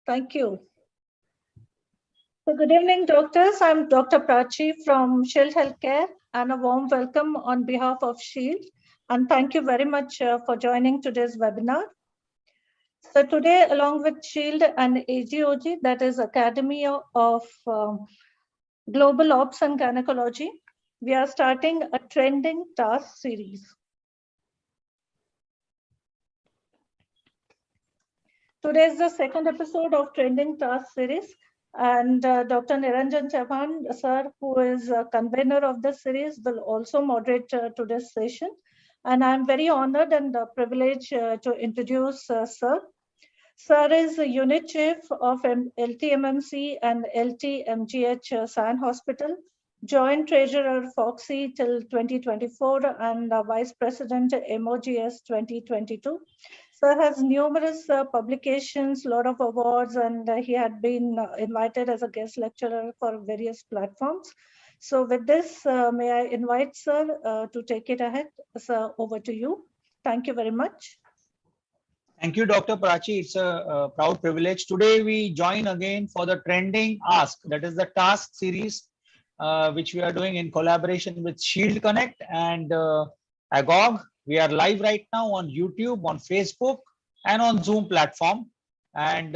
Thank you. So good evening, doctors. I'm Dr. Prachi from Shield Healthcare, and a warm welcome on behalf of Shield. And thank you very much for joining today's webinar. So today, along with Shield and AgraOGS, that is Academy of Global Ops and Gynaecology, we are starting a trending task series. Today is the second episode of Trending Task Series, and Dr. Niranjan Chavan, sir, who is convener of the series, will also moderate today's session. And I'm very honored and privileged to introduce sir. Sir is a unit chief of LTMMC and LTMGH San Hospital, joint treasurer FOGSI till 2024, and vice president MOGS 2022. Sir has numerous publications, lot of awards, and he had been invited as a guest lecturer for various platforms. So with this, may I invite sir to take it ahead. Sir, over to you. Thank you very much. Thank you, Dr. Prachi. It's a proud privilege. Today we join again for the Trending Ask, that is the task series, which we are doing in collaboration with Shield Connect and AgraOGS. We are live right now on YouTube, on Facebook, and on Zoom platform. And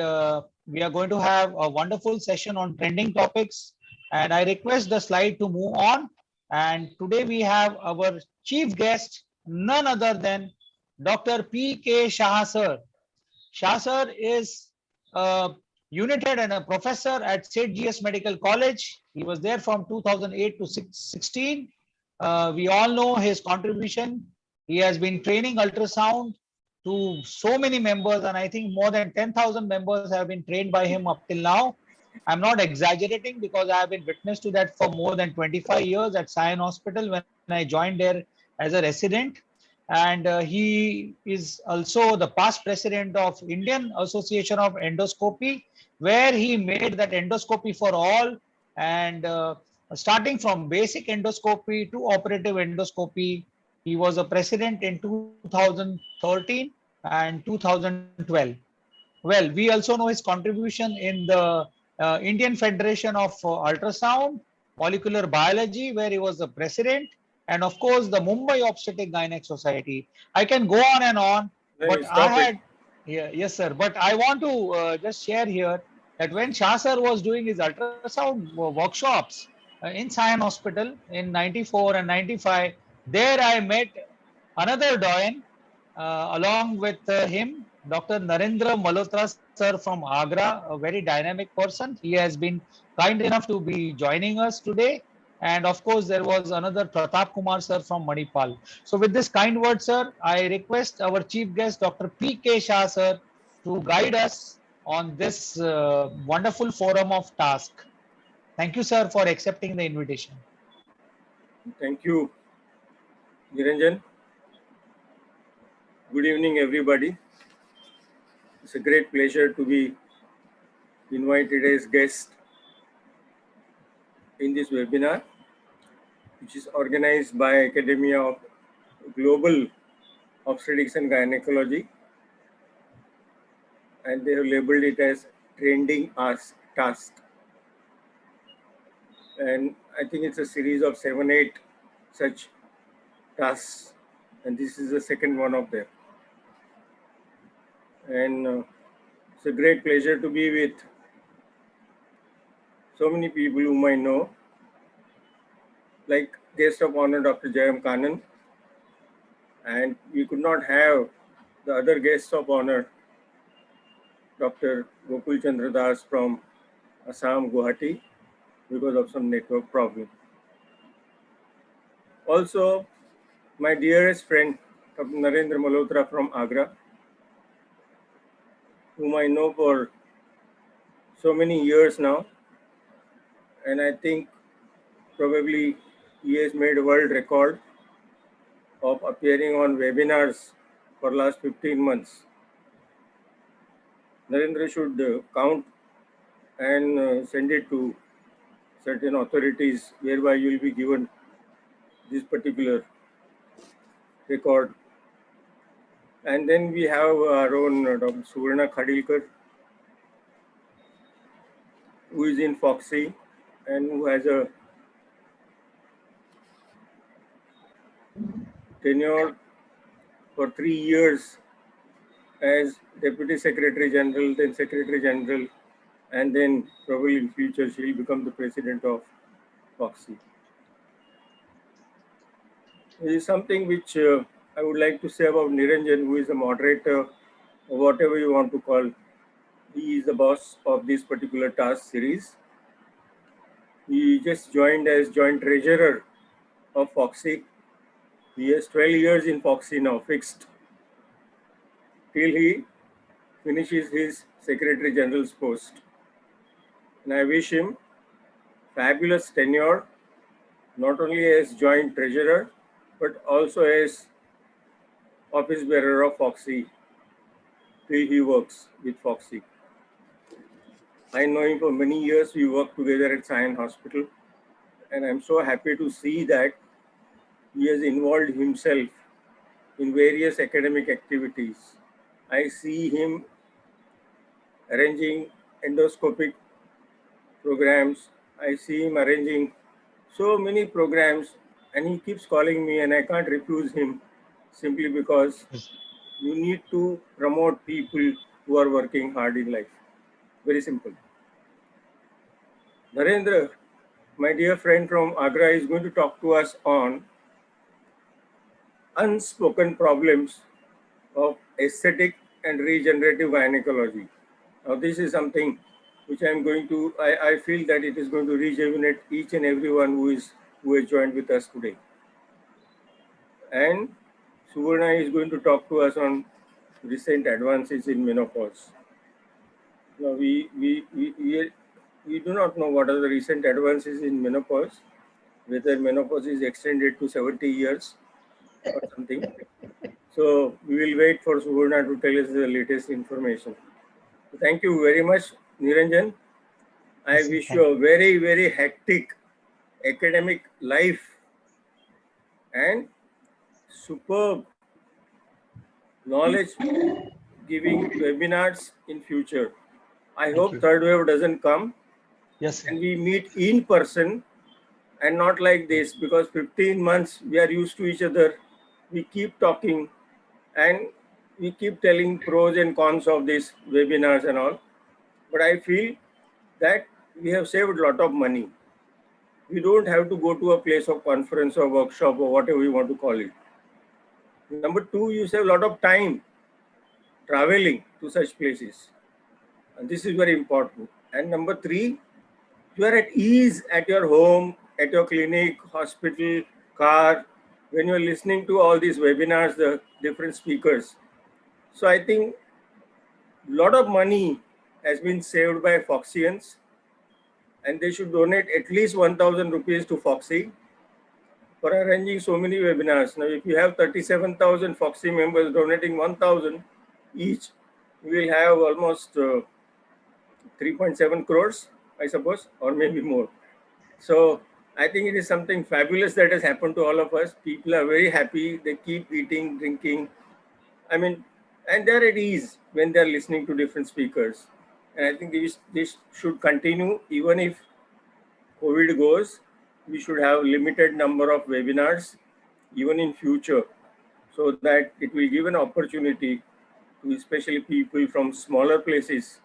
we are going to have a wonderful session on trending topics. And I request the slide to move on. And today we have our chief guest, none other than Dr. K Shah sir. Shah sir is a unit head and a professor at St. G.S. Medical College. He was there from 2008 to 16. We all know his contribution. He has been training ultrasound to so many members, and I think more than 10,000 members have been trained by him up till now. I'm not exaggerating because I have been witness to that for more than 25 years at Sion Hospital when I joined there as a resident. And he is also the past president of Indian Association of Endoscopy, where he made that endoscopy for all, and starting from basic endoscopy to operative endoscopy. He was a president in 2013 and 2012. Well, we also know his contribution in the Indian Federation of Ultrasound, Molecular Biology, where he was the president, and of course the Mumbai Obstetric Gynec Society. I can go on and on, but I had, yes sir, but I want to just share here that when Shah sir was doing his ultrasound workshops in Sion Hospital in 94 and 95, there I met another doyen along with him, Dr. Narendra Malhotra sir from Agra, a very dynamic person. He has been kind enough to be joining us today. And of course, there was another Pratap Kumar sir from Manipal. So with this kind word, sir, I request our chief guest, Dr. K Shah sir, to guide us on this wonderful forum of task. Thank you, sir, for accepting the invitation. Thank you, Niranjan. Good evening, everybody. It's a great pleasure to be invited as guest in this webinar, which is organized by Academy of Global Obstetrics and Gynaecology, and they have labeled it as Trending Task. And I think it's a series of 7-8 such tasks, and this is the second one of them. And it's a great pleasure to be with so many people whom I know, like guest of honor Dr. Jayam Kannan, and we could not have the other guests of honor, Dr. Gokul Chandradas from Assam, Guwahati, because of some network problem. Also, my dearest friend, Dr. Narendra Malhotra from Agra, whom I know for so many years now, and I think probably he has made a world record of appearing on webinars for last 15 months. Narendra should count and send it to certain authorities whereby you will be given this particular record. And then we have our own Dr. Suvarna Khadilkar, who is in FOGSI and who has a tenure for 3 years as Deputy Secretary General, then Secretary General, and then probably in future she will become the President of FOGSI. This is something which I would like to say about Niranjan, who is a moderator, or whatever you want to call. He is the boss of this particular task series. He just joined as Joint Treasurer of FOGSI. He has 12 years in FOGSI now, fixed, till he finishes his Secretary General's post. And I wish him fabulous tenure, not only as Joint Treasurer, but also as Office Bearer of FOGSI, till he works with FOGSI. I know him for many years. We worked together at Sion Hospital, and I'm so happy to see that he has involved himself in various academic activities. I see him arranging endoscopic programs. I see him arranging so many programs, and he keeps calling me, and I can't refuse him simply because you need to promote people who are working hard in life. Very simple. Narendra, my dear friend from Agra, is going to talk to us on unspoken problems of aesthetic and regenerative gynecology. Now, this is something which I'm going to, I feel that it is going to rejuvenate each and everyone who has joined with us today. And Suvarna is going to talk to us on recent advances in menopause. Now, we do not know what are the recent advances in menopause, whether menopause is extended to 70 years or something. So we will wait for Suvarna to tell us the latest information. Thank you very much, Niranjan. I wish you a very, very hectic academic life and superb knowledge giving webinars in future. I hope third wave doesn't come. Yes. And we meet in person and not like this, because 15 months we are used to each other. We keep talking and we keep telling pros and cons of these webinars and all. But I feel that we have saved a lot of money. We don't have to go to a place of conference or workshop or whatever we want to call it. Number two, you save a lot of time traveling to such places. And this is very important. And number three, you are at ease at your home, at your clinic, hospital, car, when you're listening to all these webinars, the different speakers. So I think a lot of money has been saved by FOGSians, and they should donate at least 1,000 rupees to FOGSI for arranging so many webinars. Now, if you have 37,000 FOGSI members donating 1,000 each, we will have almost 3.7 crores, I suppose, or maybe more. So I think it is something fabulous that has happened to all of us. People are very happy. They keep eating, drinking. I mean, and they're at ease when they're listening to different speakers. And I think this should continue. Even if COVID goes, we should have limited number of webinars, even in future, so that it will give an opportunity to especially people from smaller places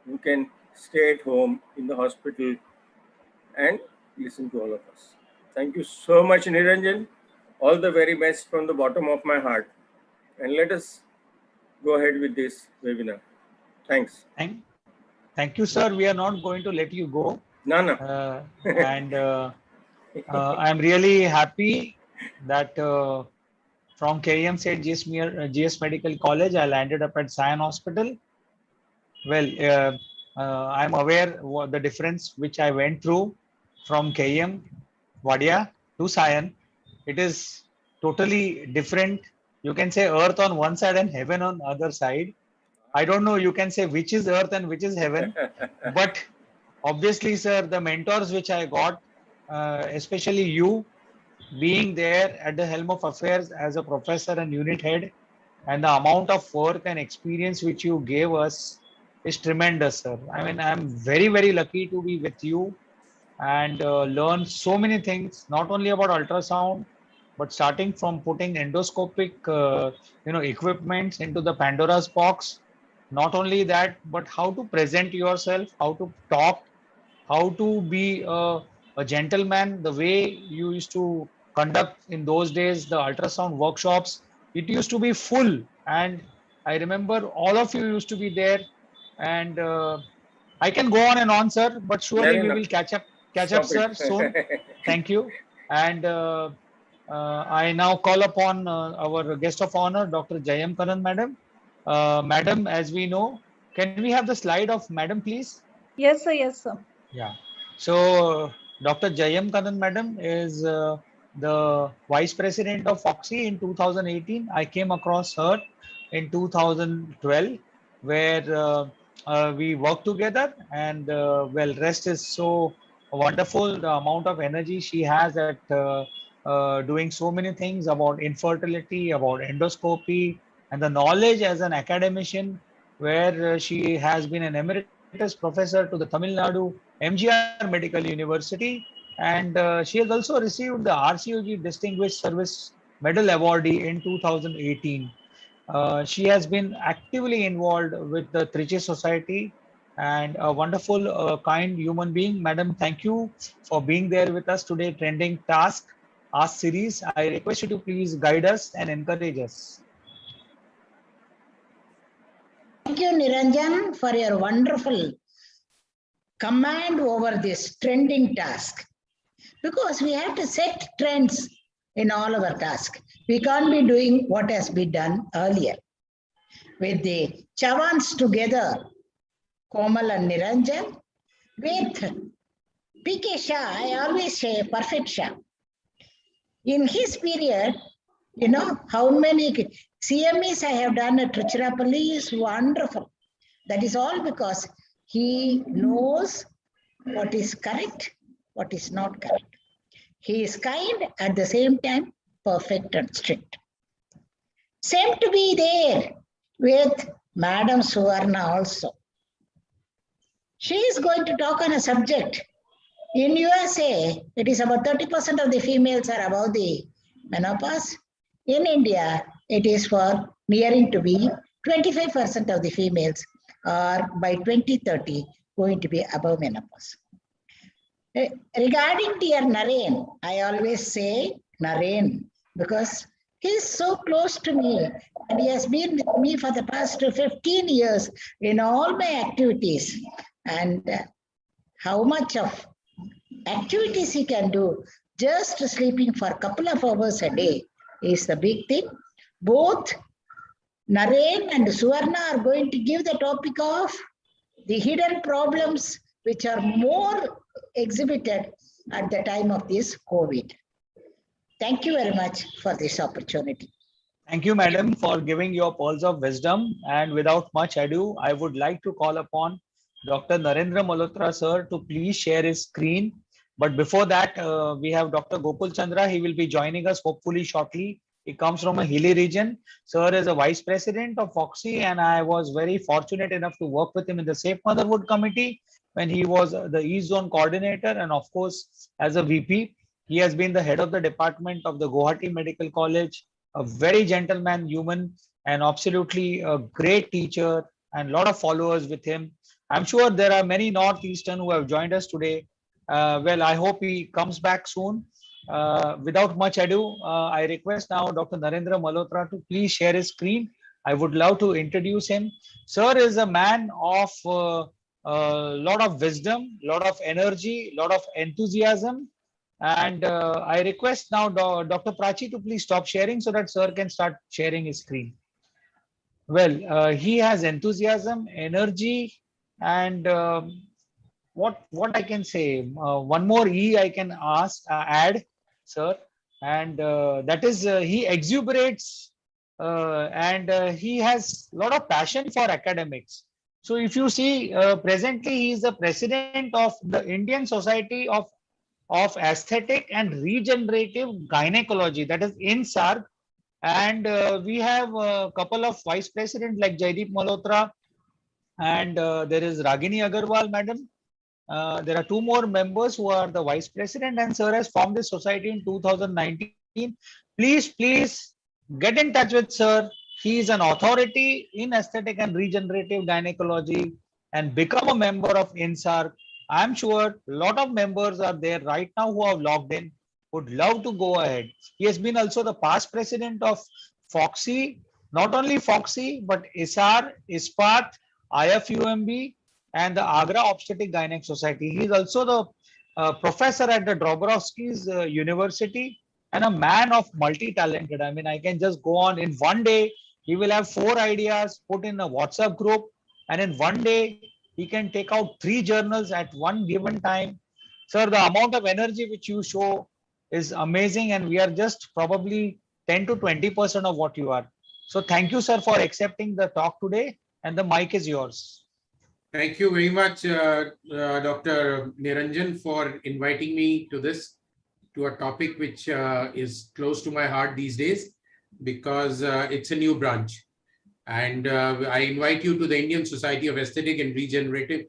who can stay at home, in the hospital, and listen to all of us. Thank you so much, Niranjan. All the very best from the bottom of my heart. And let us go ahead with this webinar. Thanks. Thank you, sir. We are not going to let you go. No. I'm really happy that from KM said GS Medical College, I landed up at Sion Hospital. Well, I'm aware what the difference which I went through from KM Wadia to Sion. It is totally different. You can say earth on one side and heaven on the other side. I don't know, you can say which is earth and which is heaven. But obviously, sir, the mentors which I got, especially you, being there at the helm of affairs as a professor and unit head, and the amount of work and experience which you gave us, is tremendous, sir. I mean, I'm very, very lucky to be with you and learn so many things, not only about ultrasound, but starting from putting endoscopic, equipments into the Pandora's box. Not only that, but how to present yourself, how to talk, how to be a gentleman, the way you used to conduct in those days, the ultrasound workshops, it used to be full. And I remember all of you used to be there. And I can go on and on, sir, but surely Fair we enough. will catch up, Stop it. sir, soon. Thank you. And I now call upon our guest of honor, Dr. Jayam Kannan, madam. Madam, as we know, can we have the slide of madam, please? Yes, sir. Yes, sir. Yeah. So Dr. Jayam Kannan, madam, is the Vice President of FOGSI in 2018. I came across her in 2012, where we worked together, and well, rest is so wonderful. The amount of energy she has at doing so many things about infertility, about endoscopy, and the knowledge as an academician, where she has been an emeritus professor to the Tamil Nadu MGR Medical University, and she has also received the RCOG Distinguished Service Medal Awardee in 2018. She has been actively involved with the Trichy Society and a wonderful, kind human being. Madam, thank you for being there with us today. Trending Ask series. I request you to please guide us and encourage us. Thank you, Niranjan, for your wonderful command over this trending task. Because we have to set trends in all our tasks. We can't be doing what has been done earlier. With the Chavans together, Komal and Niranjan, with K Shah, I always say perfect Shah. In his period, you know, how many CMEs I have done at Tiruchirappalli is wonderful. That is all because he knows what is correct, what is not correct. He is kind, at the same time, perfect and strict. Same to be there with Madam Suvarna also. She is going to talk on a subject. In USA, it is about 30% of the females are above the menopause. In India, it is for nearing to be 25% of the females are by 2030 going to be above menopause. Regarding dear Naren, I always say Naren because he is so close to me and he has been with me for the past 15 years in all my activities. And how much of activities he can do just sleeping for a couple of hours a day is the big thing. Both Naren and Suvarna are going to give the topic of the hidden problems which are more exhibited at the time of this COVID. Thank you very much for this opportunity. Thank you, madam, for giving your pearls of wisdom. And without much ado, I would like to call upon Dr. Narendra Malhotra, sir, to please share his screen. But before that, we have Dr. Gokul Chandra. He will be joining us hopefully shortly. He comes from a hilly region. Sir is a vice president of FOGSI, and I was very fortunate enough to work with him in the Safe Motherhood Committee when he was the East Zone coordinator, and of course, as a VP. He has been the head of the department of the Guwahati Medical College, a very gentleman, human, and absolutely a great teacher, and a lot of followers with him. I'm sure there are many Northeastern who have joined us today. Well, I hope he comes back soon. Without much ado, I request now Dr. Narendra Malhotra to please share his screen. I would love to introduce him. Sir is a man of a lot of wisdom, lot of energy, lot of enthusiasm. And I request now Dr. Prachi to please stop sharing so that sir can start sharing his screen. Well, he has enthusiasm, energy, and what I can say. One more E I can add, sir, and that is he exuberates and he has a lot of passion for academics. So if you see, presently he is the president of the Indian Society of Aesthetic and Regenerative Gynaecology, that is INSAR. And we have a couple of vice presidents like Jaideep Malhotra, And there is Ragini Agarwal, madam. There are two more members who are the vice president, and sir has formed this society in 2019. Please get in touch with sir. He is an authority in aesthetic and regenerative gynecology, and become a member of INSAR. I'm sure a lot of members are there right now who have logged in, would love to go ahead. He has been also the past president of FOGSI, not only FOGSI, but ISAR, ISPAT, IFUMB, and the Agra Obstetric Gynec Society. He is also the professor at the Dobrovsky's University, and a man of multi-talented. I mean, I can just go on. In one day, he will have 4 ideas put in a WhatsApp group, and in one day, he can take out 3 journals at one given time. Sir, the amount of energy which you show is amazing, and we are just probably 10 to 20% of what you are. So thank you, sir, for accepting the talk today, and the mic is yours. Thank you very much, Dr. Niranjan, for inviting me to a topic which is close to my heart these days, because it's a new branch. And I invite you to the Indian Society of Aesthetic and Regenerative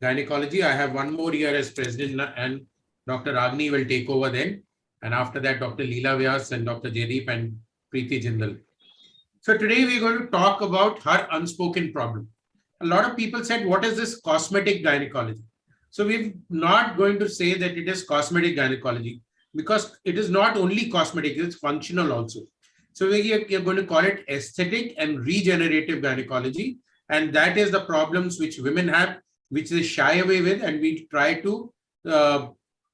Gynecology. I have one more year as president, and Dr. Agni will take over then. And after that, Dr. Leela Vyas and Dr. Jaideep and Preeti Jindal. So today we're going to talk about her unspoken problem. A lot of people said, what is this cosmetic gynecology? So we're not going to say that it is cosmetic gynecology, because it is not only cosmetic, it's functional also. So we are going to call it aesthetic and regenerative gynecology. And that is the problems which women have, which they shy away with. And we try to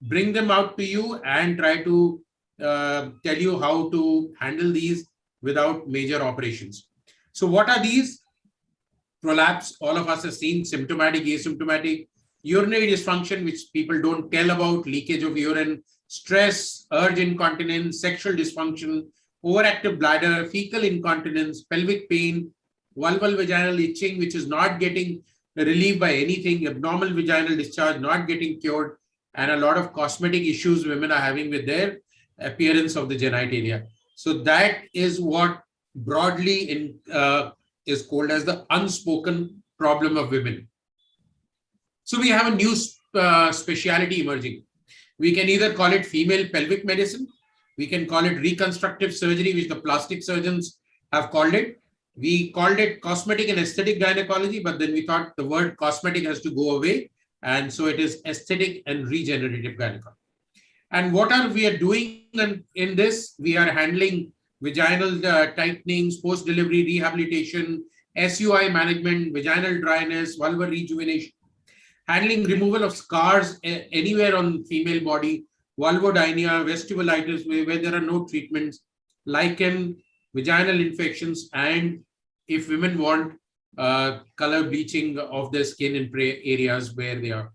bring them out to you and try to tell you how to handle these without major operations. So what are these? Prolapse, all of us have seen, symptomatic, asymptomatic, urinary dysfunction, which people don't tell about, leakage of urine, stress, urge incontinence, sexual dysfunction, overactive bladder, fecal incontinence, pelvic pain, vulval vaginal itching, which is not getting relieved by anything, abnormal vaginal discharge, not getting cured, and a lot of cosmetic issues women are having with their appearance of the genitalia. So that is what broadly is called as the unspoken problem of women. So we have a new speciality emerging. We can either call it female pelvic medicine. We can call it reconstructive surgery, which the plastic surgeons have called it. We called it cosmetic and aesthetic gynecology, but then we thought the word cosmetic has to go away. And so it is aesthetic and regenerative gynecology. And what are we are doing in this? We are handling vaginal tightenings, post-delivery rehabilitation, SUI management, vaginal dryness, vulvar rejuvenation, handling removal of scars anywhere on female body, vulvodynia, vestibulitis, where there are no treatments, lichen, vaginal infections, and if women want color bleaching of their skin in areas where they are.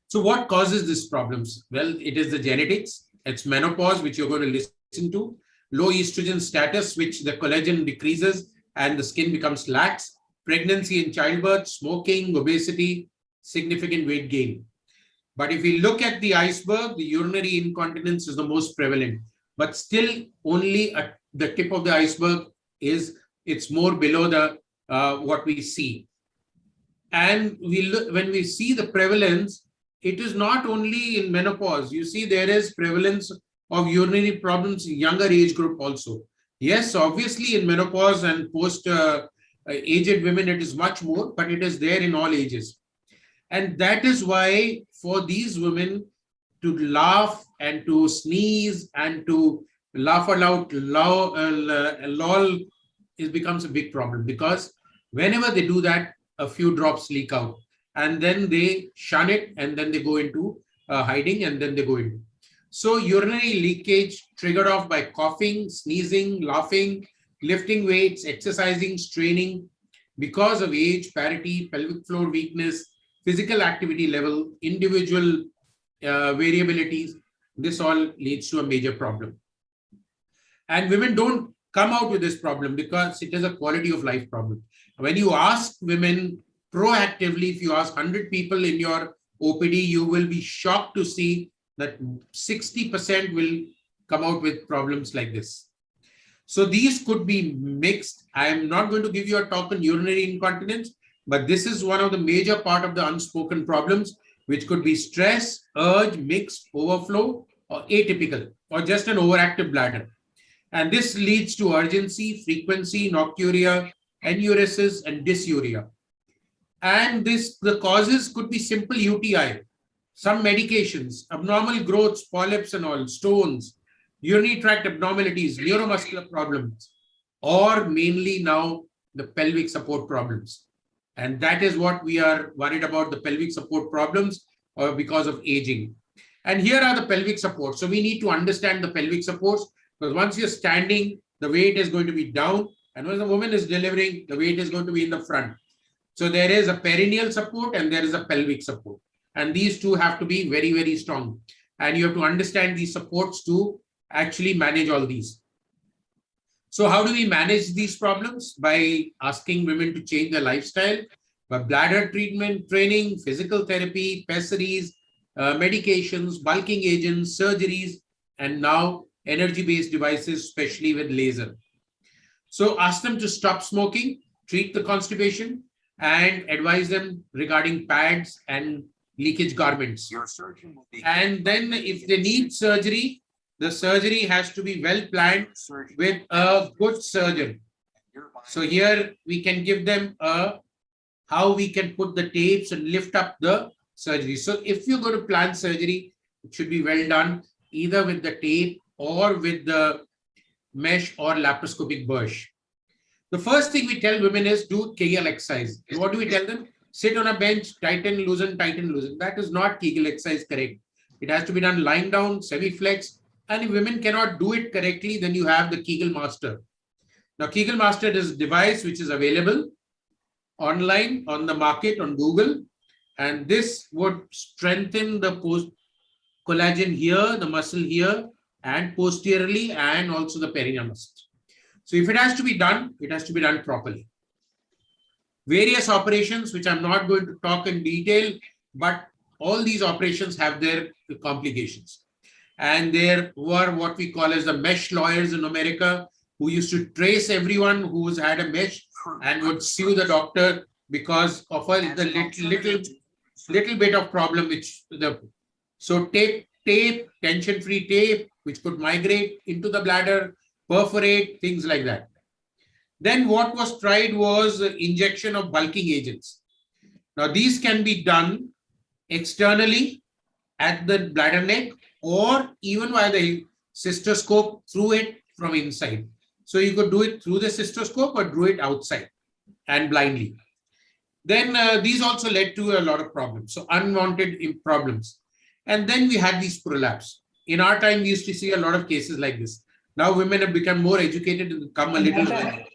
So what causes these problems? Well, it is the genetics. It's menopause, which you're going to listen to, low estrogen status, which the collagen decreases and the skin becomes lax, pregnancy and childbirth, smoking, obesity, significant weight gain. But if we look at the iceberg, the urinary incontinence is the most prevalent, but still only at the tip of the iceberg is, it's more below the what we see. And when we see the prevalence, it is not only in menopause. You see, there is prevalence of urinary problems in younger age group also. Yes, obviously in menopause and post aged women, it is much more, but it is there in all ages. And that is why for these women to laugh and to sneeze and to laugh aloud, lol, it becomes a big problem, because whenever they do that, a few drops leak out. And then they shun it, and then they go into hiding, and then they go into. So urinary leakage triggered off by coughing, sneezing, laughing, lifting weights, exercising, straining, because of age, parity, pelvic floor weakness, physical activity level, individual variabilities. This all leads to a major problem. And women don't come out with this problem because it is a quality of life problem. When you ask women proactively, if you ask 100 people in your OPD, you will be shocked to see that 60% will come out with problems like this. So these could be mixed. I am not going to give you a talk on urinary incontinence, But this is one of the major part of the unspoken problems, which could be stress, urge, mixed, overflow, or atypical, or just an overactive bladder. And this leads to urgency, frequency, nocturia, enuresis, and dysuria. And the causes could be simple UTI, some medications, abnormal growths, polyps and all, stones, urinary tract abnormalities, neuromuscular problems, or mainly now the pelvic support problems. And that is what we are worried about, the pelvic support problems because of aging. And here are the pelvic supports. So we need to understand the pelvic supports, because once you're standing, the weight is going to be down. And when the woman is delivering, the weight is going to be in the front. So there is a perineal support and there is a pelvic support. And these two have to be very, very strong. And you have to understand these supports to actually manage all these. So how do we manage these problems? By asking women to change their lifestyle, by bladder treatment, training, physical therapy, pessaries, medications, bulking agents, surgeries, and now energy-based devices, especially with laser. So ask them to stop smoking, treat the constipation, and advise them regarding pads and leakage garments. And then if they need surgery, the surgery has to be well planned with a good surgeon. So here we can give them how we can put the tapes and lift up the surgery. So if you're going to plan surgery, it should be well done, either with the tape or with the mesh or laparoscopic burst. The first thing we tell women is do Kegel exercise. And what do we tell them? Sit on a bench, tighten, loosen, tighten, loosen. That is not Kegel exercise correct. It has to be done lying down, semi-flex. And if women cannot do it correctly, then you have the Kegel Master. Now, Kegel Master is a device which is available online on the market on Google. And this would strengthen the collagen here, the muscle here, and posteriorly, and also the perineal muscle. So if it has to be done, it has to be done properly. Various operations, which I'm not going to talk in detail, but all these operations have their complications. And there were what we call as the mesh lawyers in America, who used to trace everyone who has had a mesh and would sue the doctor because of the little bit of problem so tape, tension-free tape, which could migrate into the bladder, perforate, things like that. Then what was tried was injection of bulking agents. Now these can be done externally at the bladder neck or even by the cystoscope through it from inside. So you could do it through the cystoscope or do it outside and blindly. Then these also led to a lot of problems. So unwanted problems. And then we had these prolapse. In our time, we used to see a lot of cases like this. Now women have become more educated and come a little early.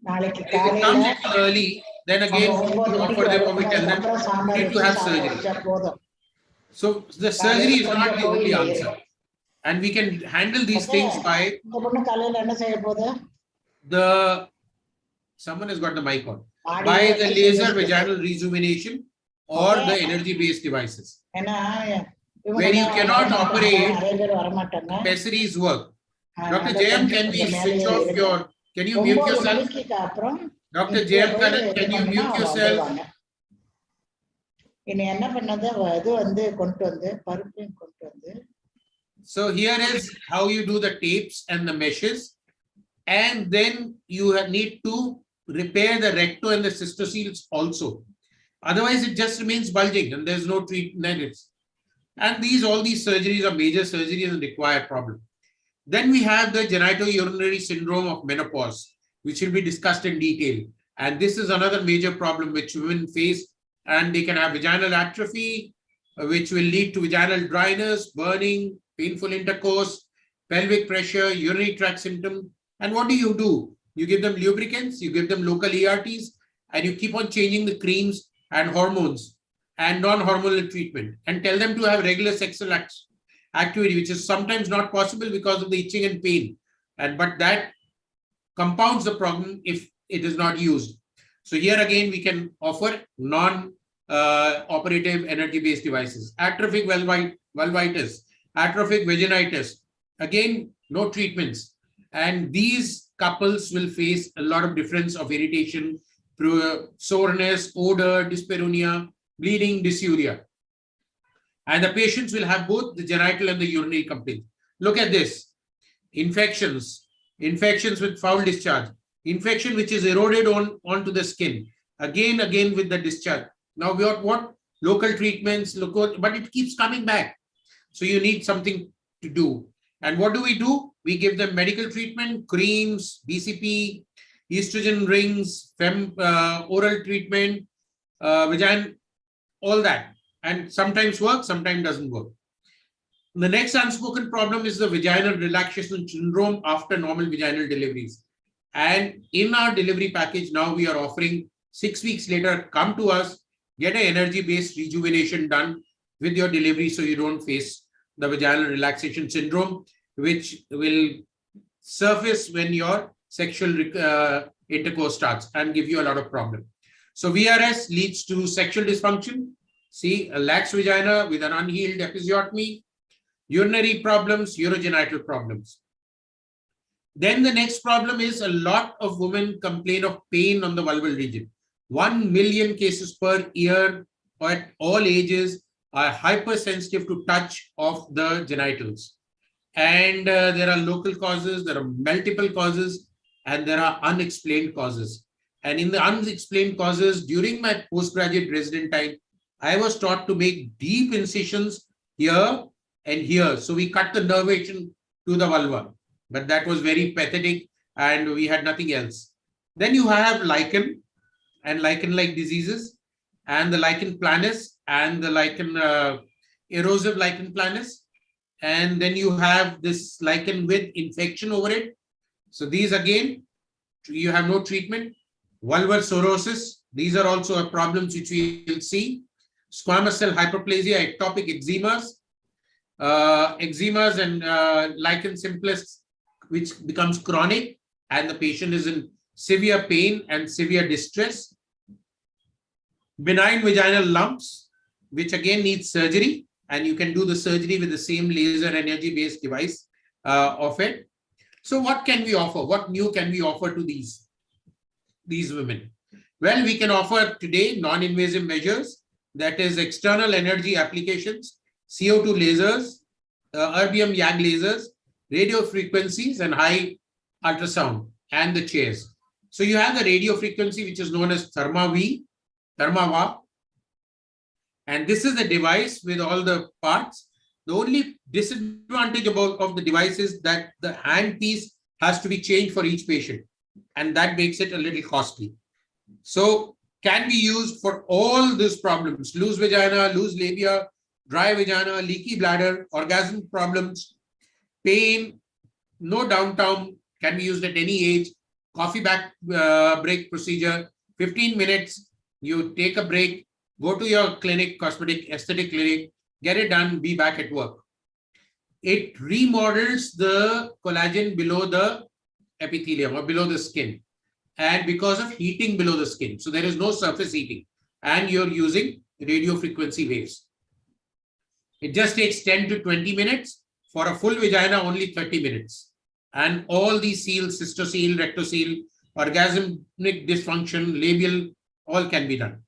If they come a little early, then again, we offer them or we tell them, you need to have surgery. So the surgery is not the only answer. And we can handle these things by someone has got the mic on, by the laser vaginal rejuvenation or the energy-based devices. Where you cannot operate, pessaries work. Dr. Jayam, can we switch off your, can you mute yourself? Dr. Jayam Kannan, can you mute yourself? So here is how you do the tapes and the meshes. And then you need to repair the recto and the cystoceles also. Otherwise, it just remains bulging and there's no treatment. And all these surgeries are major surgeries and require problem. Then we have the genitourinary syndrome of menopause, which will be discussed in detail. And this is another major problem which women face, and they can have vaginal atrophy, which will lead to vaginal dryness, burning, painful intercourse, pelvic pressure, urinary tract symptom. And what do? You give them lubricants, you give them local ERTs, and you keep on changing the creams and hormones and non-hormonal treatment, and tell them to have regular sexual activity, which is sometimes not possible because of the itching and pain. But that compounds the problem if it is not used. So here again, we can offer non-operative energy-based devices. Atrophic vulvitis, atrophic vaginitis, again, no treatments. And these couples will face a lot of difference of irritation, soreness, odor, dyspareunia, bleeding, dysuria. And the patients will have both the genital and the urinary complaints. Look at this. Infections with foul discharge, infection which is eroded onto the skin, again with the discharge. Now we got what? Local treatments, but it keeps coming back. So you need something to do. And what do? We give them medical treatment, creams, BCP, estrogen rings, oral treatment, vagina, all that. And sometimes works, sometimes doesn't work. The next unspoken problem is the vaginal relaxation syndrome after normal vaginal deliveries. And in our delivery package, now we are offering 6 weeks later, come to us, get an energy-based rejuvenation done with your delivery so you don't face the vaginal relaxation syndrome, which will surface when your sexual intercourse starts and give you a lot of problem. So VRS leads to sexual dysfunction. See, a lax vagina with an unhealed episiotomy, urinary problems, urogenital problems. Then the next problem is a lot of women complain of pain on the vulval region. 1 million cases per year at all ages are hypersensitive to touch of the genitals. And there are local causes, there are multiple causes, and there are unexplained causes. And in the unexplained causes, during my postgraduate resident time, I was taught to make deep incisions here and here. So we cut the nervation to the vulva, but that was very pathetic and we had nothing else. Then you have lichen and lichen-like diseases and the lichen planus and the lichen erosive lichen planus. And then you have this lichen with infection over it. So these again, you have no treatment. Vulvar cirrhosis, these are also problems which we will see. Squamous cell hyperplasia, ectopic eczemas, eczemas and lichen simplex, which becomes chronic and the patient is in severe pain and severe distress. Benign vaginal lumps, which again needs surgery, and you can do the surgery with the same laser energy-based device of it. So what can we offer? What new can we offer to these women? Well, we can offer today non-invasive measures, that is external energy applications, CO2 lasers, erbium YAG lasers, radio frequencies, and high ultrasound, and the chairs. So you have the radio frequency, which is known as Thermava. And this is the device with all the parts. The only disadvantage of the device is that the handpiece has to be changed for each patient. And that makes it a little costly. So can be used for all these problems: loose vagina, loose labia, dry vagina, leaky bladder, orgasm problems, pain, no downtown, can be used at any age, coffee break procedure, 15 minutes, you take a break, go to your clinic, cosmetic, aesthetic clinic, get it done, be back at work. It remodels the collagen below the epithelium or below the skin, and because of heating below the skin. So there is no surface heating and you're using radio frequency waves. It just takes 10 to 20 minutes. For a full vagina, only 30 minutes. And all these seals, cystocele, rectocele, orgasmic dysfunction, labial, all can be done.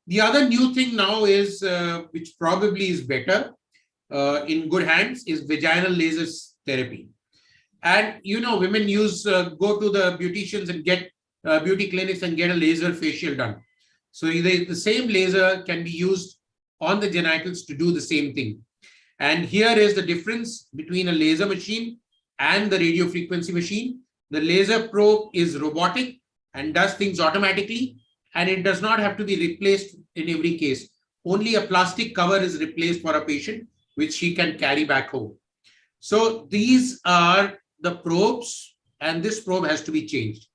The other new thing now is, which probably is better in good hands, is vaginal laser therapy. And you know, women go to the beauticians and get beauty clinics and get a laser facial done. So the same laser can be used on the genitals to do the same thing. And here is the difference between a laser machine and the radio frequency machine. The laser probe is robotic and does things automatically, and it does not have to be replaced in every case. Only a plastic cover is replaced for a patient, which she can carry back home. So these are the probes, and this probe has to be changed.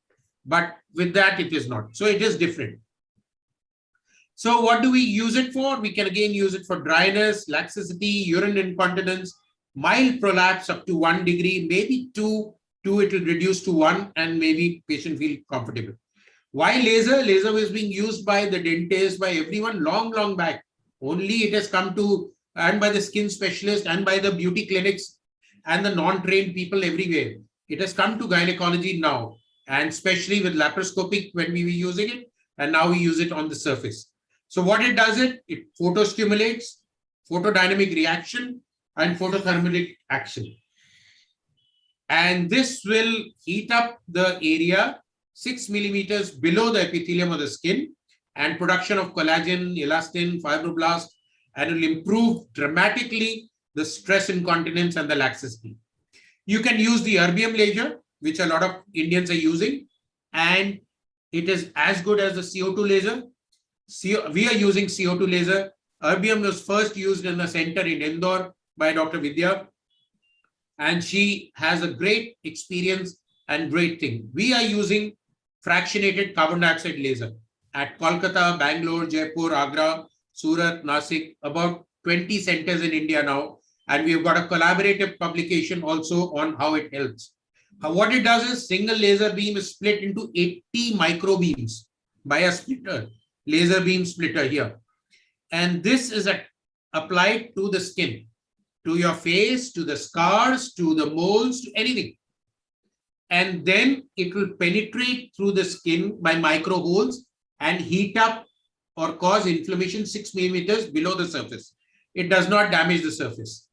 But with that, it is not. So it is different. So what do we use it for? We can again use it for dryness, laxity, urine incontinence, mild prolapse up to 1 degree, maybe 2, it will reduce to 1, and maybe patient feel comfortable. Why laser? Laser was being used by the dentist, by everyone long back. Only it has come to, and by the skin specialist and by the beauty clinics and the non-trained people everywhere. It has come to gynecology now, and especially with laparoscopic when we were using it, and now we use it on the surface. So what it does, it photostimulates, photodynamic reaction, and photothermal action. And this will heat up the area 6 millimeters below the epithelium of the skin, and production of collagen, elastin, fibroblast, and will improve dramatically the stress incontinence and the laxity. You can use the erbium laser, which a lot of Indians are using, and it is as good as the CO2 laser. We are using CO2 laser. Erbium was first used in the center in Indore by Dr. Vidya, and she has a great experience and great thing. We are using fractionated carbon dioxide laser at Kolkata, Bangalore, Jaipur, Agra, Surat, Nasik, about 20 centers in India now. And we've got a collaborative publication also on how it helps. What it does is single laser beam is split into 80 microbeams by a splitter, laser beam splitter here. And this is applied to the skin, to your face, to the scars, to the moles, to anything. And then it will penetrate through the skin by micro holes and heat up or cause inflammation 6 millimeters below the surface. It does not damage the surface.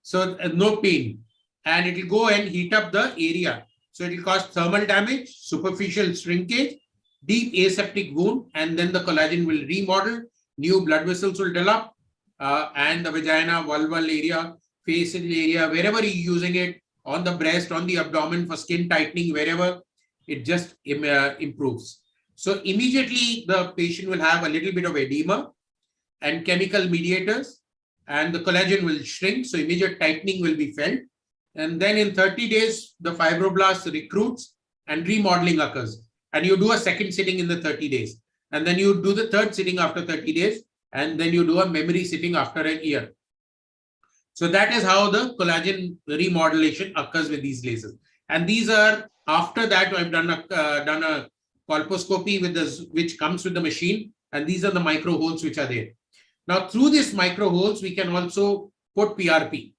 So no pain. And it will go and heat up the area. So it will cause thermal damage, superficial shrinkage, deep aseptic wound, and then the collagen will remodel, new blood vessels will develop, and the vagina, vulval area, face area, wherever you're using it, on the breast, on the abdomen for skin tightening, wherever, it just improves. So immediately the patient will have a little bit of edema and chemical mediators, and the collagen will shrink. So immediate tightening will be felt. And then in 30 days, the fibroblast recruits and remodeling occurs. And you do a second sitting in the 30 days. And then you do the third sitting after 30 days. And then you do a memory sitting after a year. So that is how the collagen remodelation occurs with these lasers. And these are, after that, I've done a colposcopy with this, which comes with the machine. And these are the micro holes which are there. Now, through these micro holes, we can also put PRP.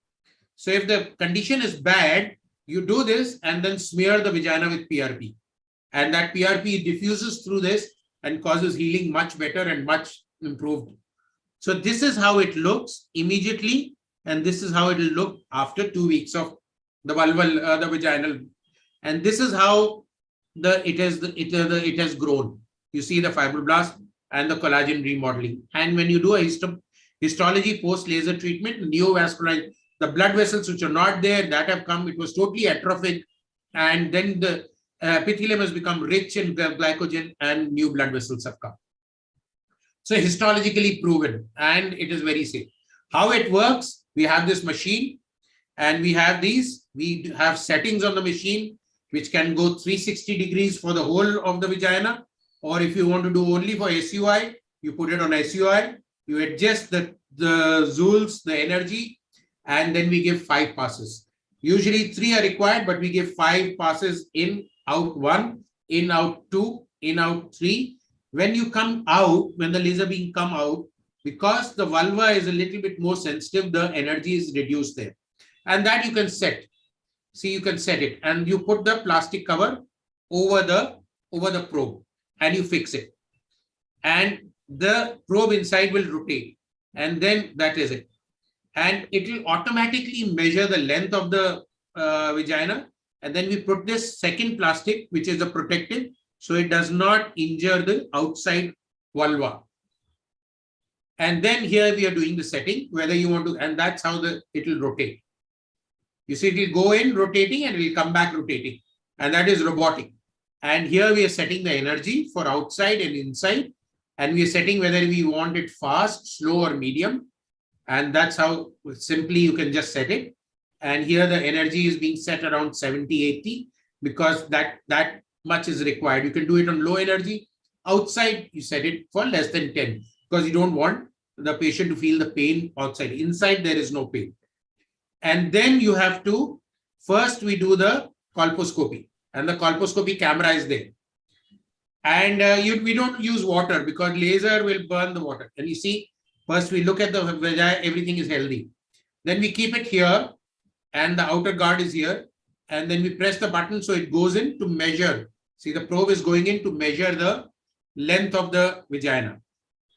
So if the condition is bad, you do this and then smear the vagina with PRP. And that PRP diffuses through this and causes healing much better and much improved. So this is how it looks immediately. And this is how it will look after 2 weeks of the vulval, the vaginal. And this is how it has grown. You see the fibroblast and the collagen remodeling. And when you do a histology post-laser treatment, neovascular, the blood vessels which are not there, that have come, it was totally atrophic. And then the epithelium has become rich in glycogen and new blood vessels have come. So histologically proven, and it is very safe. How it works, we have this machine and we have these, we have settings on the machine which can go 360 degrees for the whole of the vagina. Or if you want to do only for SUI, you put it on SUI, you adjust the joules, the energy, and then we give 5 passes. Usually 3 are required, but we give 5 passes in, out 1, in, out 2, in, out 3. When you come out, when the laser beam come out, because the vulva is a little bit more sensitive, the energy is reduced there. And that you can set. See, you can set it. And you put the plastic cover over the probe and you fix it. And the probe inside will rotate. And then that is it. And it will automatically measure the length of the vagina. And then we put this second plastic, which is a protective, so it does not injure the outside vulva. And then here we are doing the setting, whether you want to, and that's how it will rotate. You see, it will go in rotating and it will come back rotating. And that is robotic. And here we are setting the energy for outside and inside. And we are setting whether we want it fast, slow, or medium. And that's how simply you can just set it. And here the energy is being set around 70, 80, because that much is required. You can do it on low energy. Outside, you set it for less than 10, because you don't want the patient to feel the pain outside. Inside, there is no pain. And then you have to, first we do the colposcopy, and the colposcopy camera is there. And we don't use water because laser will burn the water. And you see, first we look at the vagina, everything is healthy. Then we keep it here and the outer guard is here. And then we press the button so it goes in to measure. See, the probe is going in to measure the length of the vagina,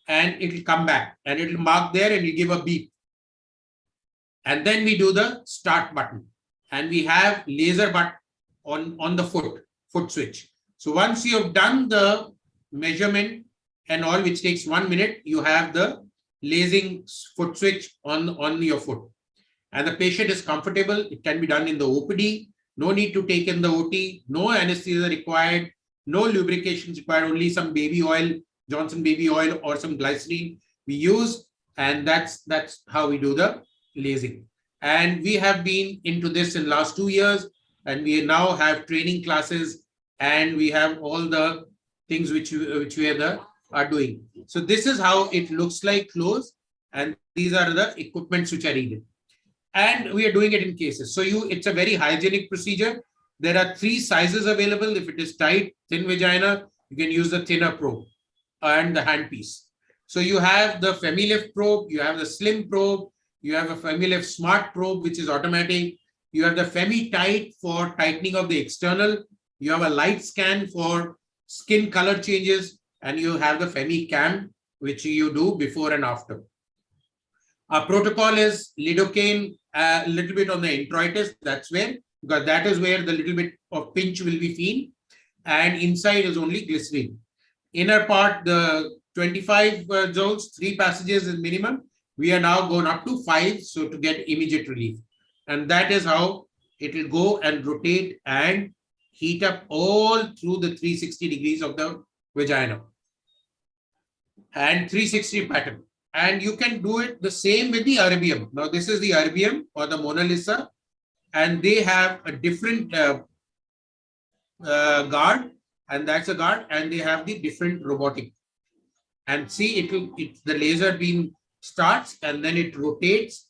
and it will come back and it will mark there and you give a beep. And then we do the start button, and we have laser button on the foot switch. So once you have done the measurement and all, which takes 1 minute, you have the lasing foot switch on your foot. And the patient is comfortable. It can be done in the OPD. No need to take in the OT. No anesthesia required. No lubrications required. Only some baby oil, Johnson baby oil, or some glycerine we use. And that's how we do the lasing. And we have been into this in last 2 years. And we now have training classes. And we have all the things which we are doing. So this is how it looks like close. And these are the equipments which are needed. And we are doing it in cases. So it's a very hygienic procedure. There are 3 sizes available. If it is tight, thin vagina, you can use the thinner probe and the handpiece. So you have the FemiLift probe, you have the slim probe, you have a FemiLift smart probe, which is automatic. You have the FemiTight for tightening of the external. You have a light scan for skin color changes, and you have the FemiCam, which you do before and after. Our protocol is lidocaine, a little bit on the introitus. That's where, because that is where the little bit of pinch will be seen, and inside is only glycerine. Inner part, the 25 zones, 3 passages is minimum. We are now going up to 5, so to get immediate relief. And that is how it will go and rotate and heat up all through the 360 degrees of the vagina. And 360 pattern. And you can do it the same with the erbium. Now, this is the erbium or the Mona Lisa, and they have a different guard, and that's a guard, and they have the different robotic. And see, the laser beam starts and then it rotates,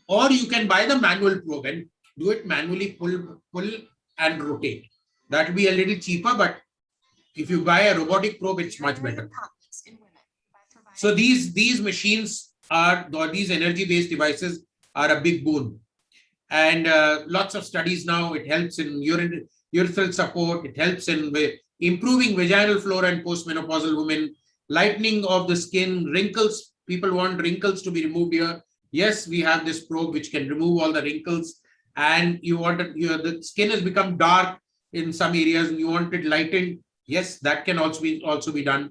or you can buy the manual probe and do it manually, pull and rotate. That will be a little cheaper, but if you buy a robotic probe, it's much better. So these machines are, or these energy-based devices are a big boon. And lots of studies now, it helps in urethral support, it helps in improving vaginal flora in postmenopausal women, lightening of the skin, wrinkles. People want wrinkles to be removed here. Yes, we have this probe which can remove all the wrinkles, and the skin has become dark in some areas and you want it lightened. Yes, that can also be done.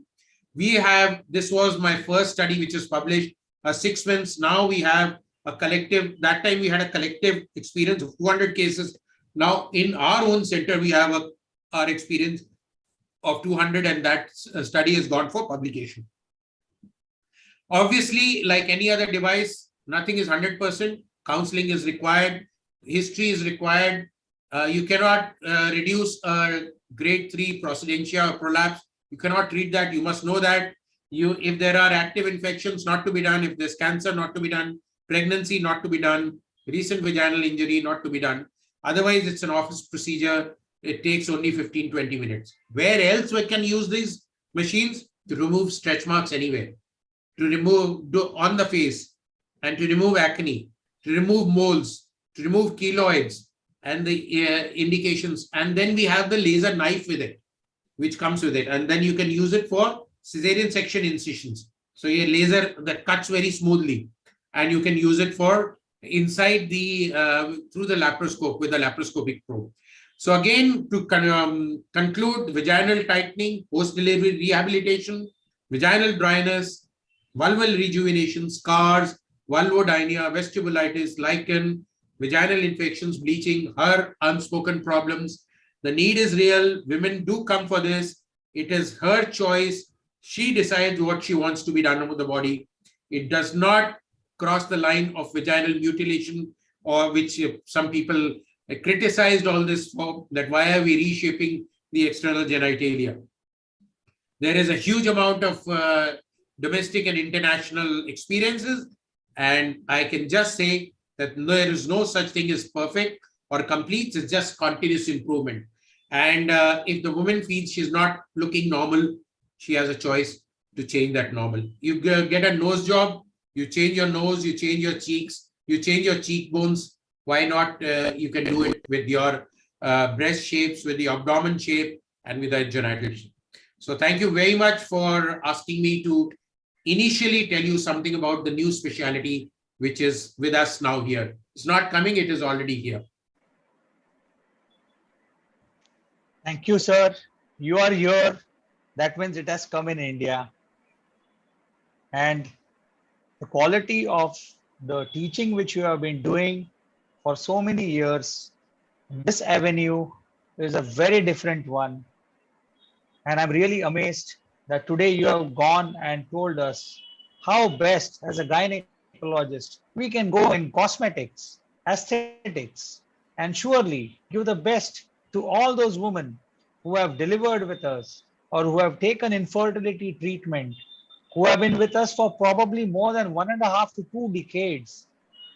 This was my first study which is published, 6 months. Now we have a collective, that time we had a collective experience of 200 cases. Now in our own center, we have our experience of 200, and that study has gone for publication. Obviously, like any other device, nothing is 100%. Counseling is required. History is required. You cannot reduce grade 3 procedentia or prolapse. You cannot treat that. You must know that. If there are active infections, not to be done. If there's cancer, not to be done. Pregnancy, not to be done. Recent vaginal injury, not to be done. Otherwise, it's an office procedure. It takes only 15-20 minutes. Where else we can use these machines? To remove stretch marks anywhere. To remove on the face, and to remove acne, to remove moles, to remove keloids, and the indications. And then we have the laser knife with it, which comes with it. And then you can use it for cesarean section incisions. So a laser that cuts very smoothly, and you can use it for inside the through the laparoscope with a laparoscopic probe. So again, to conclude, vaginal tightening, post-delivery rehabilitation, vaginal dryness, vulval rejuvenation, scars, vulvodynia, vestibulitis, lichen, vaginal infections, bleaching, her unspoken problems. The need is real. Women do come for this. It is her choice. She decides what she wants to be done with the body. It does not cross the line of vaginal mutilation, or which some people criticized all this for, that why are we reshaping the external genitalia? There is a huge amount of domestic and international experiences, and I can just say that there is no such thing as perfect or complete. It's just continuous improvement. And if the woman feels she's not looking normal, she has a choice to change that normal. You get a nose job, you change your nose, you change your cheeks, you change your cheekbones. Why not? You can do it with your breast shapes, with the abdomen shape, and with the genital shape. So thank you very much for asking me to initially tell you something about the new specialty which is with us now here. It's not coming, it is already here. Thank you, sir. You are here. That means it has come in India. And the quality of the teaching which you have been doing for so many years, this avenue is a very different one. And I'm really amazed that today you have gone and told us how best as a gynecologist we can go in cosmetics, aesthetics, and surely give the best to all those women who have delivered with us or who have taken infertility treatment, who have been with us for probably more than 1.5 to 2 decades.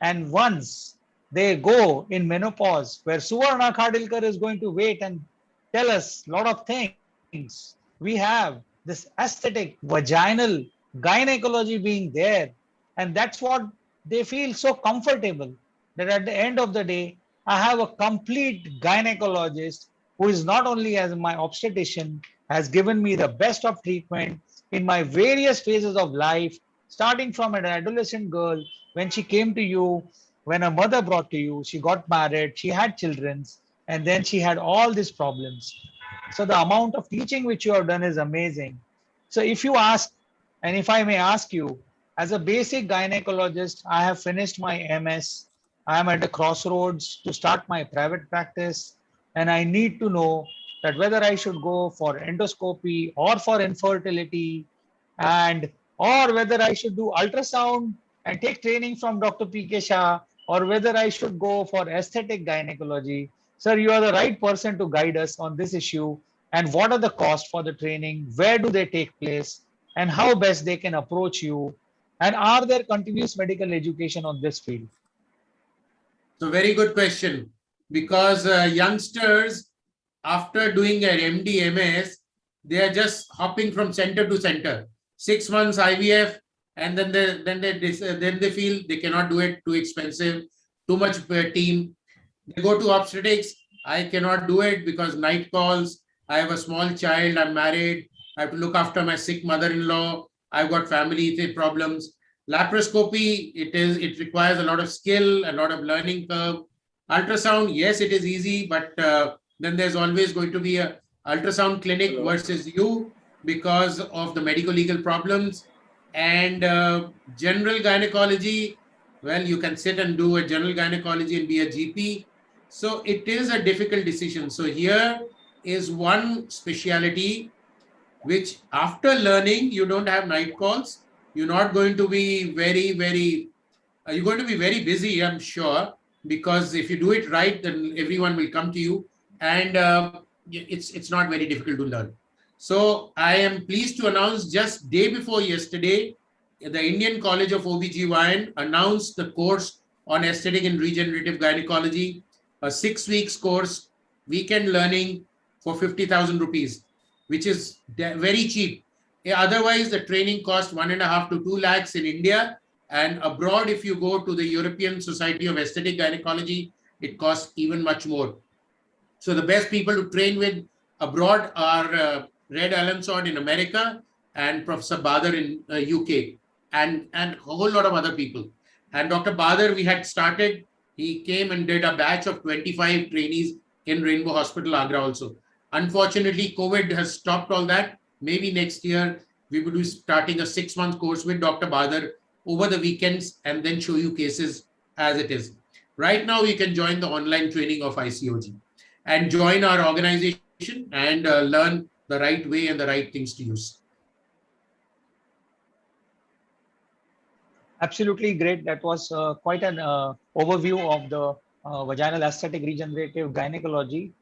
And once they go in menopause, where Suvarna Khadilkar is going to wait and tell us a lot of things. We have this aesthetic vaginal gynecology being there, and that's what they feel so comfortable that at the end of the day, I have a complete gynecologist who is not only as my obstetrician, has given me the best of treatment in my various phases of life, starting from an adolescent girl when she came to you, when her mother brought to you, she got married, she had children, and then she had all these problems. So the amount of teaching which you have done is amazing. So if you ask, and if I may ask you, as a basic gynecologist, I have finished my MS. I am at the crossroads to start my private practice, and I need to know that whether I should go for endoscopy or for infertility, and or whether I should do ultrasound and take training from Dr. K Shah, or whether I should go for aesthetic gynecology. Sir, you are the right person to guide us on this issue. And what are the costs for the training? Where do they take place? And how best they can approach you? And are there continuous medical education on this field? So very good question, because youngsters, after doing their MD, MS, they are just hopping from center to center. 6 months IVF, and then they feel they cannot do it, too expensive, too much team. They go to obstetrics. I cannot do it because night calls. I have a small child. I'm married. I have to look after my sick mother-in-law. I've got family problems. Laparoscopy, it requires a lot of skill, a lot of learning curve. Ultrasound, yes, it is easy, but then there's always going to be a ultrasound clinic versus you because of the medical legal problems. And general gynecology, well, you can sit and do a general gynecology and be a GP. So it is a difficult decision. So here is one specialty which after learning, you don't have night calls. You're not going to be you're going to be very busy, I'm sure, because if you do it right, then everyone will come to you, and it's not very difficult to learn. So I am pleased to announce just day before yesterday, the Indian College of OBGYN announced the course on aesthetic and regenerative gynecology, a 6 weeks course, weekend learning for 50,000 rupees, which is very cheap. Otherwise, the training cost 1.5 to 2 lakhs in India, and abroad, if you go to the European Society of Aesthetic Gynecology, it costs even much more. So the best people to train with abroad are Red Alansod in America and Professor Badar in UK, and a whole lot of other people. And Dr. Badar, we had started, he came and did a batch of 25 trainees in Rainbow Hospital, Agra also. Unfortunately, COVID has stopped all that. Maybe next year, we will be starting a 6-month course with Dr. Badar over the weekends and then show you cases as it is. Right now, you can join the online training of ICOG and join our organization and learn the right way and the right things to use. Absolutely great. That was quite an overview of the vaginal aesthetic regenerative gynecology.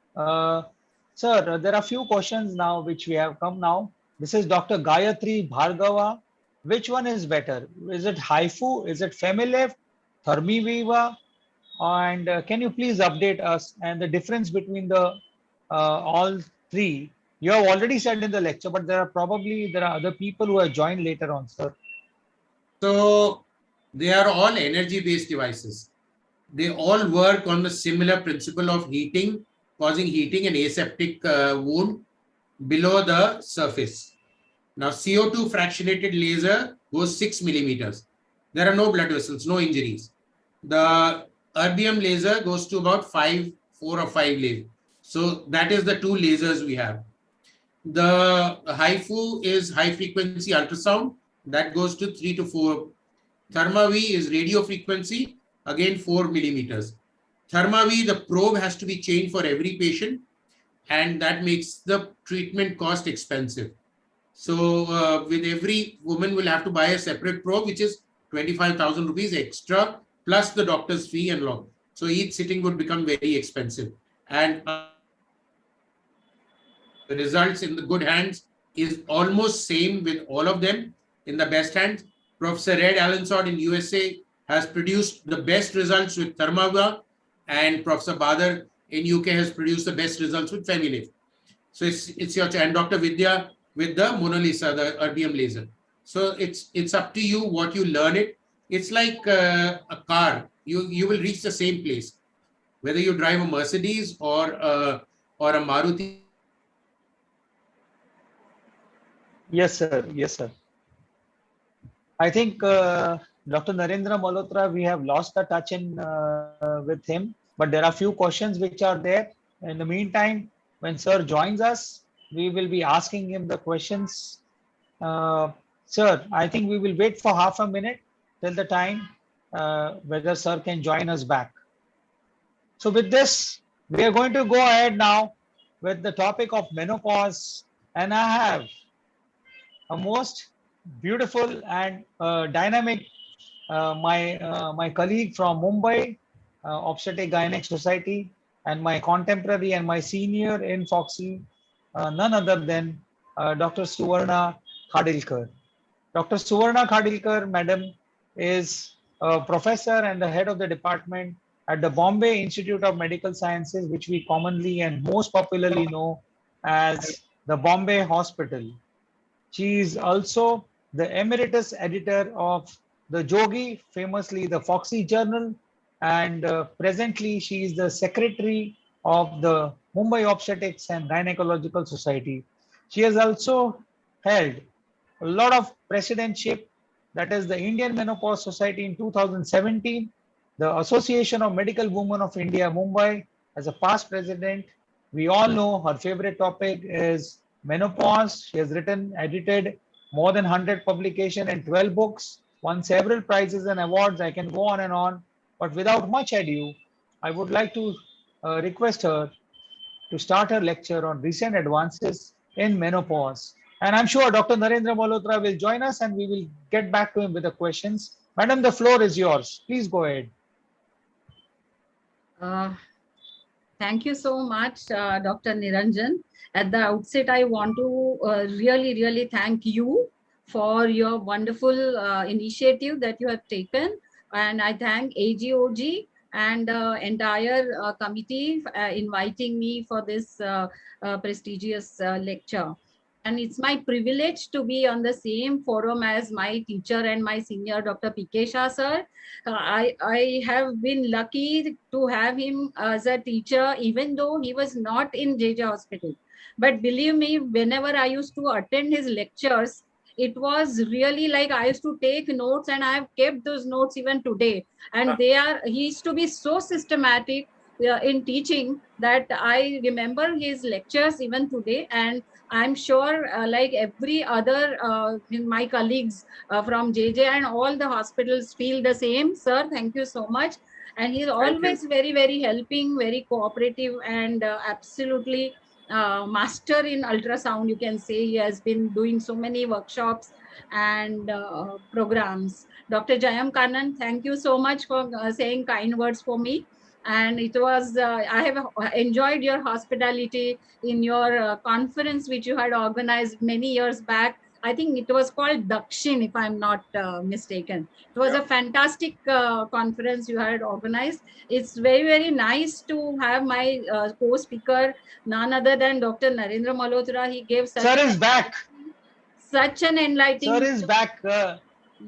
Sir, there are a few questions now which we have come now. This is Dr. Gayatri Bhargava. Which one is better? Is it HIFU? Is it Femilef? Thermiviva? And can you please update us and the difference between the all three? You have already said in the lecture, but there are other people who have joined later on, sir. So they are all energy-based devices. They all work on the similar principle of heating, causing heating and aseptic wound. below the surface. Now, CO2 fractionated laser goes 6 millimeters. There are no blood vessels, no injuries. The erbium laser goes to about 4 or 5 lasers. So that is the two lasers we have. The HIFU is high frequency ultrasound, that goes to 3 to 4. ThermaV is radio frequency, again 4 millimeters. ThermaV, the probe has to be changed for every patient, and that makes the treatment cost expensive. So with every woman will have to buy a separate probe, which is 25,000 rupees extra, plus the doctor's fee and all. So each sitting would become very expensive. And the results in the good hands is almost same with all of them. In the best hands, Professor Red Allensod in USA has produced the best results with ThermaV, and Professor Badar in UK has produced the best results with FemiLift. So it's your choice. And Dr. Vidya with the Mona Lisa, the erbium laser. So it's up to you what you learn it. It's like a car. You will reach the same place, whether you drive a Mercedes or a Maruti. Yes, sir. Yes, sir. I think Dr. Narendra Malhotra, we have lost the touch with him, but there are few questions which are there. In the meantime, when sir joins us, we will be asking him the questions. Sir, I think we will wait for half a minute till the time whether sir can join us back. So with this, we are going to go ahead now with the topic of menopause, and I have a most beautiful and dynamic my colleague from Mumbai, Obstetric Gynec Society, and my contemporary and my senior in FOGSI, none other than Dr. Suvarna Khadilkar. Dr. Suvarna Khadilkar, madam, is a professor and the head of the department at the Bombay Institute of Medical Sciences, which we commonly and most popularly know as the Bombay Hospital. She is also the Emeritus editor of the JOGI, famously the FOGSI journal, and presently she is the secretary of the Mumbai Obstetrics and Gynecological Society. She has also held a lot of presidentship, that is the Indian Menopause Society in 2017, the Association of Medical Women of India, Mumbai, as a past president. We all know her favorite topic is menopause. She has written, edited more than 100 publications and 12 books, won several prizes and awards. I can go on and on, but without much ado, I would like to request her to start her lecture on recent advances in menopause. And I'm sure Dr. Narendra Malhotra will join us and we will get back to him with the questions. Madam, the floor is yours. Please go ahead. Thank you so much, Dr. Niranjan. At the outset, I want to really thank you for your wonderful initiative that you have taken. And I thank AgraOGS and the entire committee inviting me for this prestigious lecture. And it's my privilege to be on the same forum as my teacher and my senior, Dr. K Shah sir. I have been lucky to have him as a teacher, even though he was not in JJ Hospital. But believe me, whenever I used to attend his lectures, it was really like I used to take notes, and I have kept those notes even today. And he used to be so systematic in teaching that I remember his lectures even today. And I'm sure like every other my colleagues from JJ and all the hospitals feel the same. Sir, thank you so much. And he's always very helping, very cooperative, and absolutely master in ultrasound. You can say he has been doing so many workshops and programs. Dr. Jayam Kannan, thank you so much for saying kind words for me. And it was, I have enjoyed your hospitality in your conference, which you had organized many years back. I think it was called Dakshin, if I'm not mistaken. It was a fantastic conference you had organized. It's very nice to have my co-speaker, none other than Dr. Narendra Malhotra. He gave such Sir is back. such an enlightening. Sir is back.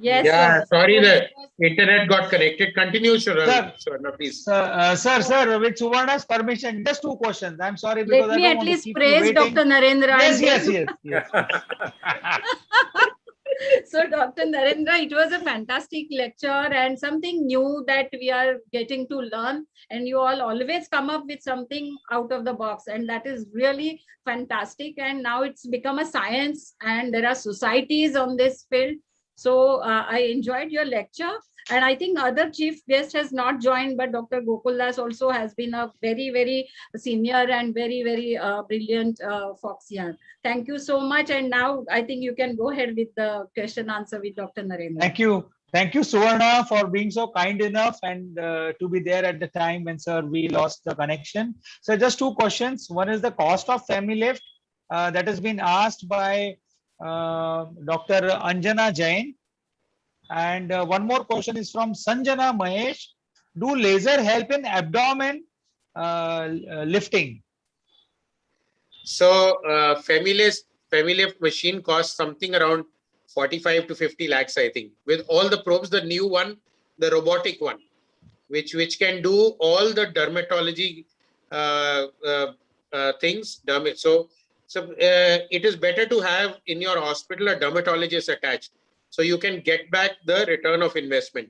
Yes, Yeah, sir. sorry, So the internet got connected. Continue, Sir, Suvarna, please. sir, with Suvarna's permission, just two questions. I'm sorry let because I me don't at want to least keep you praise waiting. Dr. Narendra Yes, and yes, then yes, yes, yes. So, Dr. Narendra, it was a fantastic lecture and something new that we are getting to learn. And you all always come up with something out of the box, and that is really fantastic. And now it's become a science, and there are societies on this field. So, I enjoyed your lecture. And I think other chief guest has not joined, but Dr. Gokul Das also has been a very, very senior and very, very brilliant FOGSian. Thank you so much. And now I think you can go ahead with the question answer with Dr. Narendra. Thank you. Thank you, Suvarna, for being so kind enough and to be there at the time when, sir, we lost the connection. So just two questions. One is the cost of FamiLift that has been asked by Dr. Anjana Jain. And one more question is from Sanjana Mahesh. Do laser help in abdomen lifting? So, FamiLift machine costs something around 45 to 50 lakhs, I think, with all the probes. The new one, the robotic one, which can do all the dermatology things. So it is better to have in your hospital a dermatologist attached, so you can get back the return of investment.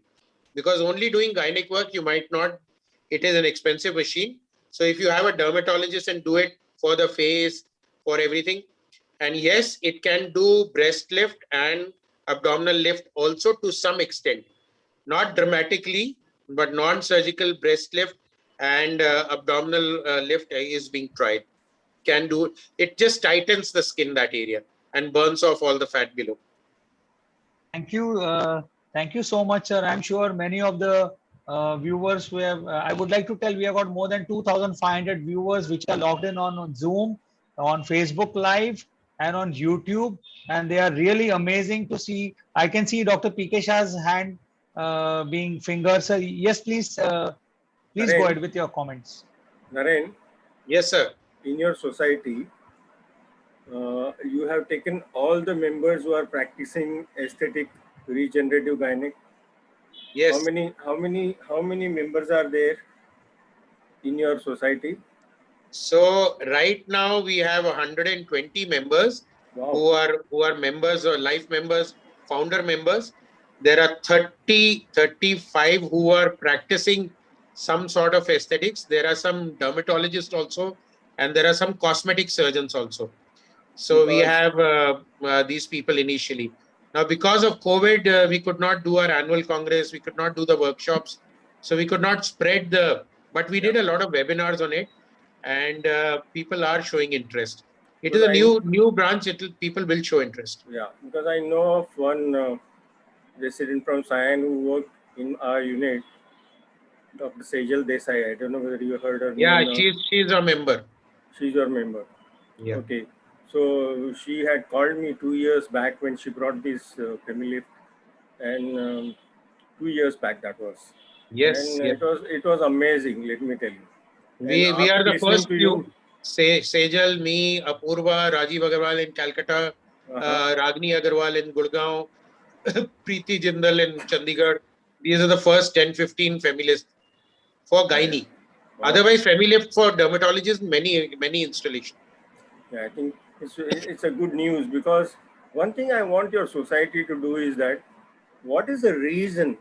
Because only doing gynec work, you might not. It is an expensive machine. So if you have a dermatologist and do it for the face, for everything, and yes, it can do breast lift and abdominal lift also to some extent, not dramatically, but non-surgical breast lift and abdominal lift is being tried. Can do it, just tightens the skin, that area, and burns off all the fat below. Thank you. Thank you so much, sir. I'm sure many of the viewers who have, I would like to tell, we have got more than 2,500 viewers which are logged in on Zoom, on Facebook Live, and on YouTube. And they are really amazing to see. I can see Dr. K Shah's hand being fingered. Sir, yes, please, please Naren, go ahead with your comments. Naren, yes, sir. In your society, you have taken all the members who are practicing aesthetic regenerative gynec. Yes. How many members are there in your society? So right now we have 120 members. Wow. who are members or life members, founder members. There are 35 who are practicing some sort of aesthetics. There are some dermatologists also, and there are some cosmetic surgeons also. So we have these people initially. Now, because of COVID, we could not do our annual congress. We could not do the workshops. So we could not spread but we did a lot of webinars on it, and people are showing interest. It is a new branch. People will show interest. Yeah, because I know of one resident from Sion who worked in our unit, Dr. Sejal Desai. I don't know whether you heard her Yeah, name. she's a member. She's your member. Yeah. Okay. So she had called me 2 years back when she brought this FamiLift, and 2 years back that was. Yes. And it was amazing. Let me tell you. We are the first few. You, Sejal, me, Apurva, Rajiv Agarwal in Calcutta, Ragini Agarwal in Gurgaon, Preeti Jindal in Chandigarh. These are the first 10-15 FamiLift for gynae. Wow. Otherwise, FamiLift for dermatologists, many installations. Yeah, I think it's a good news, because one thing I want your society to do is that, what is the reason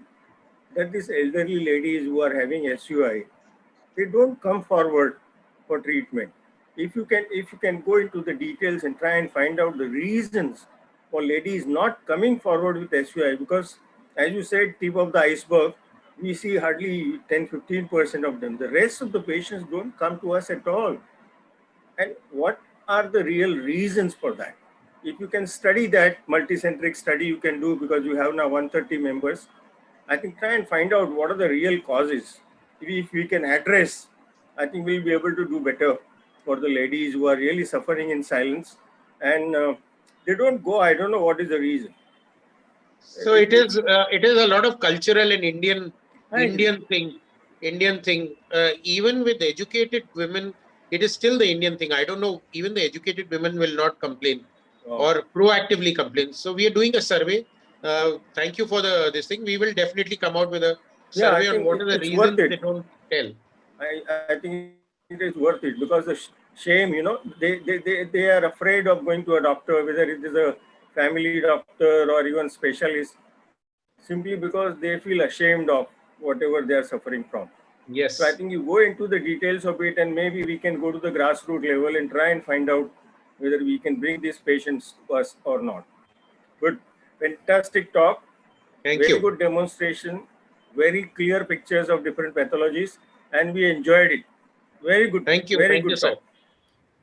that these elderly ladies who are having SUI, they don't come forward for treatment? If you can go into the details and try and find out the reasons for ladies not coming forward with SUI, because as you said, tip of the iceberg, we see hardly 10-15% of them. The rest of the patients don't come to us at all. And what are the real reasons for that? If you can study that, multicentric study you can do, because you have now 130 members, I think try and find out what are the real causes. If we can address, I think we'll be able to do better for the ladies who are really suffering in silence, and they don't go. I don't know what is the reason. So it is a lot of cultural and Indian thing. Even with educated women, it is still the Indian thing. I don't know. Even the educated women will not complain or proactively complain. So we are doing a survey. Thank you for this thing. We will definitely come out with a Yeah, I survey on think what are the it's reasons worth it. they don't tell. I think it is worth it because the shame, they are afraid of going to a doctor, whether it is a family doctor or even specialist, simply because they feel ashamed of whatever they are suffering from. Yes. So I think you go into the details of it, and maybe we can go to the grassroots level and try and find out whether we can bring these patients to us or not. Good, fantastic talk. Thank Very you. good demonstration. Very clear pictures of different pathologies, and we enjoyed it. Very good. Thank you. Very Thank good you, sir. talk.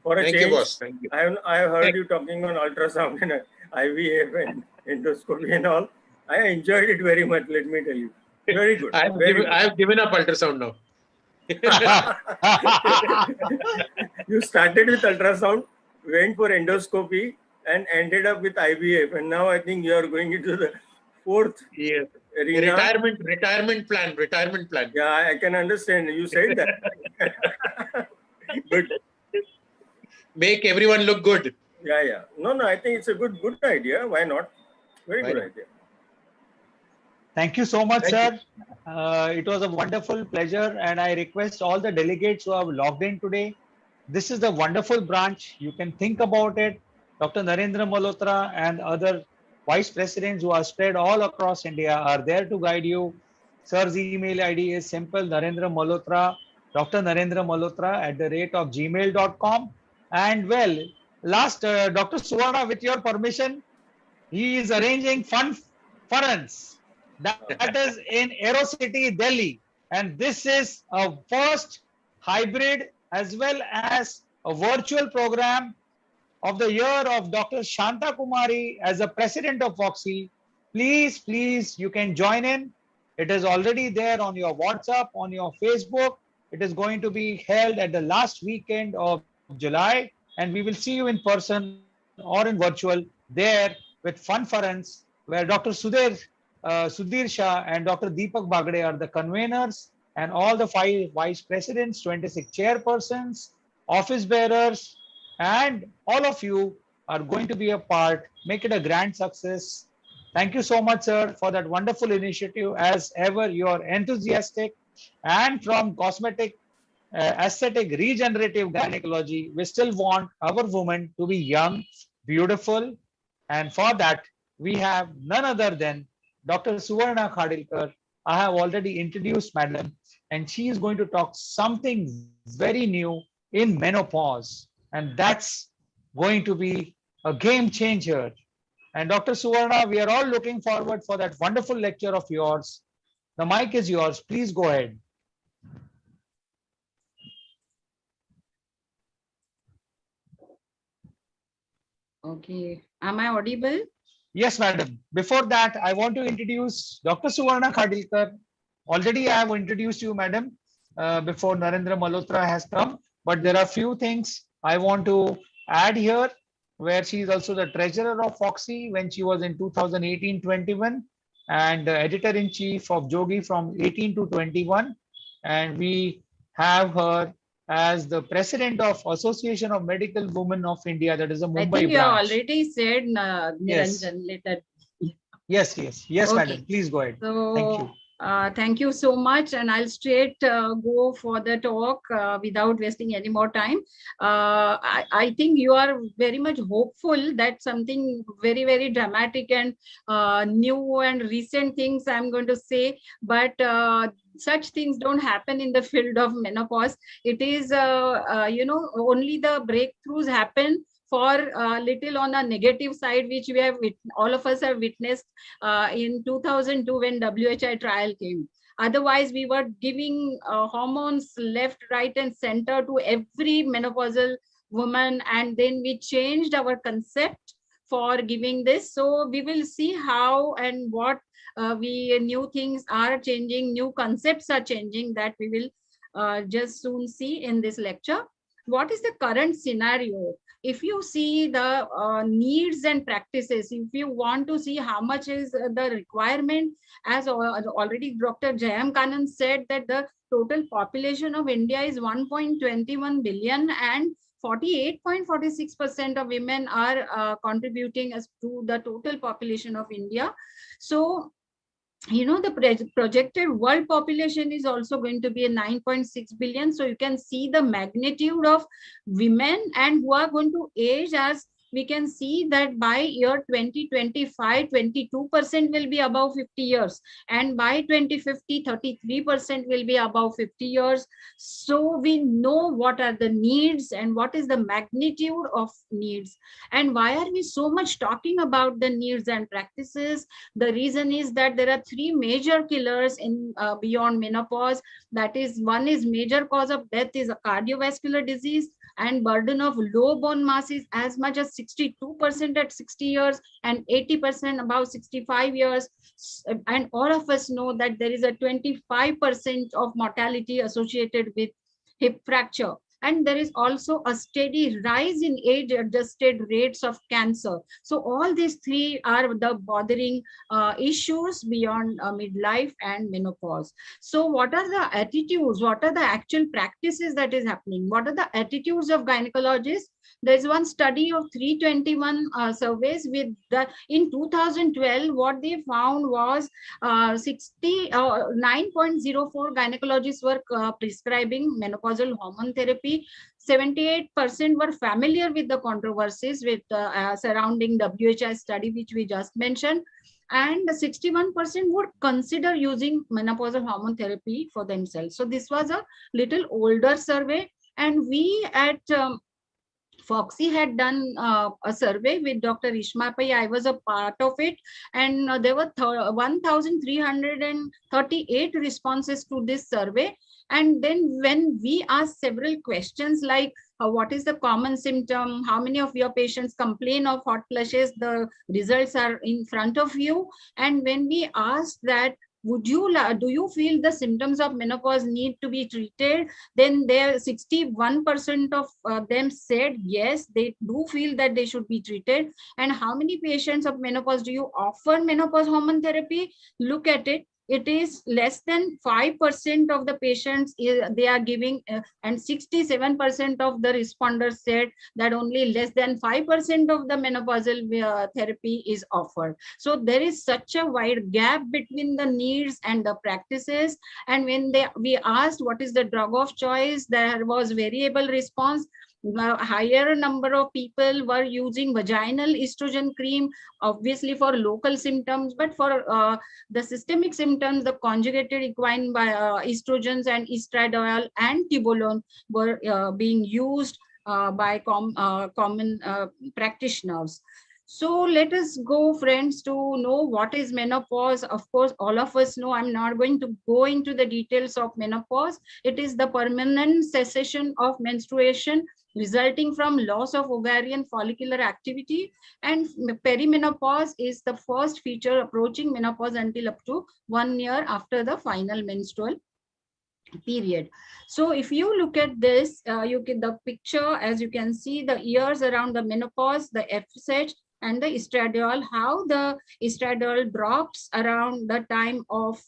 For a Thank change, you, boss. Thank you. I have heard you talking on ultrasound and IVF and endoscopy and all. I enjoyed it very much. Let me tell you. Very good. I have given up ultrasound now. You started with ultrasound, went for endoscopy, and ended up with IVF. And now I think you are going into the fourth arena. Retirement plan. Yeah, I can understand. You said that. Good. Make everyone look good. Yeah. No, I think it's a good idea. Why not? Very good idea. Thank you so much, sir. It was a wonderful pleasure, and I request all the delegates who have logged in today. This is the wonderful branch. You can think about it. Dr. Narendra Malhotra and other vice presidents who are spread all across India are there to guide you. Sir's email ID is simple: Narendra Malhotra, Dr. Narendra Malhotra @gmail.com. And well, last, Dr. Suvarna, with your permission, he is arranging fun funs. That is in Aero City, Delhi. And this is a first hybrid as well as a virtual program of the year of Dr. Shanta Kumari as the president of FOGSI. Please, you can join in. It is already there on your WhatsApp, on your Facebook. It is going to be held at the last weekend of July, and we will see you in person or in virtual there with fun funs where Dr. Sudhir Shah and Dr. Deepak Bagde are the conveners, and all the 5 vice presidents, 26 chairpersons, office bearers, and all of you are going to be a part. Make it a grand success. Thank you so much, sir, for that wonderful initiative. As ever, you are enthusiastic, and from cosmetic, aesthetic, regenerative gynecology, we still want our women to be young, beautiful, and for that, we have none other than Dr. Suvarna Khadilkar. I have already introduced madam, and she is going to talk something very new in menopause, and that's going to be a game changer. And Dr. Suvarna, we are all looking forward for that wonderful lecture of yours. The mic is yours. Please go ahead. Okay. Am I audible? Yes, madam. Before that, I want to introduce Dr. Suvarna Khadilkar. Already I have introduced you, madam, before Narendra Malhotra has come. But there are few things I want to add here, where she is also the treasurer of FOGSI when she was in 2018-21 and editor-in-chief of JOGI from 18 to 21. And we have her as the president of Association of Medical Women of India, that is a Mumbai branch. I think you already said, Niranjan, later. Yes, okay. Madam, please go ahead. So, thank you. Thank you so much, and I'll straight go for the talk without wasting any more time. I think you are very much hopeful that something very, very dramatic and new and recent things I'm going to say, but such things don't happen in the field of menopause. It is, only the breakthroughs happen for little on a negative side, which we have all of us have witnessed in 2002 when WHI trial came. Otherwise, we were giving hormones left, right, and center to every menopausal woman, and then we changed our concept for giving this. So we will see how and what new things are changing, new concepts are changing, that we will just soon see in this lecture. What is the current scenario? If you see the needs and practices, if you want to see how much is the requirement, as already Dr. Jayam Kannan said, that the total population of India is 1.21 billion, and 48.46% of women are contributing as to the total population of India. So, you know, the projected world population is also going to be a 9.6 billion. So you can see the magnitude of women and who are going to age. As we can see that by year 2025, 22% will be above 50 years. And by 2050, 33% will be above 50 years. So we know what are the needs and what is the magnitude of needs. And why are we so much talking about the needs and practices? The reason is that there are three major killers in beyond menopause. That is, one is major cause of death is a cardiovascular disease, and burden of low bone mass is as much as 62% at 60 years and 80% above 65 years. And all of us know that there is a 25% of mortality associated with hip fracture. And there is also a steady rise in age-adjusted rates of cancer. So all these three are the bothering issues beyond midlife and menopause. So what are the attitudes? What are the actual practices that is happening? What are the attitudes of gynecologists? There's one study of 321 surveys with the, in 2012, what they found was 9.04 gynecologists were prescribing menopausal hormone therapy. 78% were familiar with the controversies with surrounding WHI study, which we just mentioned. And 61% would consider using menopausal hormone therapy for themselves. So this was a little older survey. And we at FOGSI had done a survey with Dr. Ishma Pai. I was a part of it, and there were 1,338 responses to this survey. And then when we asked several questions like, what is the common symptom? How many of your patients complain of hot flushes? The results are in front of you. And when we asked that, do you feel the symptoms of menopause need to be treated? Then there 61% of them said yes, they do feel that they should be treated. And how many patients of menopause do you offer menopause hormone therapy? Look at it. It is less than 5% of the patients they are giving, and 67% of the responders said that only less than 5% of the menopausal therapy is offered. So there is such a wide gap between the needs and the practices. And when we asked what is the drug of choice, there was variable response. A higher number of people were using vaginal estrogen cream, obviously for local symptoms, but for the systemic symptoms, the conjugated equine estrogens and estradiol and tibolone were being used by common practitioners. So let us go, friends, to know what is menopause. Of course, all of us know. I'm not going to go into the details of menopause. It is the permanent cessation of menstruation resulting from loss of ovarian follicular activity. And perimenopause is the first feature approaching menopause until up to 1 year after the final menstrual period. So if you look at this, you get the picture. As you can see, the years around the menopause, the FSH and the estradiol, how the estradiol drops around the time of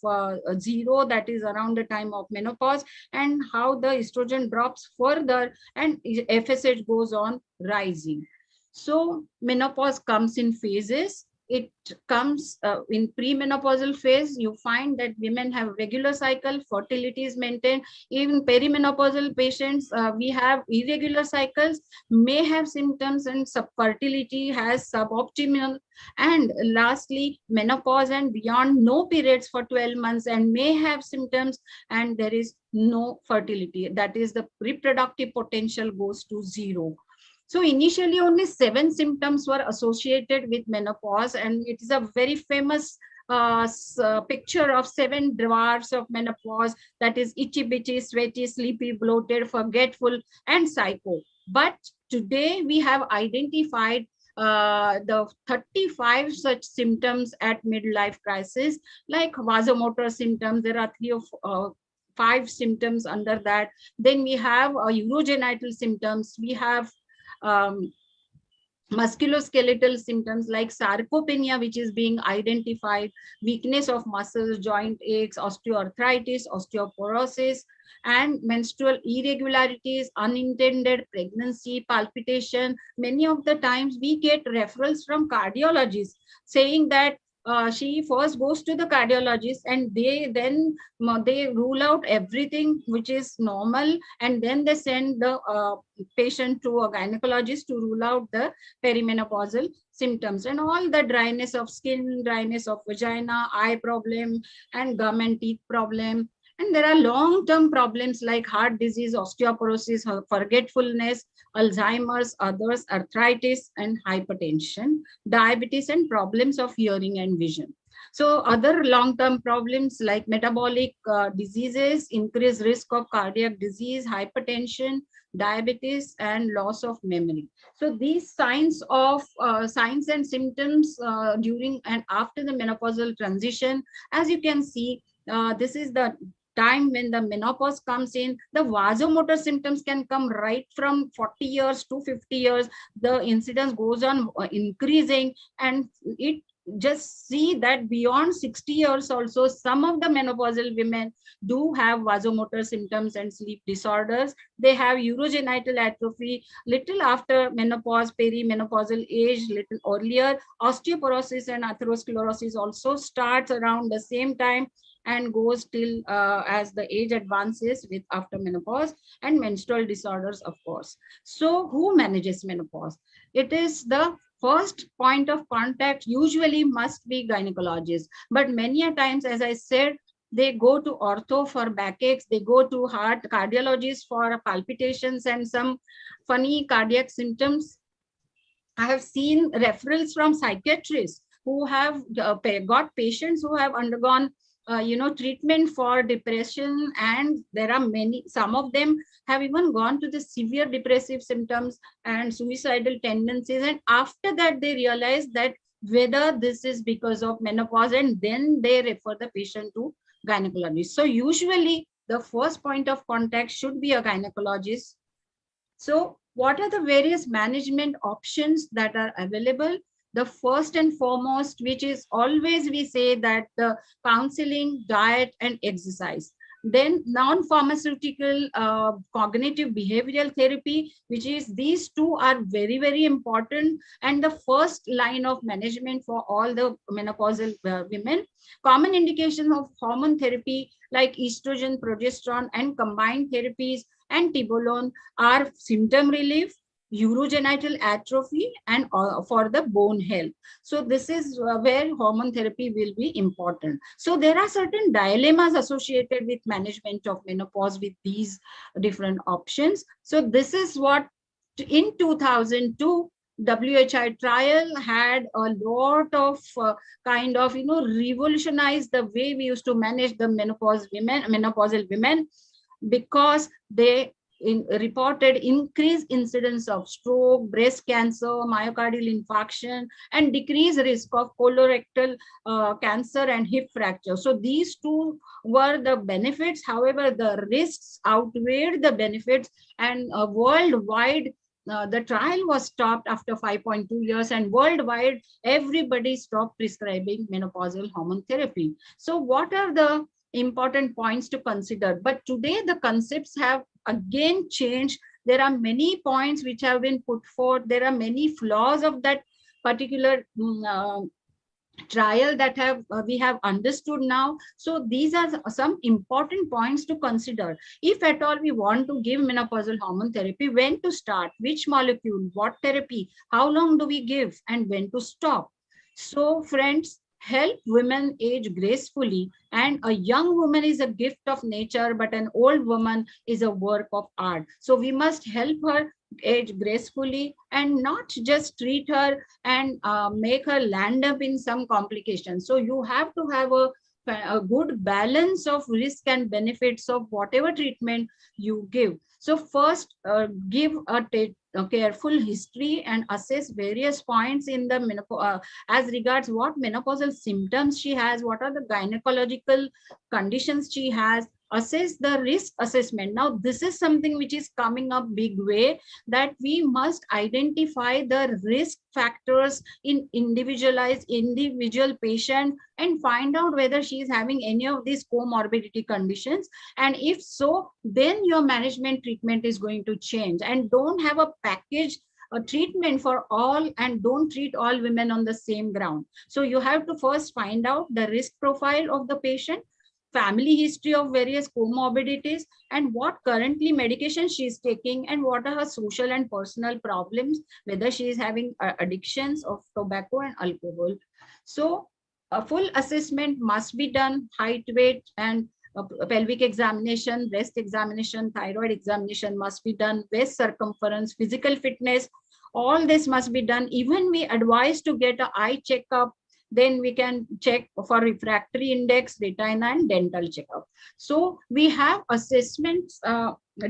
0, that is around the time of menopause, and how the estrogen drops further and FSH goes on rising. So menopause comes in phases. It comes in premenopausal phase. You find that women have regular cycle, fertility is maintained. Even perimenopausal patients, we have irregular cycles, may have symptoms, and fertility has suboptimal. And lastly, menopause and beyond, no periods for 12 months and may have symptoms, and there is no fertility. That is, the reproductive potential goes to 0. So initially only 7 symptoms were associated with menopause, and it is a very famous picture of 7 dwarfs of menopause, that is itchy bitchy, sweaty, sleepy, bloated, forgetful, and psycho. But today we have identified the 35 such symptoms at midlife crisis, like vasomotor symptoms. There are 3 or 5 symptoms under that. Then we have urogenital symptoms. We have musculoskeletal symptoms like sarcopenia, which is being identified, weakness of muscles, joint aches, osteoarthritis, osteoporosis, and menstrual irregularities, unintended pregnancy, palpitation. Many of the times we get referrals from cardiologists saying that she first goes to the cardiologist and they rule out everything which is normal, and then they send the patient to a gynecologist to rule out the perimenopausal symptoms and all the dryness of skin, dryness of vagina, eye problem, and gum and teeth problem. And there are long-term problems like heart disease, osteoporosis, forgetfulness, Alzheimer's, others, arthritis and hypertension, diabetes, and problems of hearing and vision. So other long-term problems like metabolic diseases, increased risk of cardiac disease, hypertension, diabetes, and loss of memory. So these signs and symptoms during and after the menopausal transition, as you can see, this is the time when the menopause comes in. The vasomotor symptoms can come right from 40 years to 50 years. The incidence goes on increasing, and it just see that beyond 60 years also, some of the menopausal women do have vasomotor symptoms and sleep disorders. They have urogenital atrophy little after menopause, perimenopausal age little earlier. Osteoporosis and atherosclerosis also starts around the same time and goes till as the age advances with after menopause, and menstrual disorders, of course. So who manages menopause? It is the first point of contact usually must be gynecologist, but many a times, as I said, they go to ortho for backaches, they go to heart cardiologist for palpitations and some funny cardiac symptoms. I have seen referrals from psychiatrists who have got patients who have undergone treatment for depression, and there are many, some of them have even gone to the severe depressive symptoms and suicidal tendencies, and after that they realize that whether this is because of menopause, and then they refer the patient to gynecologist. So usually the first point of contact should be a gynecologist. So what are the various management options that are available? The first and foremost, which is always we say that the counseling, diet, and exercise. Then non-pharmaceutical cognitive behavioral therapy, which is these two are very, very important and the first line of management for all the menopausal women. Common indication of hormone therapy like estrogen, progesterone, and combined therapies and tibolone are symptom relief, urogenital atrophy, and for the bone health. So this is where hormone therapy will be important. So there are certain dilemmas associated with management of menopause with these different options. So this is what in 2002 WHI trial had a lot of revolutionized the way we used to manage the menopausal women, because they reported increased incidence of stroke, breast cancer, myocardial infarction, and decreased risk of colorectal cancer and hip fracture. So these two were the benefits. However, the risks outweighed the benefits, and worldwide the trial was stopped after 5.2 years, and worldwide everybody stopped prescribing menopausal hormone therapy. So what are the important points to consider? But today the concepts have again changed. There are many points which have been put forth. There are many flaws of that particular trial that we have understood now. So these are some important points to consider. If at all we want to give menopausal hormone therapy, when to start, which molecule, what therapy, how long do we give, and when to stop. So friends, help women age gracefully, and a young woman is a gift of nature, but an old woman is a work of art. So we must help her age gracefully and not just treat her and make her land up in some complications. So you have to have a good balance of risk and benefits of whatever treatment you give. So first, give a careful history and assess various points in the menopause as regards what menopausal symptoms she has, what are the gynecological conditions she has, assess the risk assessment. Now, this is something which is coming up big way, that we must identify the risk factors in individual patient and find out whether she is having any of these comorbidity conditions. And if so, then your management treatment is going to change. And don't have a package a treatment for all, and don't treat all women on the same ground. So you have to first find out the risk profile of the patient, family history of various comorbidities, and what currently medication she is taking, and what are her social and personal problems, whether she is having addictions of tobacco and alcohol. So a full assessment must be done, height, weight, and pelvic examination, breast examination, thyroid examination must be done, waist circumference, physical fitness, all this must be done. Even we advise to get an eye checkup, then we can check for refractory index, retina, and dental checkup. So we have assessments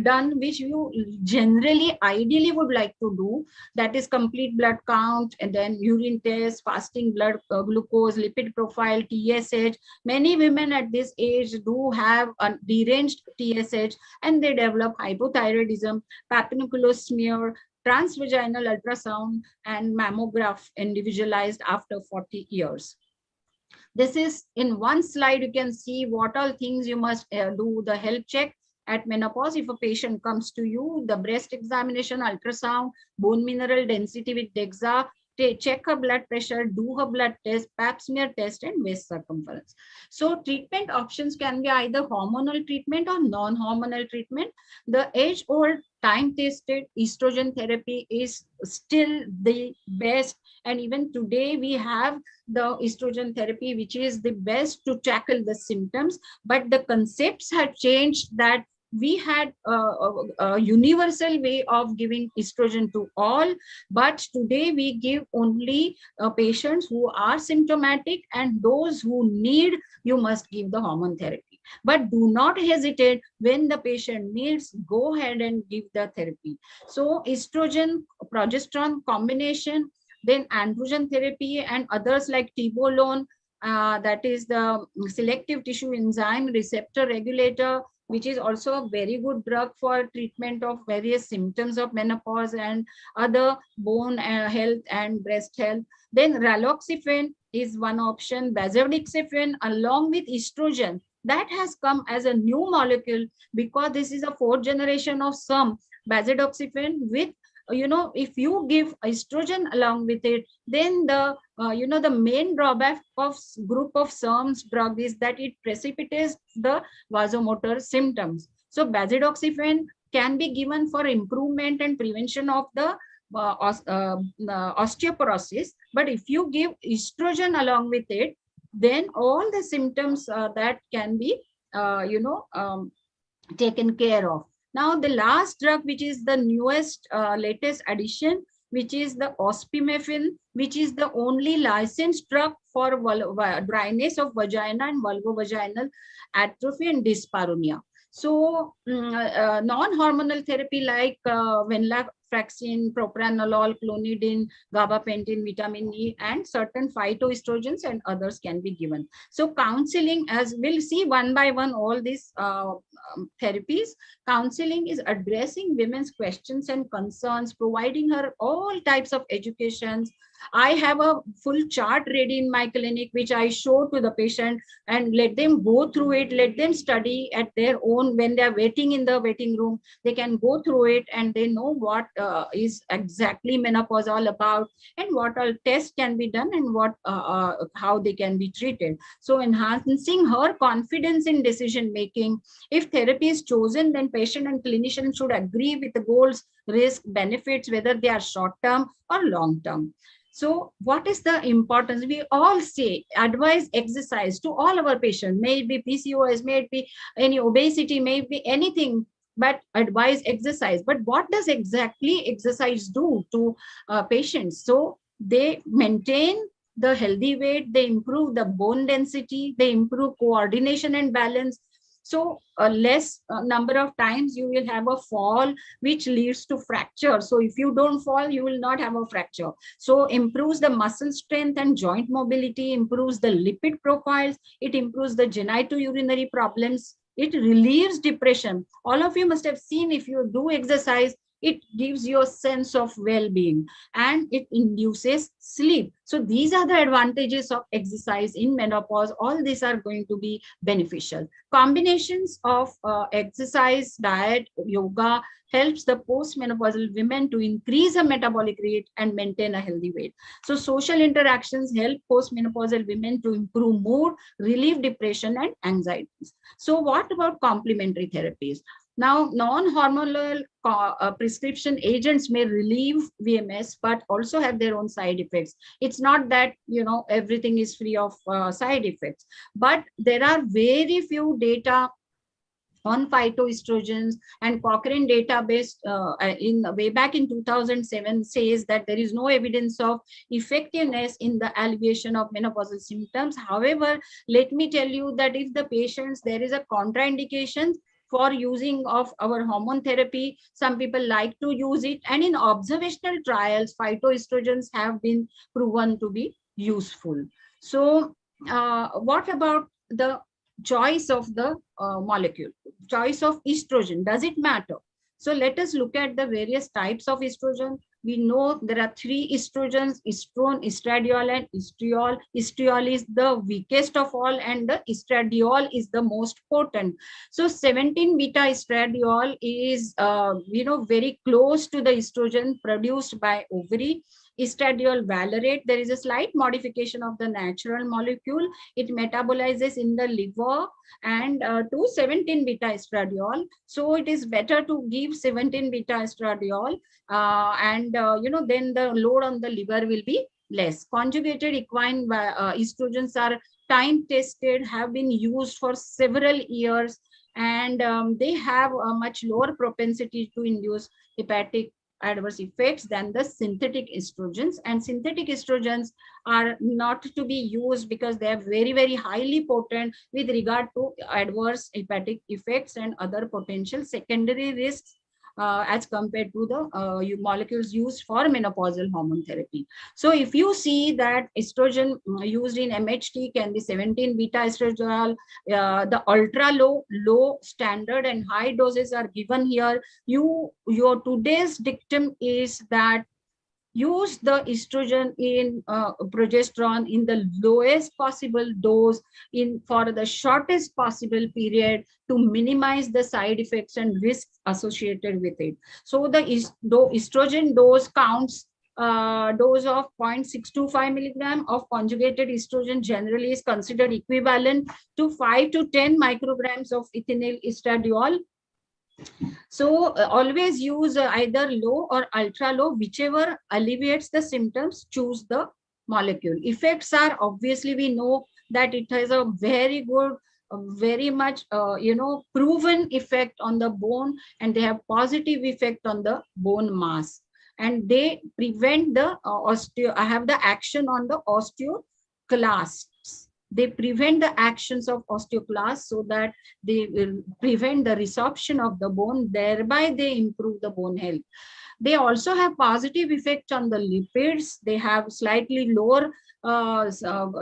done which you generally ideally would like to do, that is complete blood count, and then urine test, fasting blood glucose, lipid profile, TSH. Many women at this age do have a deranged TSH, and they develop hypothyroidism, papillomastoid smear, transvaginal ultrasound, and mammograph individualized after 40 years. This is in one slide. You can see what all things you must do. The health check at menopause. If a patient comes to you, the breast examination, ultrasound, bone mineral density with DEXA, check her blood pressure, do her blood test, pap smear test, and waist circumference. So treatment options can be either hormonal treatment or non-hormonal treatment. The age-old, time-tested estrogen therapy is still the best. And even today we have the estrogen therapy, which is the best to tackle the symptoms. But the concepts have changed, that we had a universal way of giving estrogen to all, but today we give only patients who are symptomatic, and those who need, you must give the hormone therapy. But do not hesitate, when the patient needs, go ahead and give the therapy. So estrogen, progesterone combination, then androgen therapy, and others like tibolone, that is the selective tissue enzyme receptor regulator, which is also a very good drug for treatment of various symptoms of menopause and other bone health and breast health. Then raloxifene is one option. Bazodexifene along with estrogen, that has come as a new molecule, because this is a fourth generation of SERM, bazodoxifene with, if you give estrogen along with it, then the the main drawback of group of SERMs drug is that it precipitates the vasomotor symptoms. So bazodoxifene can be given for improvement and prevention of the osteoporosis. But if you give estrogen along with it, then all the symptoms that can be taken care of. Now, the last drug, which is the newest, latest addition, which is the ospemifene, which is the only licensed drug for dryness of vagina and vulvovaginal atrophy and dyspareunia. So, non-hormonal therapy like venlafaxine, propranolol, clonidine, gabapentin, vitamin E, and certain phytoestrogens and others can be given. So counseling, as we'll see one by one all these therapies, counseling is addressing women's questions and concerns, providing her all types of educations. I have a full chart ready in my clinic, which I show to the patient and let them go through it, let them study at their own. When they are waiting in the waiting room, they can go through it and they know what is exactly menopause all about, and what all tests can be done, and what how they can be treated. So enhancing her confidence in decision making. If therapy is chosen, then patient and clinician should agree with the goals, risk, benefits, whether they are short term or long term. So what is the importance? We all say, advise exercise to all our patients, may it be PCOS, may it be any obesity, may it be anything, but advise exercise. But what does exactly exercise do to patients? So they maintain the healthy weight, they improve the bone density, they improve coordination and balance. So a less number of times you will have a fall, which leads to fracture. So if you don't fall, you will not have a fracture. So improves the muscle strength and joint mobility, improves the lipid profiles, it improves the genitourinary problems, It relieves depression. All of you must have seen, if you do exercise, it gives you a sense of well-being, and it induces sleep. So these are the advantages of exercise in menopause. All these are going to be beneficial. Combinations of exercise, diet, yoga helps the postmenopausal women to increase a metabolic rate and maintain a healthy weight. So social interactions help postmenopausal women to improve mood, relieve depression and anxieties. So what about complementary therapies? Now, non-hormonal prescription agents may relieve VMS, but also have their own side effects. It's not that, you know, everything is free of side effects, but there are very few data on phytoestrogens, and Cochrane database in way back in 2007 says that there is no evidence of effectiveness in the alleviation of menopausal symptoms. However, let me tell you that if the patients, there is a contraindication for using of our hormone therapy, some people like to use it, and in observational trials, phytoestrogens have been proven to be useful. So what about the choice of the molecule, choice of estrogen? Does it matter? So let us look at the various types of estrogen. We know there are 3 estrogens: estrone, estradiol, and estriol. Estriol is the weakest of all, and the estradiol is the most potent. So 17 beta estradiol is very close to the estrogen produced by ovary. Estradiol valerate, there is a slight modification of the natural molecule. It metabolizes in the liver and to 17 beta estradiol. So it is better to give 17 beta estradiol, and then the load on the liver will be less. Conjugated equine estrogens are time tested, have been used for several years, and they have a much lower propensity to induce hepatic adverse effects than the synthetic estrogens. And synthetic estrogens are not to be used because they are very, very highly potent with regard to adverse hepatic effects and other potential secondary risks as compared to the molecules used for menopausal hormone therapy. So if you see that estrogen used in MHT can be 17 beta estradiol, the ultra low, low, standard and high doses are given here. Your today's dictum is that use the estrogen in progesterone in the lowest possible dose for the shortest possible period to minimize the side effects and risks associated with it. So the estrogen dose counts dose of 0.625 milligram of conjugated estrogen generally is considered equivalent to 5 to 10 micrograms of ethinyl estradiol. So always use either low or ultra low, whichever alleviates the symptoms, choose the molecule. Effects are, obviously we know that it has a very good, very much proven effect on the bone, and they have positive effect on the bone mass, and they prevent the have the action on the osteoclasts. They prevent the actions of osteoclasts so that they will prevent the resorption of the bone, thereby they improve the bone health. They also have positive effect on the lipids. They have slightly lower,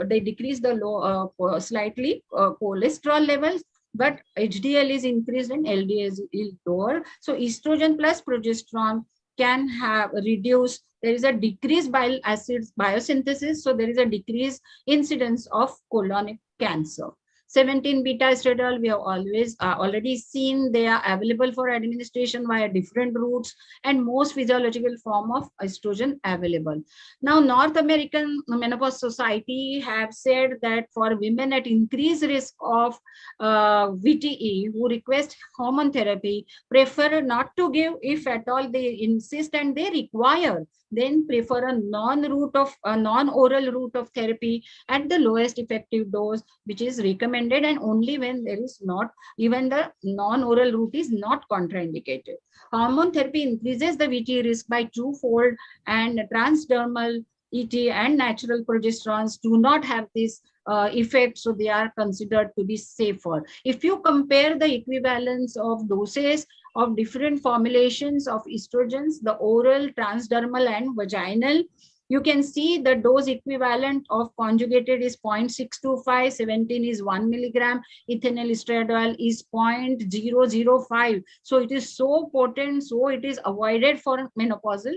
they decrease the low, slightly cholesterol levels, but HDL is increased and LDL is lower. So estrogen plus progesterone can have reduced, there is a decreased bile acids biosynthesis, so there is a decreased incidence of colonic cancer. 17 beta estradiol, we have already seen they are available for administration via different routes and most physiological form of estrogen available. Now, North American Menopause Society have said that for women at increased risk of VTE who request hormone therapy, prefer not to give if at all they insist and they require, then prefer a non-oral route of therapy at the lowest effective dose, which is recommended, and only when there is not, even the non-oral route is not contraindicated. Hormone therapy increases the VT risk by 2-fold, and transdermal ET and natural progesterones do not have this effect, so they are considered to be safer. If you compare the equivalence of doses of different formulations of estrogens, the oral, transdermal and vaginal, You can see the dose equivalent of conjugated is 0.625, 17 is 1 milligram, ethinyl estradiol is 0.005. So it is so potent, so it is avoided for menopausal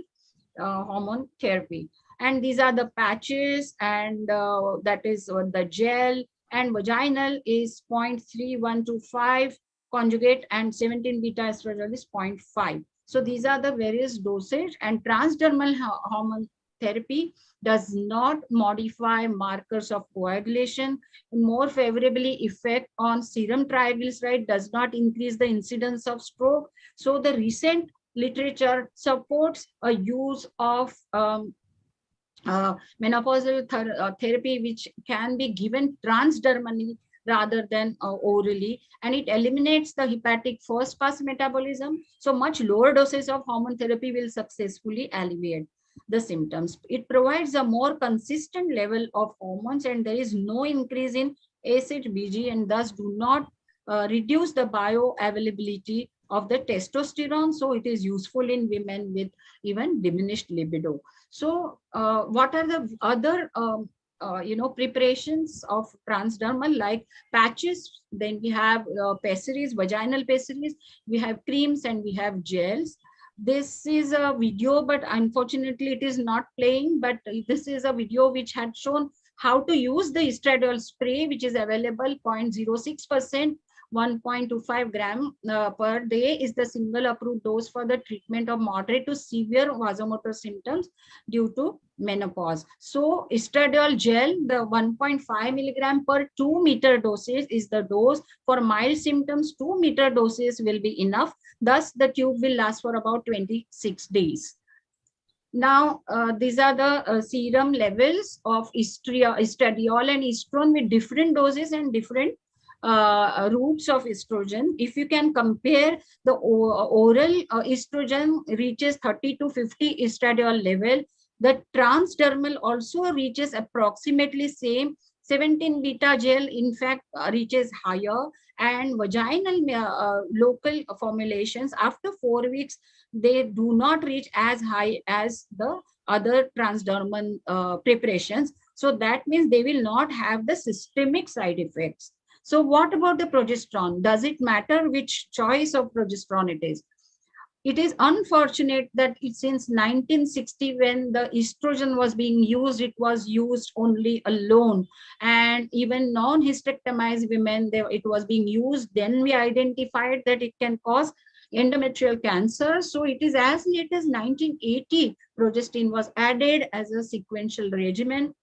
hormone therapy. And these are the patches, and that is the gel, and vaginal is 0.3125 conjugate, and 17 beta estradiol is 0.5. So these are the various dosage, and transdermal hormone therapy does not modify markers of coagulation, more favorably effect on serum triglyceride, does not increase the incidence of stroke. So the recent literature supports a use of menopausal therapy which can be given transdermally rather than orally, and it eliminates the hepatic first pass metabolism. So much lower doses of hormone therapy will successfully alleviate the symptoms. It provides a more consistent level of hormones, and there is no increase in ACE-BG, and thus do not reduce the bioavailability of the testosterone. So it is useful in women with even diminished libido. So what are the other preparations of transdermal, like patches? Then we have pessaries, vaginal pessaries, we have creams, and we have gels. This is a video, but unfortunately it is not playing, but this is a video which had shown how to use the estradiol spray, which is available 0.06%. 1.25 gram per day is the single approved dose for the treatment of moderate to severe vasomotor symptoms due to menopause. So estradiol gel, the 1.5 milligram per 2 meter dosage is the dose. For mild symptoms, 2 meter doses will be enough. Thus, the tube will last for about 26 days. Now, these are the serum levels of estradiol and estrone with different doses and different routes of estrogen. If you can compare, the oral estrogen reaches 30 to 50 estradiol level. The transdermal also reaches approximately same. 17 beta gel in fact reaches higher, and vaginal local formulations after 4 weeks, they do not reach as high as the other transdermal preparations. So that means they will not have the systemic side effects. So what about the progesterone? Does it matter which choice of progesterone it is? It is unfortunate that since 1960, when the estrogen was being used, it was used only alone. And even non-hysterectomized women, it was being used. Then we identified that it can cause endometrial cancer. So it is as late as 1980, progestin was added as a sequential regimen.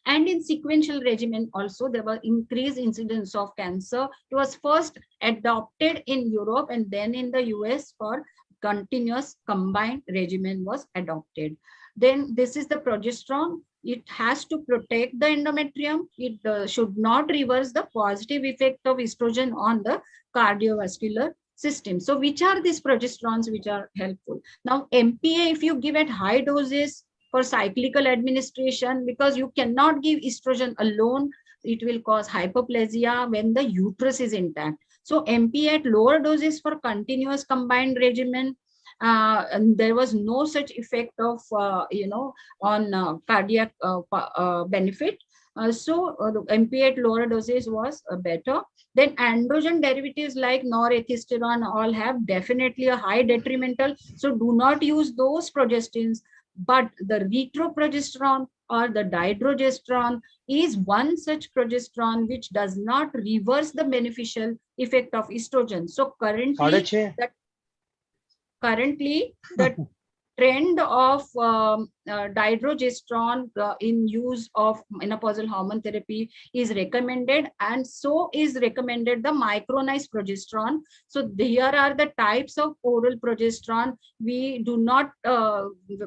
And in sequential regimen also, there were increased incidence of cancer. It was first adopted in Europe, and then in the US for continuous combined regimen was adopted. Then this is the progesterone. It has to protect the endometrium. It should not reverse the positive effect of estrogen on the cardiovascular system. So which are these progesterones which are helpful? Now, MPA, if you give at high doses, for cyclical administration, because you cannot give estrogen alone, it will cause hyperplasia when the uterus is intact. So MPA at lower doses for continuous combined regimen, and there was no such effect of on cardiac benefit. So the MPA at lower doses was better. Then androgen derivatives like norethistron all have definitely a high detrimental. So do not use those progestins. But the retroprogesterone or the dydrogesterone is one such progesterone which does not reverse the beneficial effect of estrogen. So currently, the trend of dydrogesterone in use of menopausal hormone therapy is recommended, and so is recommended the micronized progesterone. So here are the types of oral progesterone. We do not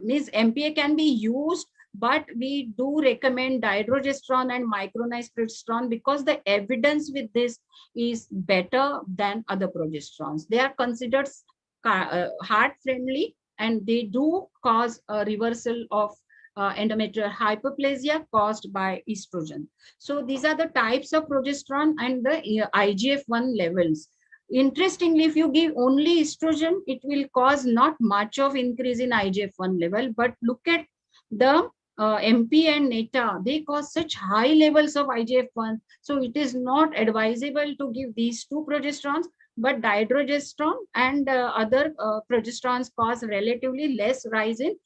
means MPA can be used, but we do recommend dydrogesterone and micronized progesterone because the evidence with this is better than other progesterones. They are considered heart friendly, and they do cause a reversal of endometrial hyperplasia caused by estrogen. So these are the types of progesterone and the IGF-1 levels. Interestingly, if you give only estrogen, it will cause not much of increase in IGF-1 level, but look at the MP and NETA, they cause such high levels of IGF-1. So it is not advisable to give these two progesterones, but dydrogesterone and other progesterones cause relatively less rise in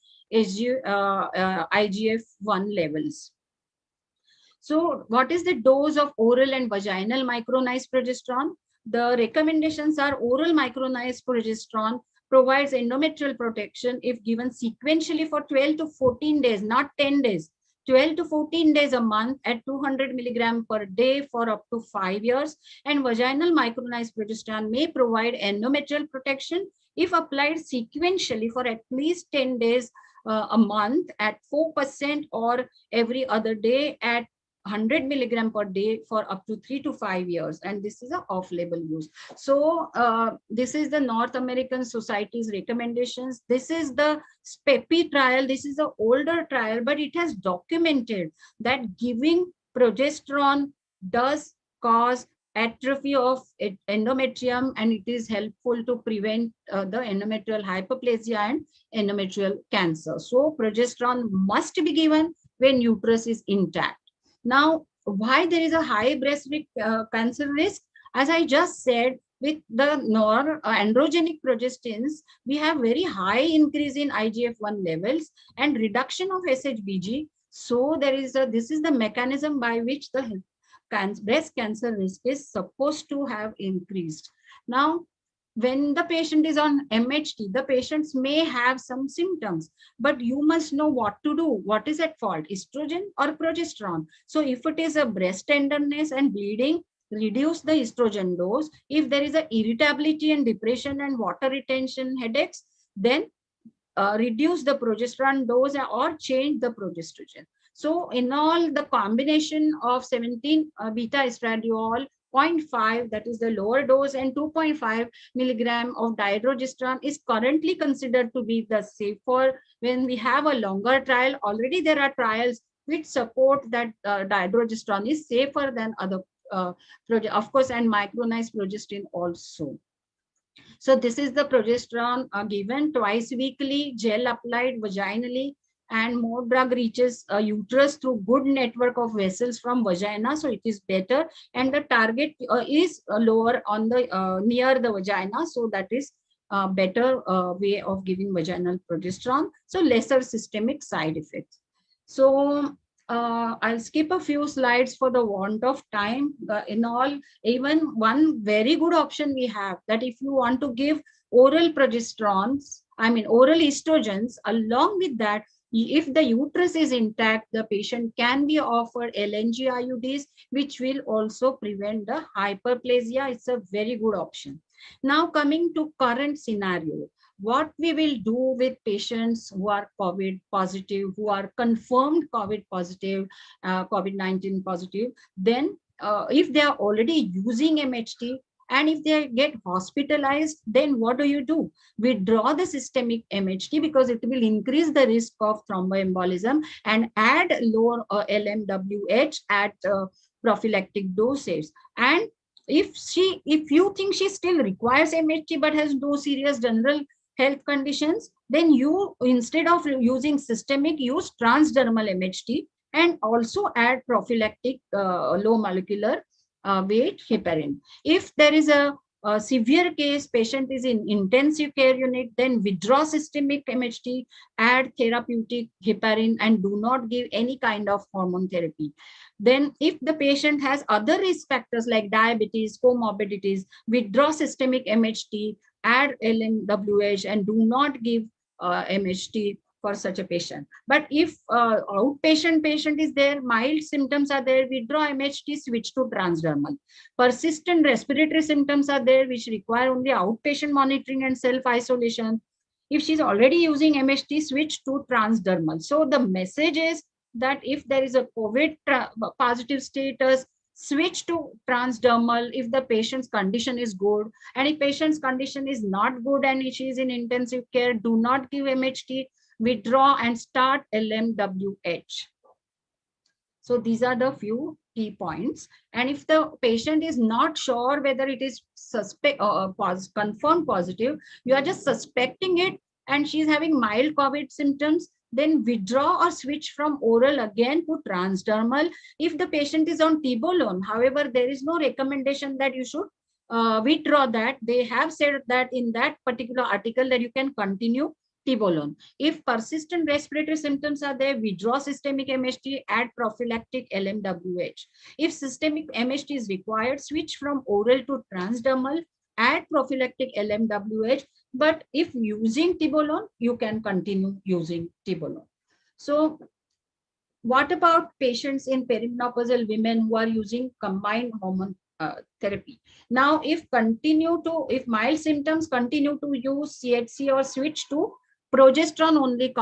IGF-1 levels. So what is the dose of oral and vaginal micronized progesterone? The recommendations are oral micronized progesterone provides endometrial protection if given sequentially for 12 to 14 days, not 10 days. 12 to 14 days a month at 200 milligram per day for up to 5 years. And vaginal micronized progesterone may provide endometrial protection if applied sequentially for at least 10 days a month at 4% or every other day at 100 milligram per day for up to 3 to 5 years. And this is an off-label use. So this is the North American Society's recommendations. This is the SPEPI trial. This is an older trial, but it has documented that giving progesterone does cause atrophy of endometrium, and it is helpful to prevent the endometrial hyperplasia and endometrial cancer. So progesterone must be given when uterus is intact. Now, why there is a high breast cancer risk? As I just said, with the androgenic progestins, we have very high increase in IGF-1 levels and reduction of SHBG. So there is this is the mechanism by which the breast cancer risk is supposed to have increased. Now, when the patient is on MHT, the patients may have some symptoms, but you must know what to do. What is at fault, estrogen or progesterone? So if it is a breast tenderness and bleeding, reduce the estrogen dose. If there is a irritability and depression and water retention headaches, then reduce the progesterone dose or change the progesterone. So in all, the combination of 17 beta estradiol 0.5, that is the lower dose, and 2.5 milligram of dydrogesterone is currently considered to be the safer. When we have a longer trial, already there are trials which support that dydrogesterone is safer than other, of course, and micronized progestin also. So this is the progesterone given twice weekly, gel applied vaginally, and more drug reaches uterus through good network of vessels from vagina, so it is better, and the target is lower on the near the vagina, so that is better way of giving vaginal progesterone, so lesser systemic side effects. So I'll skip a few slides for the want of time. In all, even one very good option we have, that if you want to give oral progesterones, I mean oral estrogens, along with that, if the uterus is intact, the patient can be offered LNG IUDs, which will also prevent the hyperplasia. It's a very good option. Now coming to current scenario, what we will do with patients who are COVID positive, who are confirmed COVID positive, COVID-19 positive, then if they are already using MHT, and if they get hospitalized, then what do? Withdraw the systemic MHT because it will increase the risk of thromboembolism, and add lower LMWH at prophylactic doses. And if you think she still requires MHT but has no serious general health conditions, then you, instead of using systemic, use transdermal MHT, and also add prophylactic low molecular weight heparin. If there is a severe case, patient is in intensive care unit, then withdraw systemic MHT, add therapeutic heparin, and do not give any kind of hormone therapy. Then if the patient has other risk factors like diabetes, comorbidities, withdraw systemic MHT, add LMWH, and do not give MHT for such a patient. But if outpatient patient is there, mild symptoms are there, withdraw MHT, switch to transdermal. Persistent respiratory symptoms are there, which require only outpatient monitoring and self-isolation. If she's already using MHT, switch to transdermal. So the message is that if there is a COVID positive status, switch to transdermal if the patient's condition is good. And if patient's condition is not good and she is in intensive care, do not give MHT, withdraw and start LMWH. So these are the few key points. And if the patient is not sure whether it is confirmed positive, you are just suspecting it, and she's having mild COVID symptoms, then withdraw or switch from oral again to transdermal if the patient is on tibolone. However, there is no recommendation that you should withdraw that. They have said that in that particular article that you can continue tibolone. If persistent respiratory symptoms are there, withdraw systemic MHT, add prophylactic LMWH. If systemic MHT is required, switch from oral to transdermal, add prophylactic LMWH. But if using tibolone, you can continue using tibolone. So what about patients in perimenopausal women who are using combined hormone therapy? Now, if mild symptoms, continue to use CHC or switch to progesterone only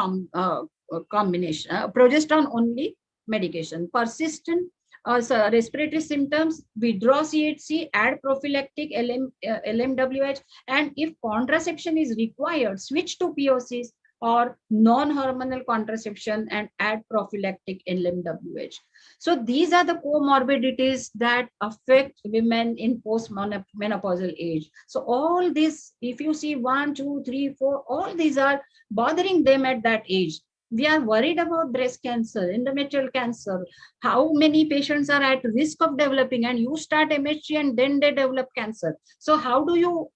combination, progesterone only medication. Persistent respiratory symptoms, withdraw CHC, add prophylactic LMWH, and if contraception is required, switch to POCs or non-hormonal contraception and add prophylactic LMWH. So these are the comorbidities that affect women in post-menopausal age. So all this, if you see 1, 2, 3, 4, all these are bothering them at that age. We are worried about breast cancer, endometrial cancer. How many patients are at risk of developing, and you start MHT and then they develop cancer. So how do you,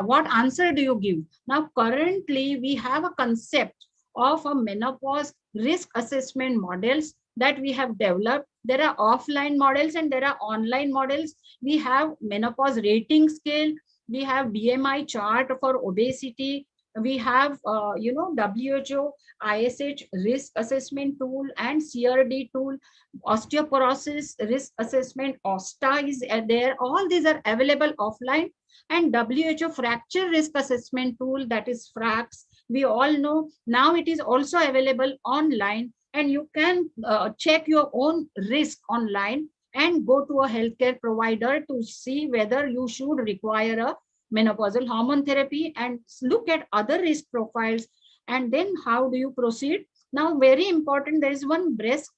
what answer do you give? Now, currently we have a concept of a menopause risk assessment models that we have developed. There are offline models and there are online models. We have menopause rating scale. We have BMI chart for obesity. We have, WHO ISH risk assessment tool and CRD tool, osteoporosis risk assessment, OSTA is there. All these are available offline, and WHO fracture risk assessment tool, that is FRAX. We all know now it is also available online, and you can check your own risk online and go to a healthcare provider to see whether you should require a menopausal hormone therapy and look at other risk profiles, and then how do you proceed. Now, very important, there is one breast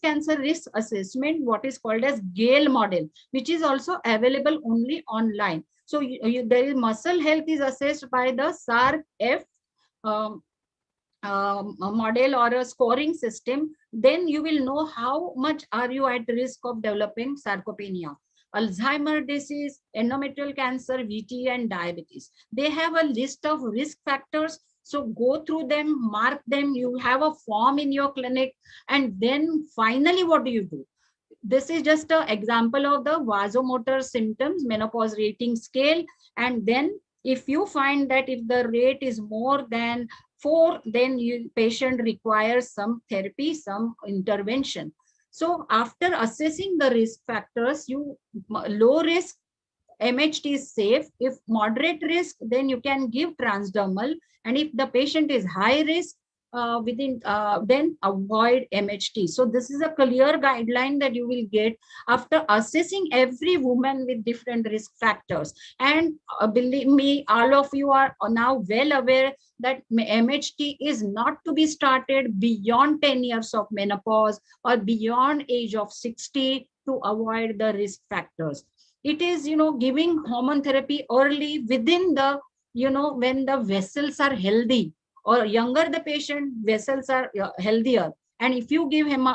cancer risk assessment, what is called as GALE model, which is also available only online. So there is muscle health is assessed by the SAR-F model or a scoring system. Then you will know how much are you at risk of developing sarcopenia. Alzheimer's disease, endometrial cancer, VT, and diabetes. They have a list of risk factors. So go through them, mark them. You have a form in your clinic. And then finally, what do you do? This is just an example of the vasomotor symptoms, menopause rating scale. And then if you find that if the rate is more than 4, then patient requires some therapy, some intervention. So after assessing the risk factors, low risk, MHT is safe. If moderate risk, then you can give transdermal. And if the patient is high risk, then avoid MHT. So this is a clear guideline that you will get after assessing every woman with different risk factors. And believe me, all of you are now well aware that MHT is not to be started beyond 10 years of menopause or beyond age of 60 to avoid the risk factors. It is, giving hormone therapy early within the, when the vessels are healthy, or younger the patient, vessels are healthier. And if you give him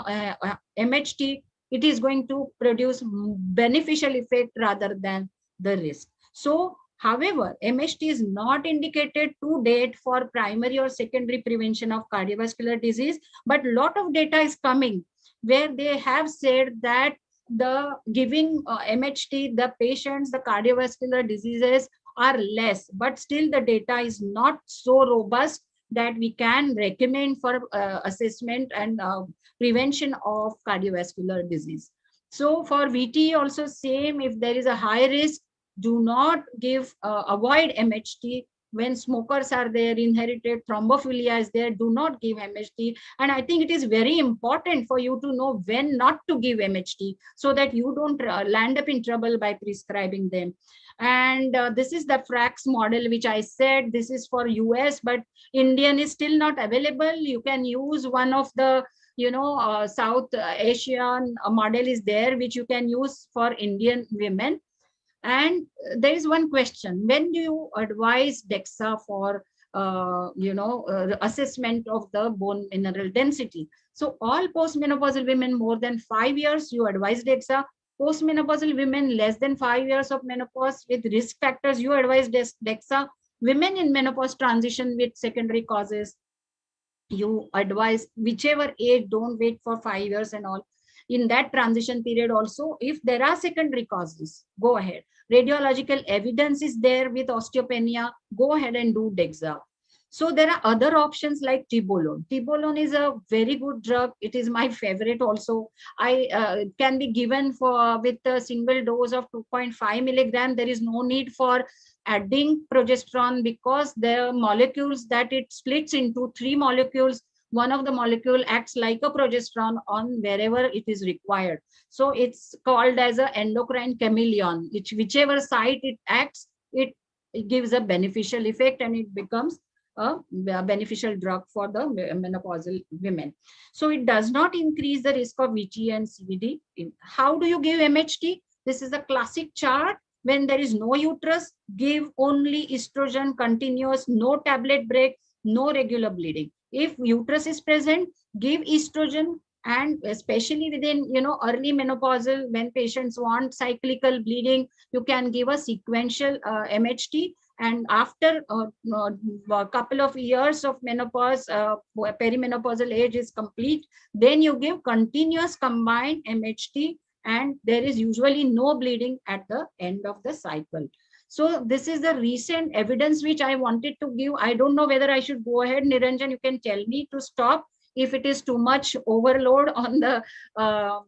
MHT, it is going to produce beneficial effect rather than the risk. So, however, MHT is not indicated to date for primary or secondary prevention of cardiovascular disease, but a lot of data is coming where they have said that the giving MHT, the patients, the cardiovascular diseases are less, but still the data is not so robust that we can recommend for assessment and prevention of cardiovascular disease. So for VT also same, if there is a high risk, do not give, avoid MHT. When smokers are there, inherited thrombophilia is there, do not give MHT. And I think it is very important for you to know when not to give MHT so that you don't land up in trouble by prescribing them. And this is the FRAX model, which I said, this is for US, but Indian is still not available. You can use one of the, South Asian model is there, which you can use for Indian women. And there is one question: when do you advise DEXA for assessment of the bone mineral density. So all postmenopausal women more than 5 years, you advise DEXA. Postmenopausal women less than 5 years of menopause with risk factors, you advise DEXA. Women in menopause transition with secondary causes, you advise whichever age, don't wait for 5 years and all. In that transition period also, if there are secondary causes, go ahead. Radiological evidence is there with osteopenia, go ahead and do DEXA. So there are other options like Tibolone. Tibolone is a very good drug. It is my favorite also. It can be given with a single dose of 2.5 milligram. There is no need for adding progesterone because the molecules that it splits into 3 molecules. One of the molecule acts like a progesterone on wherever it is required. So it's called as an endocrine chameleon. Whichever site it acts, it gives a beneficial effect and it becomes a beneficial drug for the menopausal women. So it does not increase the risk of VT and CVD. How do you give MHT? This is a classic chart. When there is no uterus, give only estrogen continuous, no tablet break, no regular bleeding. If uterus is present, give estrogen, and especially within early menopausal, when patients want cyclical bleeding, you can give a sequential MHT. And after a couple of years of menopause, perimenopausal age is complete, then you give continuous combined MHT, and there is usually no bleeding at the end of the cycle. So this is the recent evidence which I wanted to give. I don't know whether I should go ahead. Niranjan, you can tell me to stop if it is too much overload on the all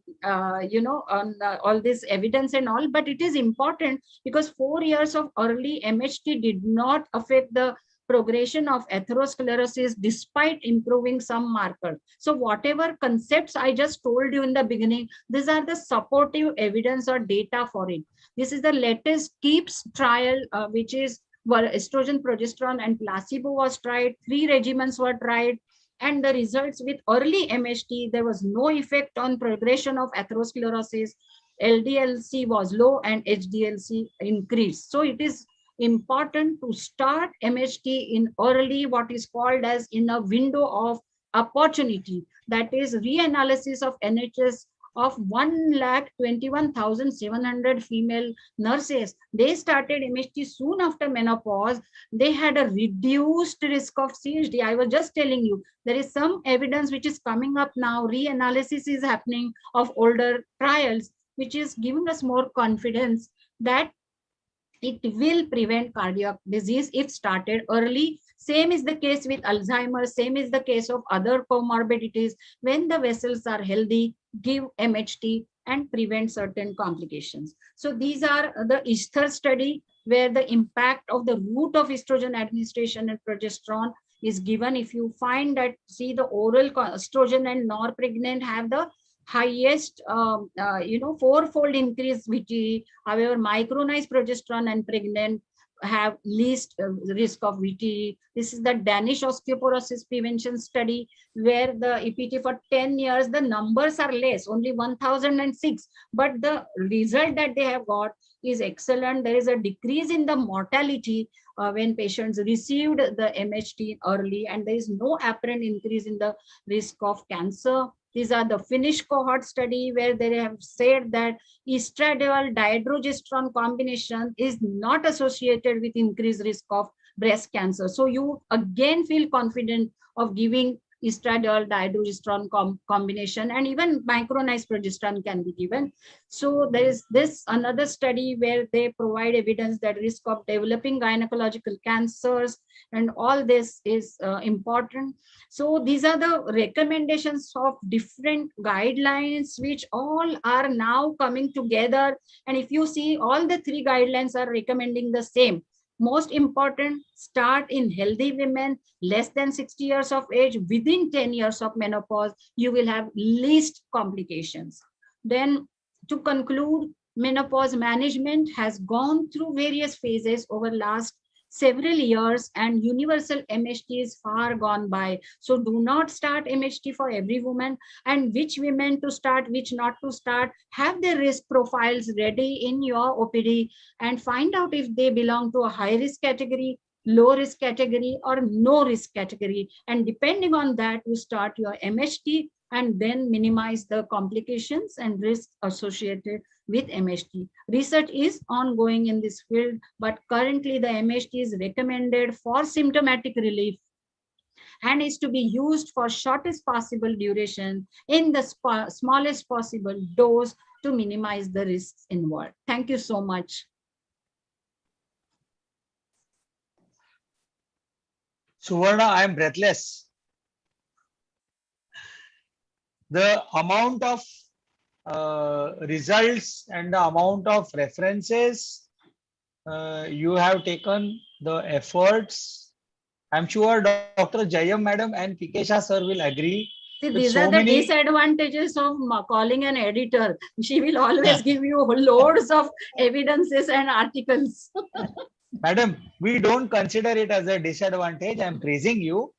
this evidence and all. But it is important because 4 years of early MHT did not affect the progression of atherosclerosis despite improving some markers. So whatever concepts I just told you in the beginning, these are the supportive evidence or data for it. This is the latest KEEPS trial, which is estrogen, progesterone, and placebo was tried. 3 regimens were tried. And the results with early MHT, there was no effect on progression of atherosclerosis. LDLC was low and HDLC increased. So it is important to start MHT in early, what is called as in a window of opportunity. That is reanalysis of NHS of 1,21,700 female nurses. They started MHT soon after menopause. They had a reduced risk of CHD. I was just telling you, there is some evidence which is coming up now. Reanalysis is happening of older trials, which is giving us more confidence that it will prevent cardiac disease if started early. Same is the case with Alzheimer's. Same is the case of other comorbidities. When the vessels are healthy, give MHT and prevent certain complications. So these are the ISAR study where the impact of the route of estrogen administration and progesterone is given. If you find that, see, the oral estrogen and norpregnant have the highest, fourfold increase VT. However, micronized progesterone and pregnant have least risk of VT. This is the Danish osteoporosis prevention study where the EPT for 10 years, the numbers are less, only 1,006, but the result that they have got is excellent. There is a decrease in the mortality when patients received the MHT early, and there is no apparent increase in the risk of cancer. These are the Finnish cohort study where they have said that estradiol dihydrogesterone combination is not associated with increased risk of breast cancer. So you again feel confident of giving estradiol dihydrogesterone combination, and even micronized progesterone can be given. So there is this another study where they provide evidence that risk of developing gynecological cancers, and all this is important. So these are the recommendations of different guidelines which all are now coming together. And if you see, all the 3 guidelines are recommending the same. Most important, start in healthy women less than 60 years of age. Within 10 years of menopause, you will have least complications. Then to conclude, menopause management has gone through various phases over last several years, and universal MHT is far gone by. So do not start MHT for every woman, and which women to start, which not to start. Have their risk profiles ready in your OPD and find out if they belong to a high risk category. low risk category or no risk category. And depending on that, you start your MHT and then minimize the complications and risks associated with MHT. Research is ongoing in this field, but currently the MHT is recommended for symptomatic relief and is to be used for shortest possible duration in the smallest possible dose to minimize the risks involved. Thank you so much. Suvarna, I am breathless. The amount of results and the amount of references you have taken, the efforts. I'm sure Dr. Jayam madam and K Shah sir will agree. See, these are the disadvantages of calling an editor. She will always give you loads of evidences and articles. Madam, we don't consider it as a disadvantage. I'm praising you.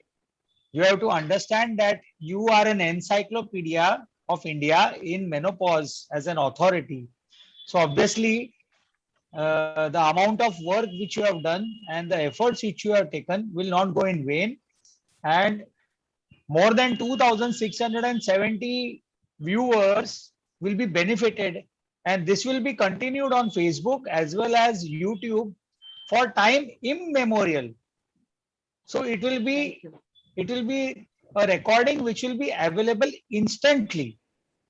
You have to understand that you are an encyclopedia of India in menopause as an authority. So obviously, the amount of work which you have done and the efforts which you have taken will not go in vain. And more than 2,670 viewers will be benefited. And this will be continued on Facebook as well as YouTube for time immemorial. So it will be a recording which will be available instantly.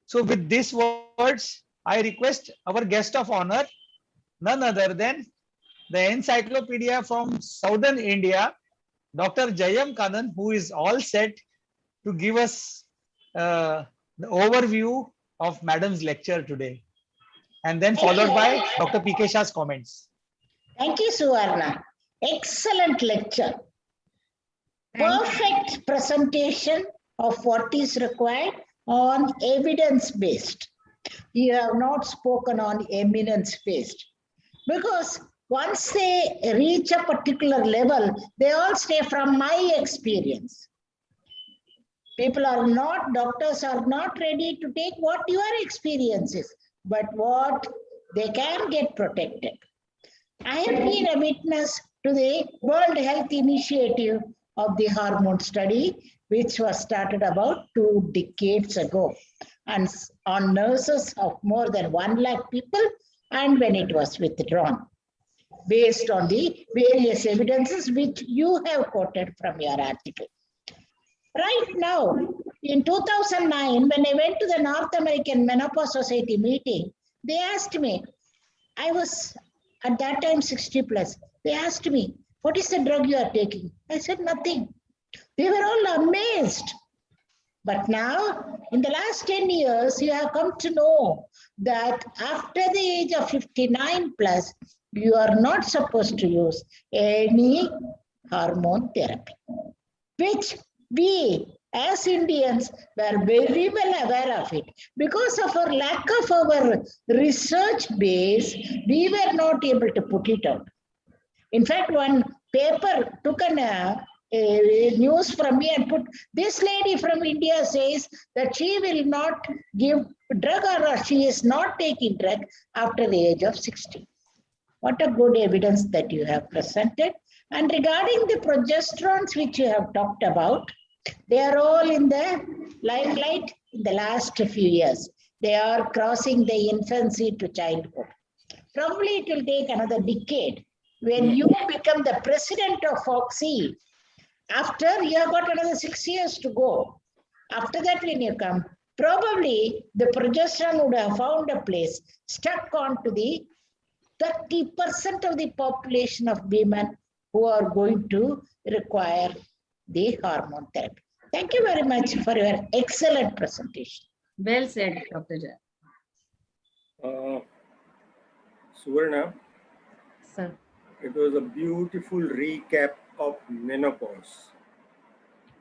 So with these words, I request our guest of honor, none other than the encyclopedia from Southern India, Dr. Jayam Kannan, who is all set to give us the overview of Madam's lecture today. And then followed by Dr. K Shah's comments. Thank you, Suvarna. Excellent lecture. Perfect presentation of what is required on evidence-based. You have not spoken on eminence-based. Because once they reach a particular level, they all say from my experience. People are not, doctors are not ready to take what your experience is, but what they can get protected. I have been a witness to the World Health Initiative of the hormone study, which was started about 2 decades ago, and on nurses of more than 1 lakh people, and when it was withdrawn, based on the various evidences which you have quoted from your article. Right now, in 2009, when I went to the North American Menopause Society meeting, they asked me, I was at that time 60 plus, they asked me, what is the drug you are taking? I said, nothing. They were all amazed. But now, in the last 10 years, you have come to know that after the age of 59 plus, you are not supposed to use any hormone therapy, which we as Indians were very well aware of it. Because of our lack of our research base, we were not able to put it out. In fact, one paper took a news from me and put, this lady from India says that she will not give drug or she is not taking drug after the age of 60. What a good evidence that you have presented. And regarding the progesterones which you have talked about, they are all in the limelight in the last few years. They are crossing the infancy to childhood. Probably it will take another decade. When you become the president of FOGSI, after you have got another 6 years to go. After that, when you come, probably the progesterone would have found a place stuck on to the 30% of the population of women who are going to require the hormone therapy. Thank you very much for your excellent presentation. Well said, Dr. Jay. Suvarna, Sir. It was a beautiful recap of menopause,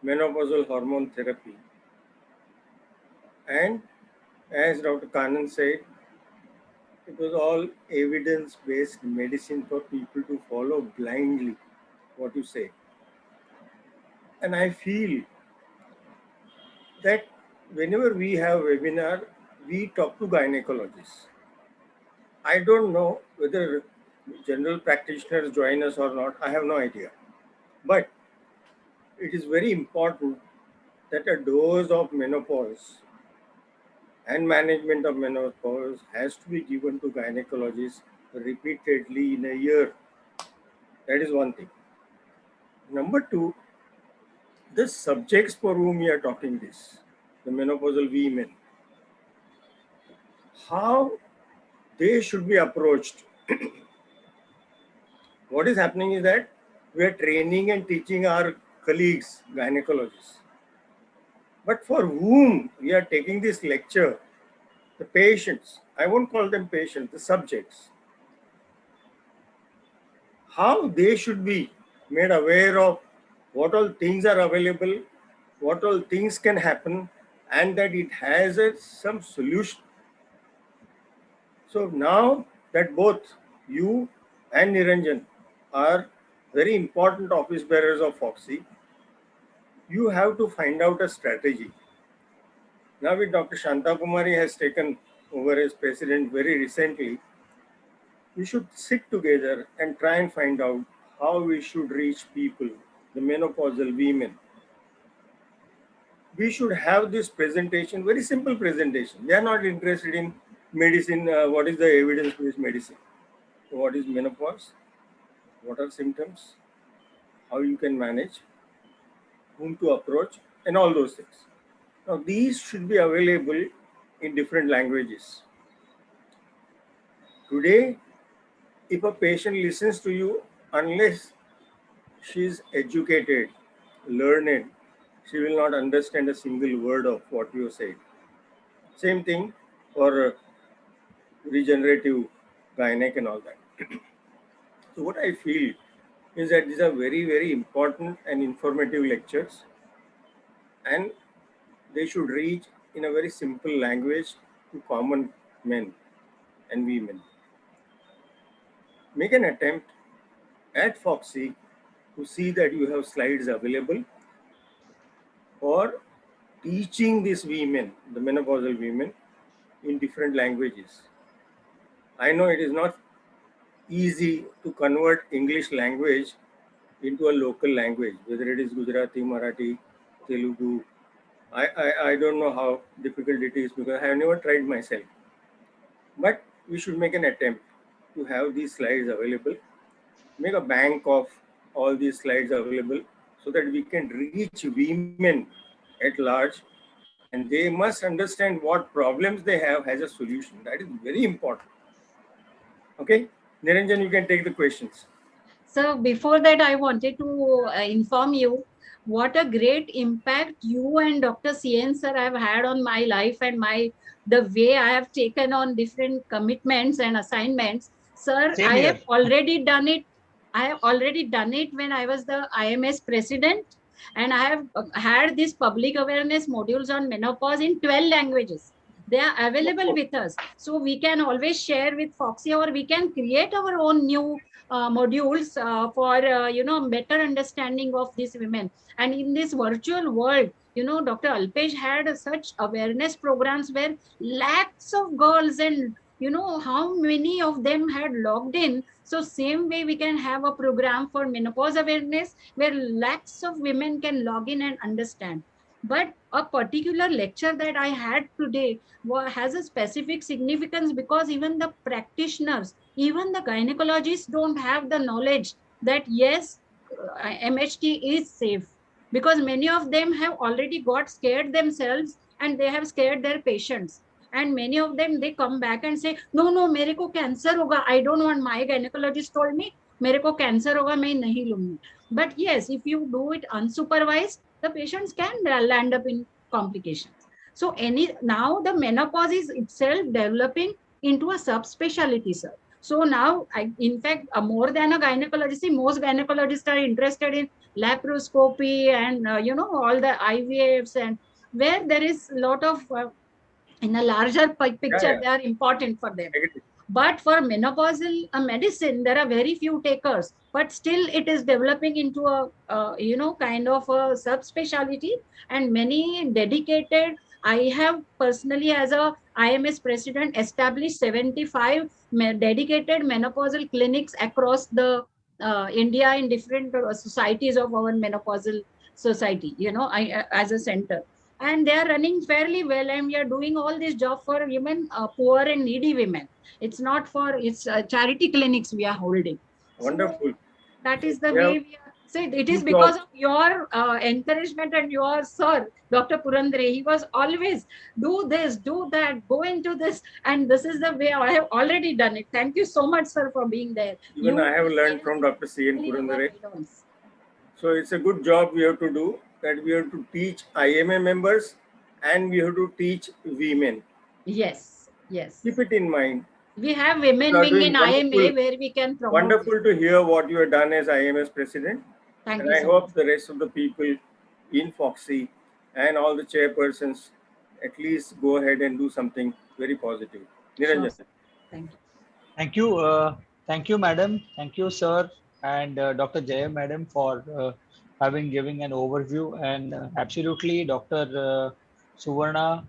menopausal hormone therapy. And as Dr. Kannan said, it was all evidence-based medicine for people to follow blindly what you say. And I feel that whenever we have webinar, we talk to gynecologists. I don't know whether general practitioners join us or not. I have no idea. But it is very important that a dose of menopause and management of menopause has to be given to gynecologists repeatedly in a year. That is one thing. Number two, the subjects for whom we are talking this, the menopausal women, how they should be approached. What is happening is that we are training and teaching our colleagues, gynecologists. But for whom we are taking this lecture, the patients, I won't call them patients, the subjects, how they should be made aware of what all things are available, what all things can happen, and that it has some solution. So now that both you and Niranjan are very important office bearers of FOGSI, you have to find out a strategy. Now with Dr. Shanta Kumari has taken over as president very recently, we should sit together and try and find out how we should reach people, the menopausal women. We should have this presentation, very simple presentation. They are not interested in medicine. What is the evidence-based medicine? What is menopause? What are symptoms? How you can manage? Whom to approach? And all those things. Now, these should be available in different languages. Today, if a patient listens to you, unless she is educated, learned, she will not understand a single word of what you say. Same thing for regenerative, gynec and all that. So what I feel is that these are very, very important and informative lectures, and they should reach in a very simple language to common men and women. Make an attempt at FOGSI to see that you have slides available for teaching these women, the menopausal women, in different languages. I know it is not easy to convert English language into a local language, whether it is Gujarati, Marathi, Telugu. I don't know how difficult it is because I have never tried myself. But we should make an attempt to have these slides available, make a bank of all these slides available so that we can reach women at large, and they must understand what problems they have as a solution. That is very important. Okay, Niranjan, you can take the questions. So before that, I wanted to inform you what a great impact you and Dr. CN sir have had on my life and the way I have taken on different commitments and assignments. Sir, Same I here. have already done it. I have already done it when I was the IMS president, and I have had these public awareness modules on menopause in 12 languages. They are available with us. So we can always share with FOGSI, or we can create our own new modules for better understanding of these women. And in this virtual world, Dr. Alpesh had such awareness programs where lakhs of girls, and how many of them had logged in. So same way we can have a program for menopause awareness where lakhs of women can log in and understand. But a particular lecture that I had today has a specific significance because even the practitioners, even the gynecologists don't have the knowledge that yes, MHT is safe, because many of them have already got scared themselves and they have scared their patients. And many of them, they come back and say, no, मेरे को cancer होगा. I don't want, my gynecologist told me, मेरे को cancer होगा, मैं नहीं लूंगी. But yes, if you do it unsupervised, the patients can land up in complications. So now the menopause is itself developing into a subspecialty, sir. So now, in fact, more than a gynecologist, most gynecologists are interested in laparoscopy and all the IVFs, and where there is a lot of in a larger picture, they are important for them. But for menopausal medicine, there are very few takers, but still it is developing into a kind of a subspecialty, and many dedicated. I have personally, as a IMS president, established 75 dedicated menopausal clinics across the India in different societies of our menopausal society, as a center. And they are running fairly well, and we are doing all this job for women, poor and needy women. It's not for, it's charity clinics we are holding. Wonderful. So that is So the we have way we are. So it is two because jobs. of your encouragement and your sir, Dr. Purandare. He was always do this, do that, go into this, and this is the way I have already done it. Thank you so much, sir, for being there. Even I have learned from Dr. C.N. Purandare. So it's a good job we have to do, that we have to teach IMA members and we have to teach women. Yes, yes. Keep it in mind. We have women You are wing doing in IMA where we can promote. Wonderful to hear what you have done as IMS president. Thank And you I so hope much. the rest of the people in FOGSI and all the chairpersons at least go ahead and do something very positive. Niranjan. Sure, thank you. Thank you. Thank you, madam. Thank you, sir, and Dr. Jayam, madam, for giving an overview. And absolutely, Dr. Suvarna,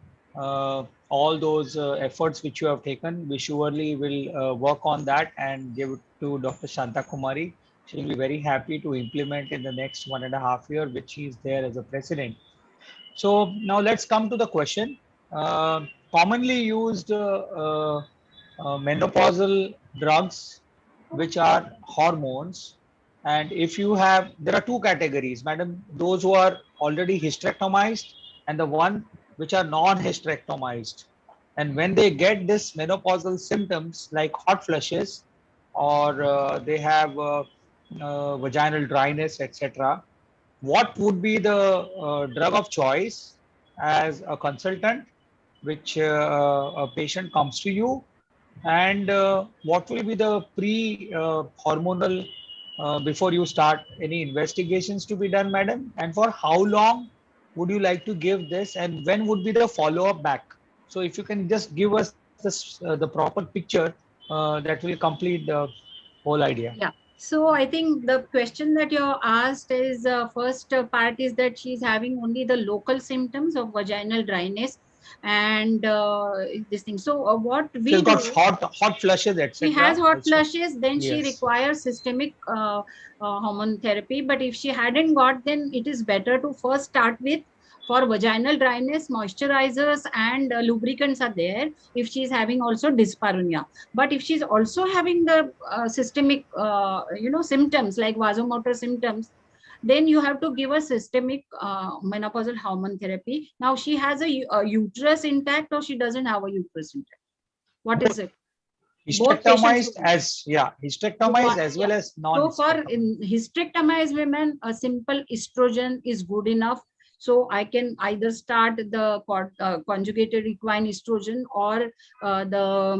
all those efforts which you have taken, we surely will work on that and give it to Dr. Shanta Kumari. She will be very happy to implement in the next 1.5 years, which she is there as a president. So now let's come to the question. Commonly used menopausal drugs, which are hormones. And if you have, there are two categories, madam, those who are already hysterectomized and the one which are non-hysterectomized. And when they get this menopausal symptoms like hot flushes, or they have vaginal dryness, etc., what would be the drug of choice as a consultant, which a patient comes to you, and what will be the pre-hormonal before you start any investigations to be done, madam? And for how long would you like to give this, and when would be the follow-up back? So if you can just give us this, the proper picture, that will complete the whole idea. Yeah. So I think the question that you asked is first part is that she's having only the local symptoms of vaginal dryness and this thing. So what we She's got do, hot flushes, etc. she has hot also. flushes, then she Yes. requires systemic hormone therapy. But if she hadn't got, then it is better to first start with, for vaginal dryness, moisturizers and lubricants are there if she's having also dyspareunia. But if she's also having the systemic symptoms like vasomotor symptoms, then you have to give a systemic menopausal hormone therapy. Now she has a uterus intact, or she doesn't have a uterus intact? What is it? Hysterectomized as well as non. So for hysterectomized women, a simple estrogen is good enough. So I can either start the conjugated equine estrogen or the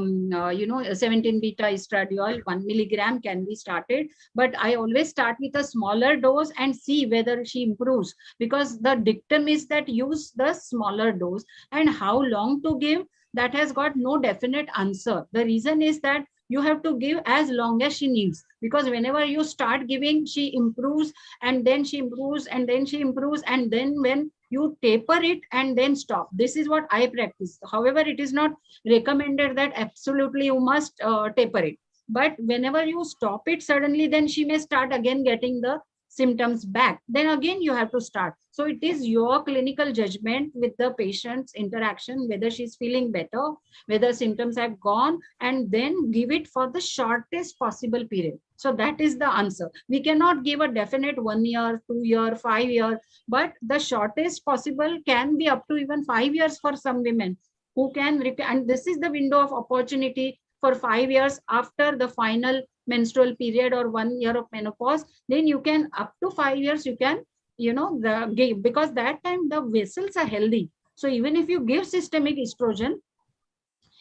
17 beta estradiol 1 milligram can be started. But I always start with a smaller dose and see whether she improves, because the dictum is that use the smaller dose. And how long to give, that has got no definite answer. The reason is that you have to give as long as she needs, because whenever you start giving, she improves, and then she improves, and then she improves, and then when you taper it and then stop. This is what I practice. However, it is not recommended that absolutely you must taper it. But whenever you stop it suddenly, then she may start again getting the symptoms back. Then again you have to start. So it is your clinical judgment with the patient's interaction, whether she's feeling better, whether symptoms have gone, and then give it for the shortest possible period. So that is the answer. We cannot give a definite 1 year, 2 year, 5 year, but the shortest possible can be up to even 5 years for some women who can, and this is the window of opportunity for 5 years after the final menstrual period or 1 year of menopause. Then you can, up to 5 years, you can, give, because that time the vessels are healthy. So even if you give systemic estrogen,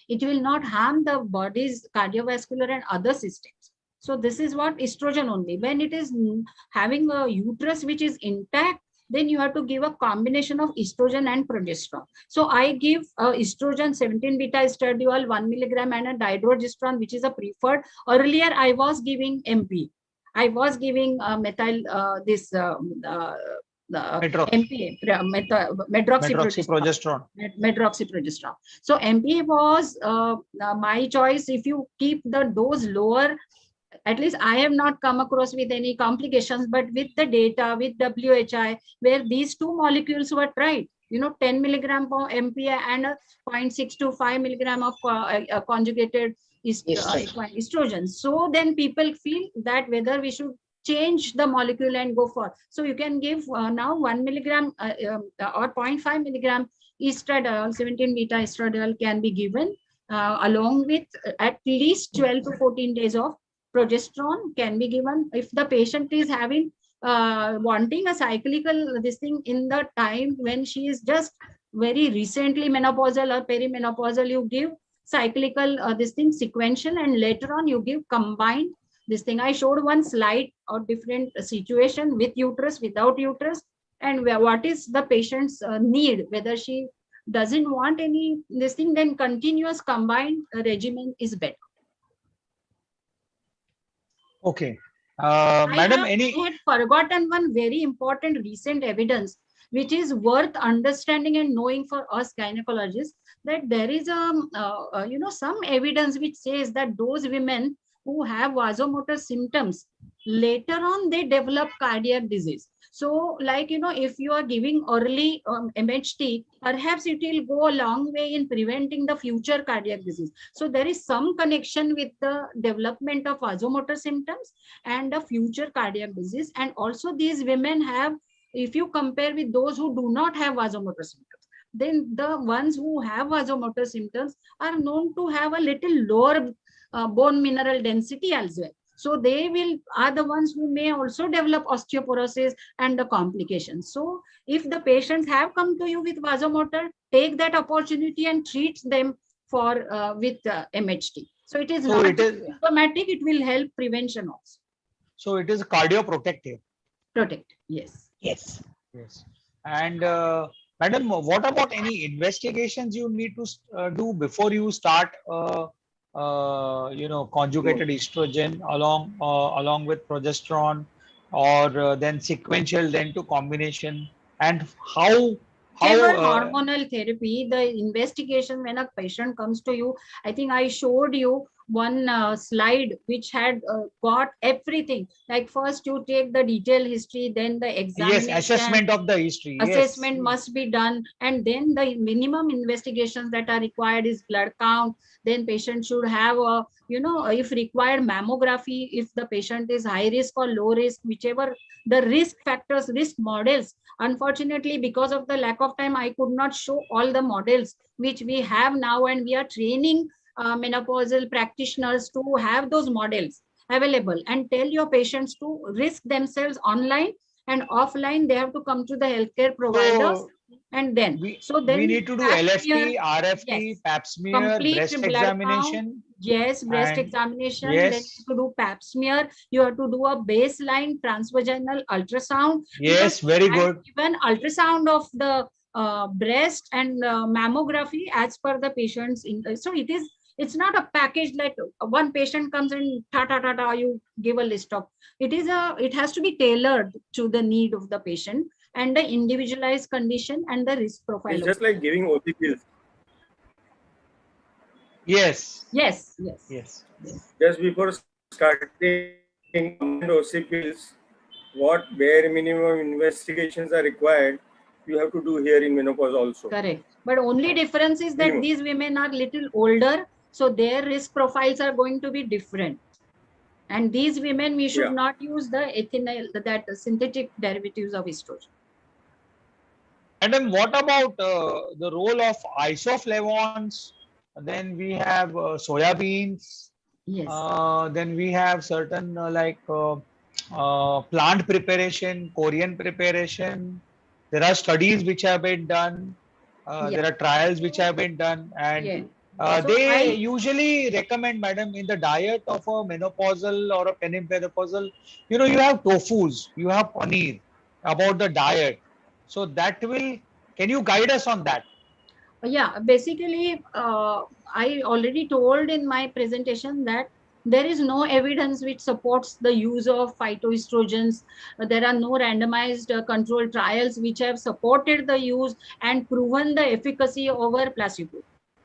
it will not harm the body's cardiovascular and other systems. So this is what estrogen only. When it is having a uterus which is intact, then you have to give a combination of estrogen and progesterone. So I give estrogen 17 beta estradiol 1 milligram and a dydrogesterone, which is a preferred. Earlier I was giving MP. I was giving medroxyprogesterone. So MPA was my choice. If you keep the dose lower, At least I have not come across with any complications, but with the data, with WHI, where these two molecules were tried, 10 milligram of MPA and 0.6 to 5 milligram of conjugated estrogen. So then people feel that whether we should change the molecule and go for. So you can give now 1 milligram or 0.5 milligram estradiol, 17 beta estradiol can be given along with at least 12 to 14 days of progesterone can be given. If the patient is having wanting a cyclical this thing in the time when she is just very recently menopausal or perimenopausal, you give cyclical this thing sequential, and later on you give combined this thing. I showed one slide of different situation with uterus, without uterus, and what is the patient's need. Whether she doesn't want any this thing, then continuous combined regimen is better. Okay. Madam, I had forgotten one very important recent evidence, which is worth understanding and knowing for us gynecologists, that there is some evidence which says that those women who have vasomotor symptoms, later on they develop cardiac disease. So like, if you are giving early MHT, perhaps it will go a long way in preventing the future cardiac disease. So there is some connection with the development of vasomotor symptoms and the future cardiac disease. And also these women have, if you compare with those who do not have vasomotor symptoms, then the ones who have vasomotor symptoms are known to have a little lower bone mineral density as well. So they are the ones who may also develop osteoporosis and the complications. So if the patients have come to you with vasomotor, take that opportunity and treat them for with MHT. So it is not symptomatic, it will help prevention also. So it is cardioprotective. Protect, yes. Yes. And madam, what about any investigations you need to do before you start conjugated estrogen along with progesterone, or then sequential, then to combination, and how hormonal therapy, the investigation when a patient comes to you, I think I showed you one slide which had got everything. Like first you take the detailed history, then the examination. Yes, assessment of the history. Assessment must be done, and then the minimum investigations that are required is blood count. Then patient should have a, if required, mammography if the patient is high risk or low risk, whichever the risk factors, risk models. Unfortunately, because of the lack of time, I could not show all the models which we have now, and we are training menopausal practitioners to have those models available and tell your patients to risk themselves online and offline. They have to come to the healthcare providers. And then we need to do LFT, RFT, pap smear, breast examination. Yes, breast examination. Yes. Then to do pap smear, you have to do a baseline transvaginal ultrasound. Yes, very good. Even ultrasound of the breast and mammography as per the patient's. So it's not a package like one patient comes and you give a list of. It has to be tailored to the need of the patient and the individualized condition and the risk profile. It's just like giving OC pills. Yes. Just before starting OC pills, what bare minimum investigations are required, you have to do here in menopause also. Correct. But only difference is that these women are little older, so their risk profiles are going to be different. And these women, we should not use the ethinyl, that synthetic derivatives of estrogen. And then what about the role of isoflavones? Then we have soyabeans. Yes. Then we have certain plant preparation, Korean preparation. There are studies which have been done. There are trials which have been done, and they usually recommend, madam, in the diet of a menopausal or a perimenopausal, you have tofus, you have paneer, about the diet. So that can you guide us on that? Yeah, basically, I already told in my presentation that there is no evidence which supports the use of phytoestrogens. There are no randomized controlled trials which have supported the use and proven the efficacy over placebo.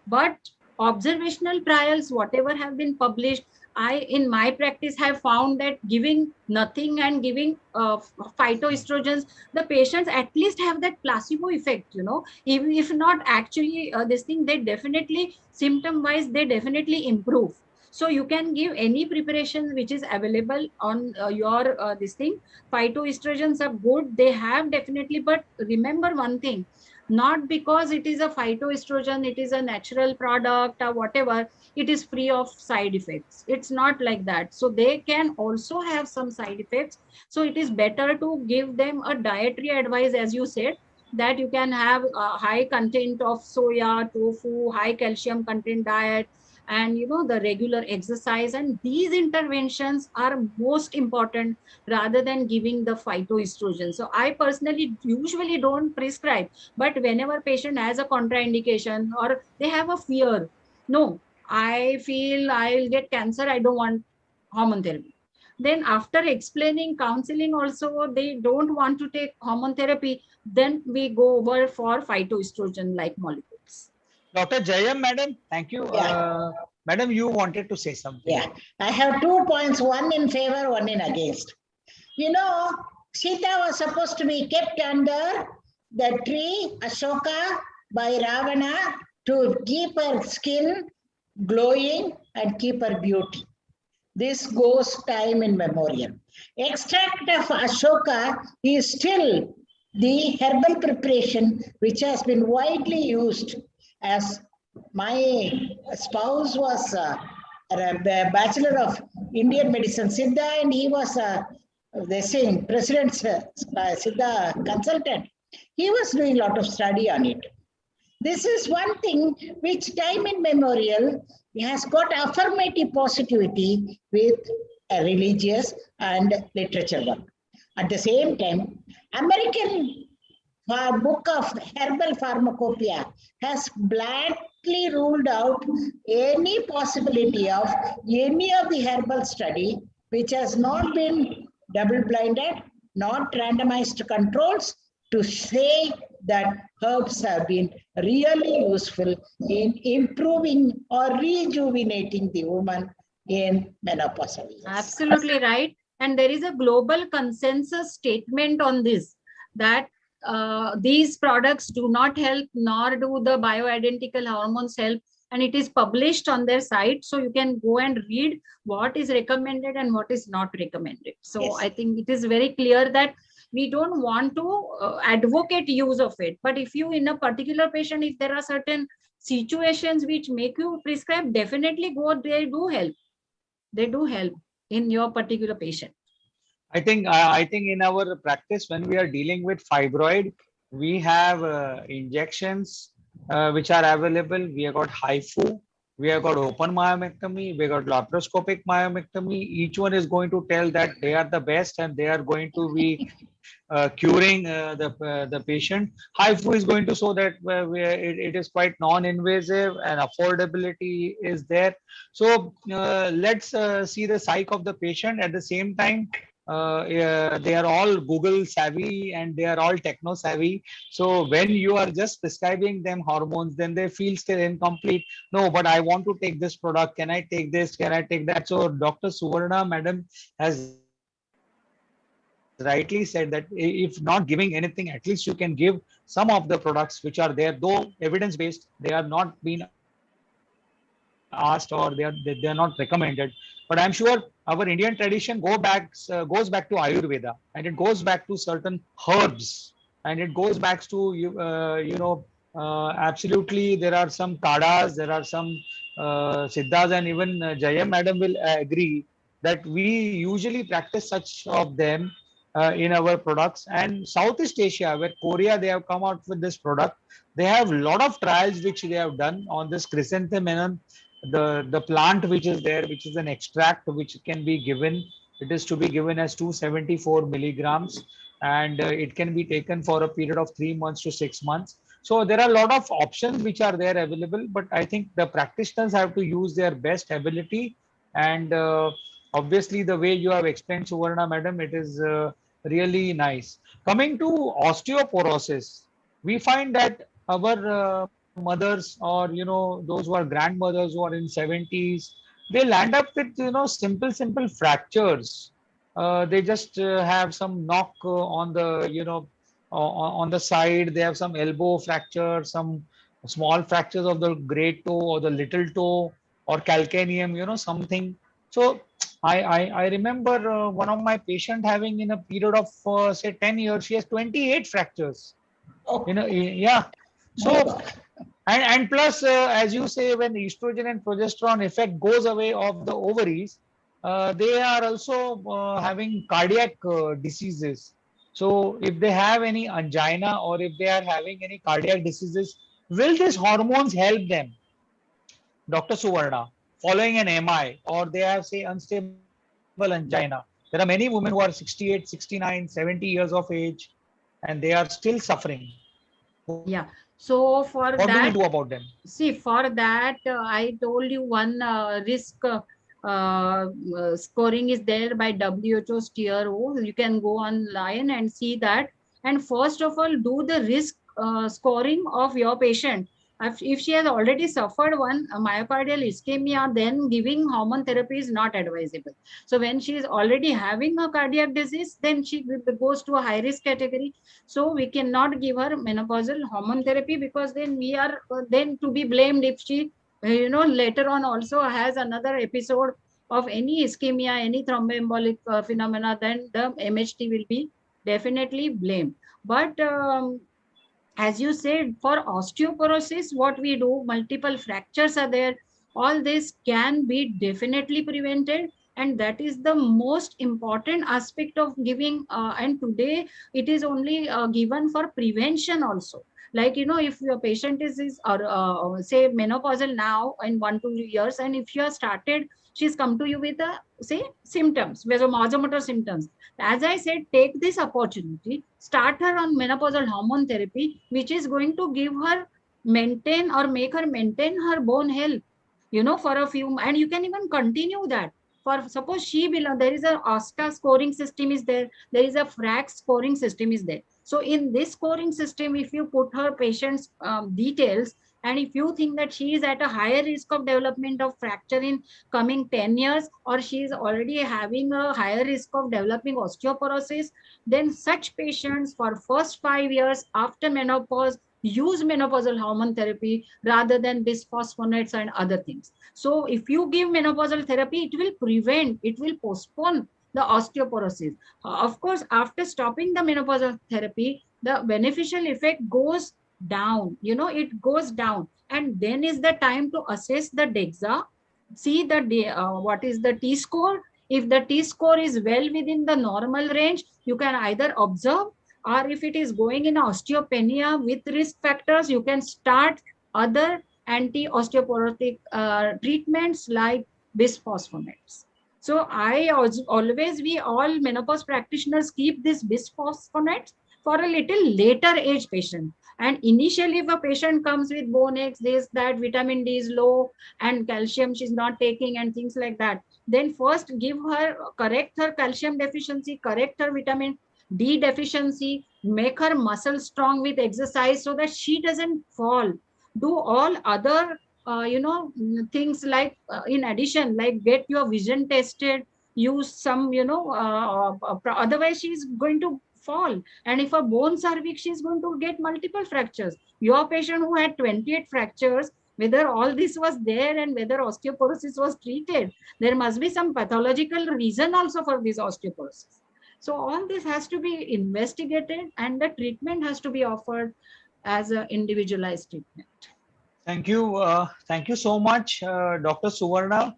But observational trials, whatever have been published, in my practice, have found that giving nothing and giving phytoestrogens, the patients at least have that placebo effect, you know, even if not actually this thing, they definitely symptom wise, they definitely improve. So you can give any preparation which is available on your this thing. Phytoestrogens are good, they have definitely, but remember one thing, not because it is a phytoestrogen, it is a natural product or whatever, it is free of side effects. It's not like that. So they can also have some side effects. So it is better to give them a dietary advice, as you said, that you can have a high content of soya, tofu, high calcium content diet, and you know, the regular exercise. And these interventions are most important rather than giving the phytoestrogen. So I personally usually don't prescribe, but whenever patient has a contraindication or they have a fear, no, I feel I'll get cancer, I don't want hormone therapy. Then after explaining, counseling also, they don't want to take hormone therapy, then we go over for phytoestrogen like molecules. Dr. Jayam, madam, thank you. Yeah. Madam, you wanted to say something. Yeah, I have 2 points, one in favor, one in against. You know, Sita was supposed to be kept under the tree Ashoka by Ravana to keep her skin glowing and keep her beauty. This goes time in memorial. Extract of Ashoka is still the herbal preparation which has been widely used. As my spouse was a bachelor of Indian medicine, Siddha, and he was they saying president's Siddha consultant. He was doing a lot of study on it. This is one thing which time immemorial has got affirmative positivity with a religious and literature work. At the same time, American book of herbal pharmacopoeia has blatantly ruled out any possibility of any of the herbal study which has not been double-blinded, not randomized controls, to say that herbs have been really useful in improving or rejuvenating the woman in menopause. Absolutely right. And there is a global consensus statement on this, that these products do not help, nor do the bioidentical hormones help. And it is published on their site. So you can go and read what is recommended and what is not recommended. So yes, I think it is very clear that we don't want to advocate use of it. But if you, in a particular patient, if there are certain situations which make you prescribe, definitely go, they do help. They do help in your particular patient. I think in our practice, when we are dealing with fibroid, we have injections which are available. We have got HIFU, we have got open myomectomy, we have got laparoscopic myomectomy. Each one is going to tell that they are the best and they are going to be curing the patient. HIFU is going to show that it is quite non-invasive and affordability is there. So let's see the psyche of the patient. At the same time, they are all Google savvy and they are all techno savvy. So when you are just prescribing them hormones, then they feel still incomplete. No, but I want to take this product. Can I take this? Can I take that? So Dr. Suvarna, madam, has rightly said that if not giving anything, at least you can give some of the products which are there, though evidence based, they are not being asked or they are not recommended. But I'm sure our Indian tradition goes back to Ayurveda, and it goes back to certain herbs, and it goes back to absolutely, there are some kadas, there are some siddhas, and even Jayam madam will agree that we usually practice such of them in our products. And Southeast Asia, where Korea, they have come out with this product. They have a lot of trials which they have done on this chrysanthemum, the plant which is there, which is an extract which can be given. It is to be given as 274 milligrams, and it can be taken for a period of 3 months to 6 months. So there are a lot of options which are there available, but I think the practitioners have to use their best ability. And obviously, the way you have explained, Suvarna madam, it is really nice. Coming to osteoporosis, we find that our mothers, or those who are grandmothers who are in 70s, they land up with, simple fractures. They just have some knock on the, on the side. They have some elbow fracture, some small fractures of the great toe or the little toe or calcaneum, something. So I remember one of my patient having in a period of say 10 years, she has 28 fractures. Oh, Yeah. my So God. and plus, as you say, when estrogen and progesterone effect goes away of the ovaries, they are also having cardiac diseases. So if they have any angina or if they are having any cardiac diseases, will these hormones help them, Dr. Suvarna, following an MI, or they have, say, unstable angina? There are many women who are 68, 69, 70 years of age, and they are still suffering. Yeah. So for What do we that, do about them? see, for that, I told you one risk scoring is there by WHO STEER-O. You can go online and see that. And first of all, do the risk scoring of your patient. If she has already suffered one myocardial ischemia, then giving hormone therapy is not advisable. So when she is already having a cardiac disease, then she goes to a high risk category. So we cannot give her menopausal hormone therapy, because then we are then to be blamed if she later on also has another episode of any ischemia, any thromboembolic phenomena. Then the MHT will be definitely blamed. But as you said, for osteoporosis, what we do, multiple fractures are there. All this can be definitely prevented, and that is the most important aspect of giving. And today it is only given for prevention also. Like, if your patient is or say menopausal now in 1 2 years, and if you have started, she's come to you with say symptoms, vasomotor symptoms. As I said, take this opportunity, start her on menopausal hormone therapy, which is going to give her maintain or make her maintain her bone health, for a few, and you can even continue that. For suppose she belong, there is a OSCA scoring system is there is a FRAX scoring system is there. So in this scoring system, if you put her patient's details, and if you think that she is at a higher risk of development of fracture in coming 10 years, or she is already having a higher risk of developing osteoporosis, then such patients for first 5 years after menopause use menopausal hormone therapy rather than bisphosphonates and other things. So if you give menopausal therapy, it will prevent, it will postpone the osteoporosis. Of course, after stopping the menopausal therapy, the beneficial effect goes down, it goes down. And then is the time to assess the DEXA, see the what is the T score. If the T score is well within the normal range, you can either observe, or if it is going in osteopenia with risk factors, you can start other anti-osteoporotic treatments like bisphosphonates. So we all menopause practitioners keep this bisphosphonates for a little later age patient. And initially, if a patient comes with bone aches, this, that, vitamin D is low, and calcium she's not taking, and things like that, then first correct her calcium deficiency, correct her vitamin D deficiency, make her muscle strong with exercise so that she doesn't fall. Do all other things like in addition, like get your vision tested, use some otherwise she's going to fall. And if her bones are weak, she's going to get multiple fractures. Your patient who had 28 fractures, whether all this was there and whether osteoporosis was treated, there must be some pathological reason also for this osteoporosis. So all this has to be investigated, and the treatment has to be offered as an individualized treatment. Thank you. Thank you so much, Dr. Suvarna.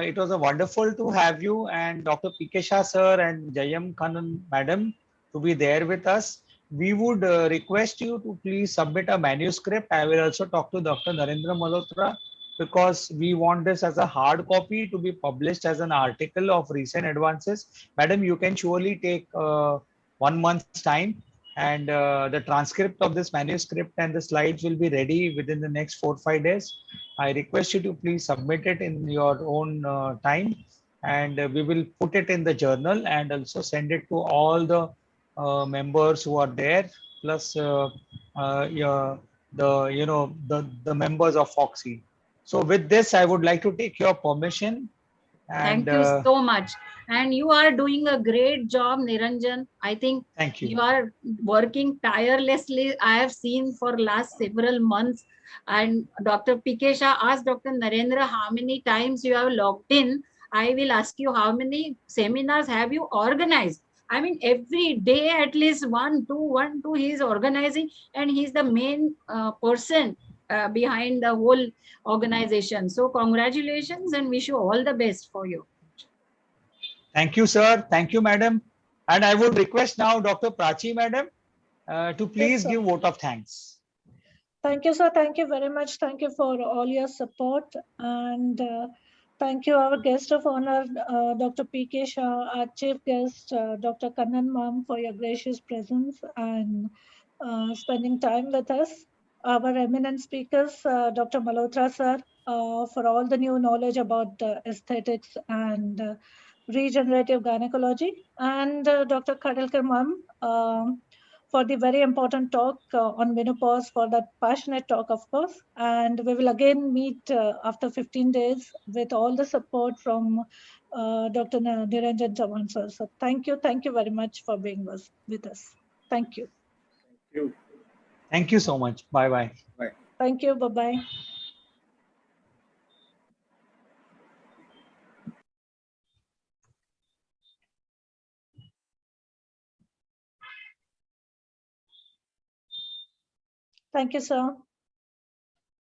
It was a wonderful to have you and Dr. K Shah sir and Jayam Kannan madam to be there with us. We would request you to please submit a manuscript. I will also talk to Dr. Narendra Malhotra, because we want this as a hard copy to be published as an article of recent advances. Madam, you can surely take 1 month's time, and the transcript of this manuscript and the slides will be ready within the next 4 or 5 days. I request you to please submit it in your own time, and we will put it in the journal and also send it to all the members who are there, plus yeah, the members of FOGSI. So with this, I would like to take your permission. And thank you so much. And you are doing a great job, Niranjan. I think thank you. You are working tirelessly. I have seen for last several months. And Dr. K Shah asked Dr. Narendra how many times you have logged in. I will ask you how many seminars have you organized. I mean, every day at least one, two, he is organizing, and he's the main person behind the whole organization. So congratulations and wish you all the best for you. Thank you, sir. Thank you, madam. And I would request now Dr. Prachi, madam, to please sir. give vote of thanks. Thank you, sir. Thank you very much. Thank you for all your support. And thank you, our guest of honor, Dr. K Shah, our chief guest, Dr. Kannan ma'am, for your gracious presence and spending time with us. Our eminent speakers, Dr. Malhotra sir, for all the new knowledge about aesthetics and regenerative gynecology, and Dr. Khadilkar ma'am, for the very important talk on menopause, for that passionate talk, of course. And we will again meet after 15 days with all the support from Dr. Niranjan Chavan, sir. So thank you very much for being with us. Thank you. Thank you. Thank you so much. Bye-bye. Bye. Thank you. Bye-bye. Thank you, sir.